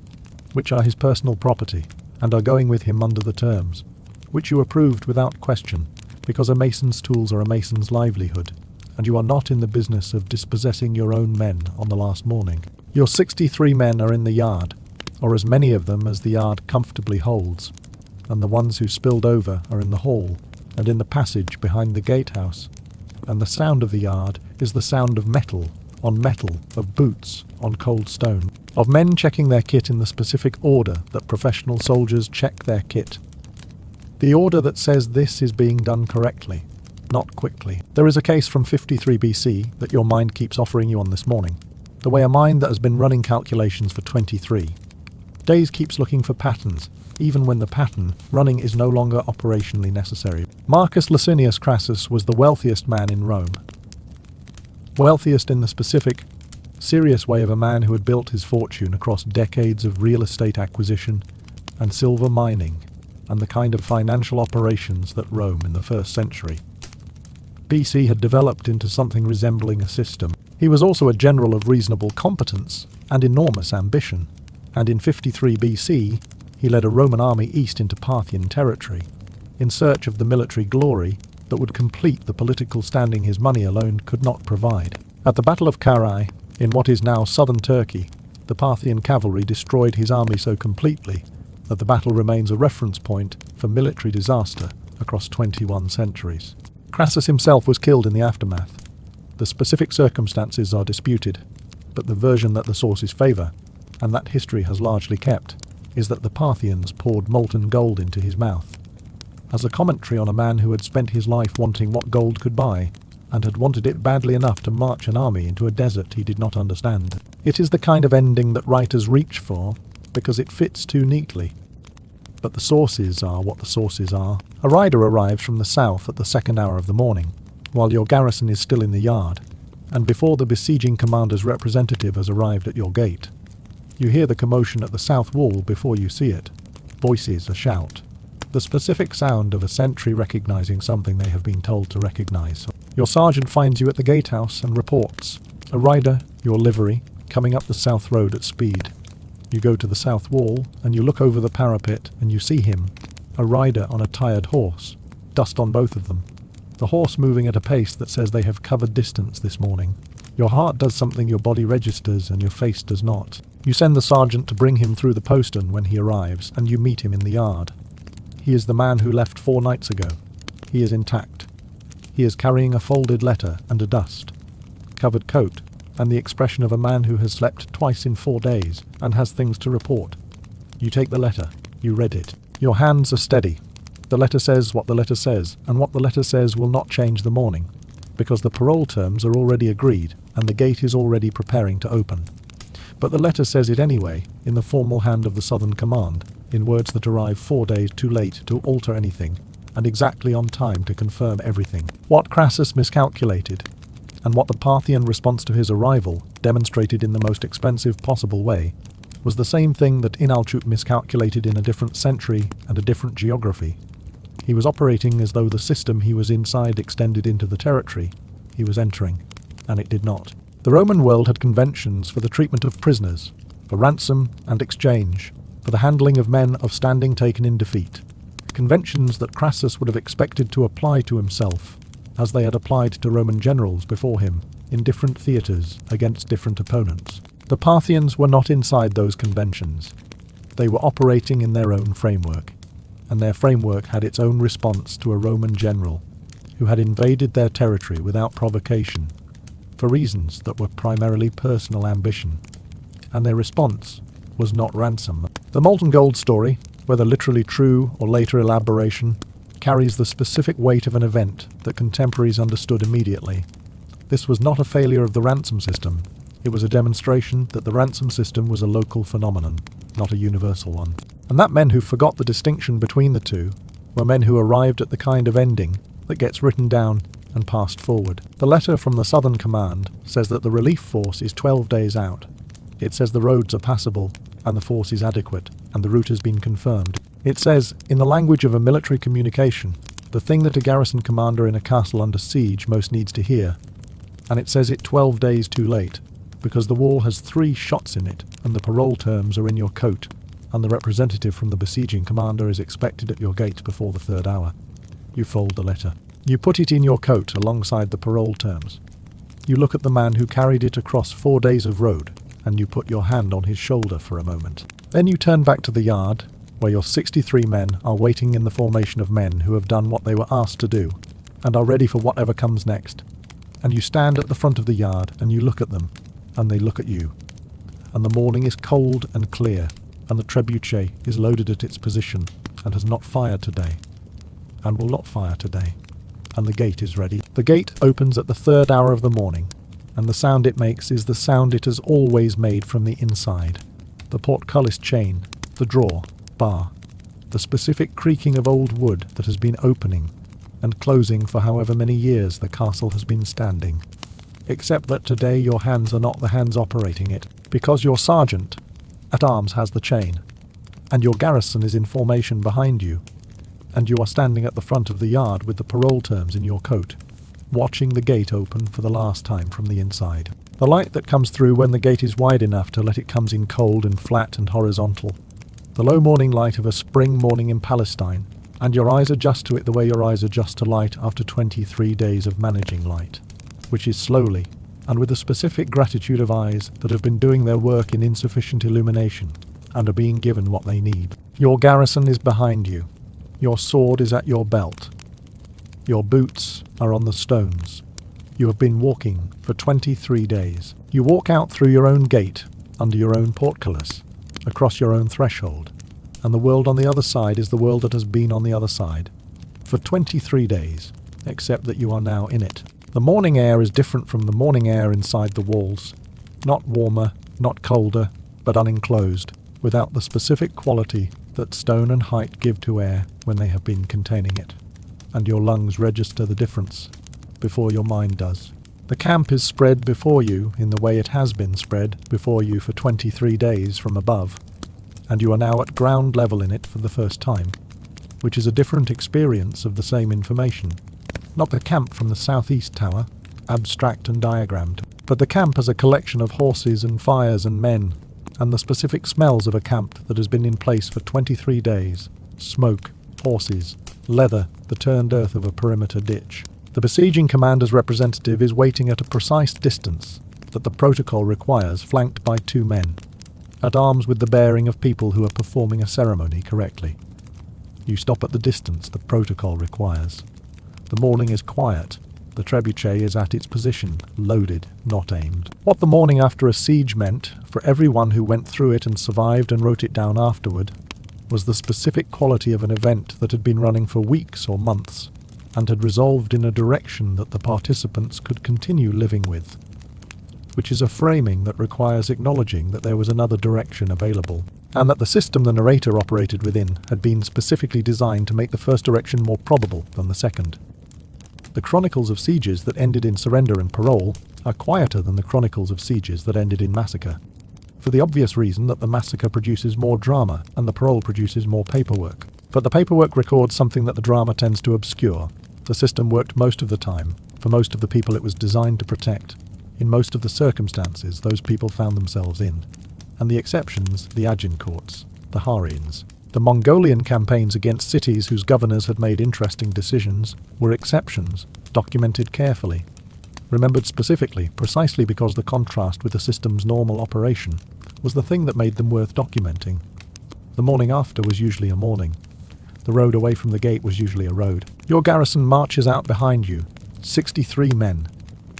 which are his personal property, and are going with him under the terms, which you approved without question, because a mason's tools are a mason's livelihood, and you are not in the business of dispossessing your own men on the last morning. Your 63 men are in the yard, or as many of them as the yard comfortably holds, and the ones who spilled over are in the hall and in the passage behind the gatehouse, and the sound of the yard is the sound of metal on metal, of boots on cold stone, of men checking their kit in the specific order that professional soldiers check their kit. The order that says this is being done correctly, not quickly. There is a case from 53 BC that your mind keeps offering you on this morning, the way a mind that has been running calculations for 23 days keeps looking for patterns, even when the pattern running is no longer operationally necessary. Marcus Licinius Crassus was the wealthiest man in Rome. Wealthiest in the specific, serious way of a man who had built his fortune across decades of real estate acquisition and silver mining and the kind of financial operations that Rome in the 1st century BC had developed into something resembling a system. He was also a general of reasonable competence and enormous ambition, and in 53 BC he led a Roman army east into Parthian territory in search of the military glory that would complete the political standing his money alone could not provide. At the Battle of Carrhae, in what is now southern Turkey, the Parthian cavalry destroyed his army so completely that the battle remains a reference point for military disaster across 21 centuries. Crassus himself was killed in the aftermath. The specific circumstances are disputed, but the version that the sources favour, and that history has largely kept, is that the Parthians poured molten gold into his mouth, as a commentary on a man who had spent his life wanting what gold could buy, and had wanted it badly enough to march an army into a desert he did not understand. It is the kind of ending that writers reach for, because it fits too neatly. But the sources are what the sources are. A rider arrives from the south at the 2nd hour of the morning, while your garrison is still in the yard, and before the besieging commander's representative has arrived at your gate. You hear the commotion at the south wall before you see it. Voices, a shout. The specific sound of a sentry recognizing something they have been told to recognize. Your sergeant finds you at the gatehouse and reports. A rider, your livery, coming up the south road at speed. You go to the south wall and you look over the parapet and you see him, a rider on a tired horse, dust on both of them. The horse moving at a pace that says they have covered distance this morning. Your heart does something your body registers and your face does not. You send the sergeant to bring him through the postern when he arrives, and you meet him in the yard. He is the man who left 4 nights ago. He is intact. He is carrying a folded letter and a dust-covered coat, and the expression of a man who has slept twice in 4 days and has things to report. You take the letter. You read it. Your hands are steady. The letter says what the letter says, and what the letter says will not change the morning, because the parole terms are already agreed, and the gate is already preparing to open. But the letter says it anyway, in the formal hand of the Southern Command, in words that arrive 4 days too late to alter anything, and exactly on time to confirm everything. What Crassus miscalculated, and what the Parthian response to his arrival demonstrated in the most expensive possible way, was the same thing that Inalchup miscalculated in a different century and a different geography. He was operating as though the system he was inside extended into the territory he was entering, and it did not. The Roman world had conventions for the treatment of prisoners, for ransom and exchange, for the handling of men of standing taken in defeat. Conventions that Crassus would have expected to apply to himself, as they had applied to Roman generals before him, in different theatres against different opponents. The Parthians were not inside those conventions. They were operating in their own framework, and their framework had its own response to a Roman general who had invaded their territory without provocation, for reasons that were primarily personal ambition, and their response was not ransom. The molten gold story, whether literally true or later elaboration, carries the specific weight of an event that contemporaries understood immediately. This was not a failure of the ransom system. It was a demonstration that the ransom system was a local phenomenon, not a universal one. And that men who forgot the distinction between the two were men who arrived at the kind of ending that gets written down and passed forward. The letter from the Southern Command says that the relief force is 12 days out. It says the roads are passable and the force is adequate and the route has been confirmed. It says, in the language of a military communication, the thing that a garrison commander in a castle under siege most needs to hear. And it says it 12 days too late, because the wall has 3 shots in it and the parole terms are in your coat, and the representative from the besieging commander is expected at your gate before the 3rd hour. You fold the letter. You put it in your coat alongside the parole terms. You look at the man who carried it across 4 days of road, and you put your hand on his shoulder for a moment. Then you turn back to the yard, where your 63 men are waiting in the formation of men who have done what they were asked to do, and are ready for whatever comes next. And you stand at the front of the yard, and you look at them, and they look at you. And the morning is cold and clear, and the trebuchet is loaded at its position, and has not fired today, and will not fire today. And the gate is ready. The gate opens at the 3rd hour of the morning, and the sound it makes is the sound it has always made from the inside. The portcullis chain, the drawer, bar, the specific creaking of old wood that has been opening and closing for however many years the castle has been standing. Except that today your hands are not the hands operating it, because your sergeant at arms has the chain, and your garrison is in formation behind you, and you are standing at the front of the yard with the parole terms in your coat, watching the gate open for the last time from the inside. The light that comes through when the gate is wide enough to let it come in cold and flat and horizontal. The low morning light of a spring morning in Palestine, and your eyes adjust to it the way your eyes adjust to light after 23 days of managing light, which is slowly, and with a specific gratitude of eyes that have been doing their work in insufficient illumination, and are being given what they need. Your garrison is behind you. Your sword is at your belt. Your boots are on the stones. You have been walking for 23 days. You walk out through your own gate, under your own portcullis, across your own threshold, and the world on the other side is the world that has been on the other side for 23 days, except that you are now in it. The morning air is different from the morning air inside the walls. Not warmer, not colder, but unenclosed, without the specific quality that stone and height give to air when they have been containing it. And your lungs register the difference before your mind does. The camp is spread before you in the way it has been spread before you for 23 days from above, and you are now at ground level in it for the first time, which is a different experience of the same information. Not the camp from the southeast tower, abstract and diagrammed, but the camp as a collection of horses and fires and men, and the specific smells of a camp that has been in place for 23 days. Smoke, horses, leather, the turned earth of a perimeter ditch. The besieging commander's representative is waiting at a precise distance that the protocol requires, flanked by 2 men, at arms with the bearing of people who are performing a ceremony correctly. You stop at the distance the protocol requires. The morning is quiet. The trebuchet is at its position, loaded, not aimed. What the morning after a siege meant, for everyone who went through it and survived and wrote it down afterward, was the specific quality of an event that had been running for weeks or months, and had resolved in a direction that the participants could continue living with, which is a framing that requires acknowledging that there was another direction available, and that the system the narrator operated within had been specifically designed to make the first direction more probable than the second. The chronicles of sieges that ended in surrender and parole are quieter than the chronicles of sieges that ended in massacre, for the obvious reason that the massacre produces more drama and the parole produces more paperwork. But the paperwork records something that the drama tends to obscure. The system worked most of the time, for most of the people it was designed to protect, in most of the circumstances those people found themselves in, and the exceptions, the Agincourts, the Harians. The Mongolian campaigns against cities whose governors had made interesting decisions were exceptions, documented carefully, remembered specifically, precisely because the contrast with the system's normal operation was the thing that made them worth documenting. The morning after was usually a morning. The road away from the gate was usually a road. Your garrison marches out behind you, 63 men,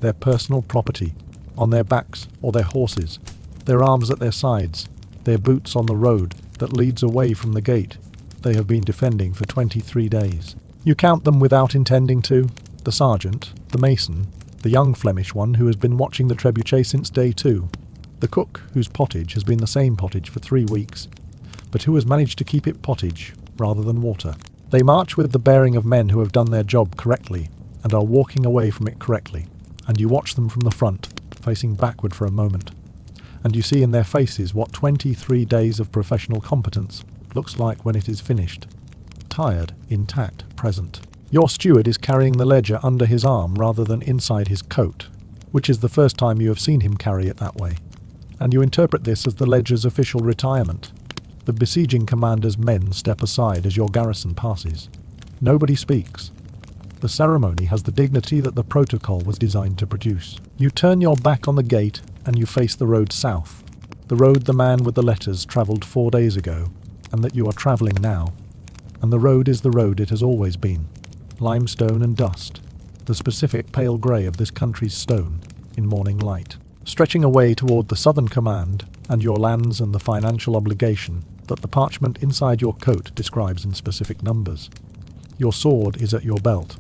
their personal property, on their backs or their horses, their arms at their sides, their boots on the road that leads away from the gate they have been defending for 23 days. You count them without intending to. The sergeant, the mason, the young Flemish one who has been watching the trebuchet since day 2, the cook whose pottage has been the same pottage for 3 weeks, but who has managed to keep it pottage rather than water. They march with the bearing of men who have done their job correctly and are walking away from it correctly, and you watch them from the front, facing backward for a moment, and you see in their faces what 23 days of professional competence looks like when it is finished. Tired, intact, present. Your steward is carrying the ledger under his arm rather than inside his coat, which is the first time you have seen him carry it that way, and you interpret this as the ledger's official retirement. The besieging commander's men step aside as your garrison passes. Nobody speaks. The ceremony has the dignity that the protocol was designed to produce. You turn your back on the gate and you face the road south, the road the man with the letters travelled 4 days ago, and that you are travelling now. And the road is the road it has always been. Limestone and dust, the specific pale grey of this country's stone, in morning light, stretching away toward the southern command and your lands and the financial obligation that the parchment inside your coat describes in specific numbers. Your sword is at your belt.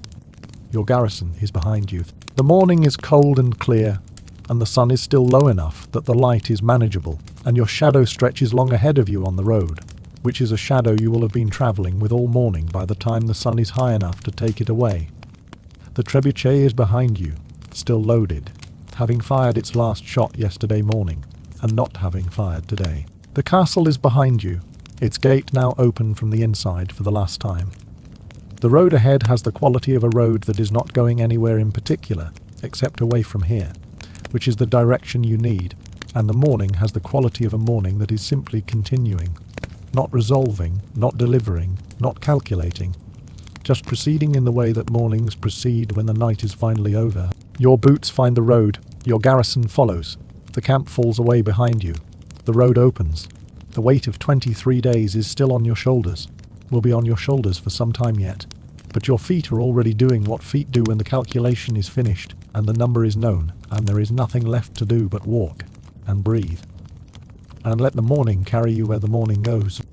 Your garrison is behind you. The morning is cold and clear, and the sun is still low enough that the light is manageable, and your shadow stretches long ahead of you on the road, which is a shadow you will have been travelling with all morning by the time the sun is high enough to take it away. The trebuchet is behind you, still loaded, having fired its last shot yesterday morning, and not having fired today. The castle is behind you, its gate now open from the inside for the last time. The road ahead has the quality of a road that is not going anywhere in particular, except away from here, which is the direction you need, and the morning has the quality of a morning that is simply continuing, not resolving, not delivering, not calculating, just proceeding in the way that mornings proceed when the night is finally over. Your boots find the road, your garrison follows, the camp falls away behind you, the road opens. The weight of 23 days is still on your shoulders, will be on your shoulders for some time yet, but your feet are already doing what feet do when the calculation is finished, and the number is known, and there is nothing left to do but walk, and breathe, and let the morning carry you where the morning goes.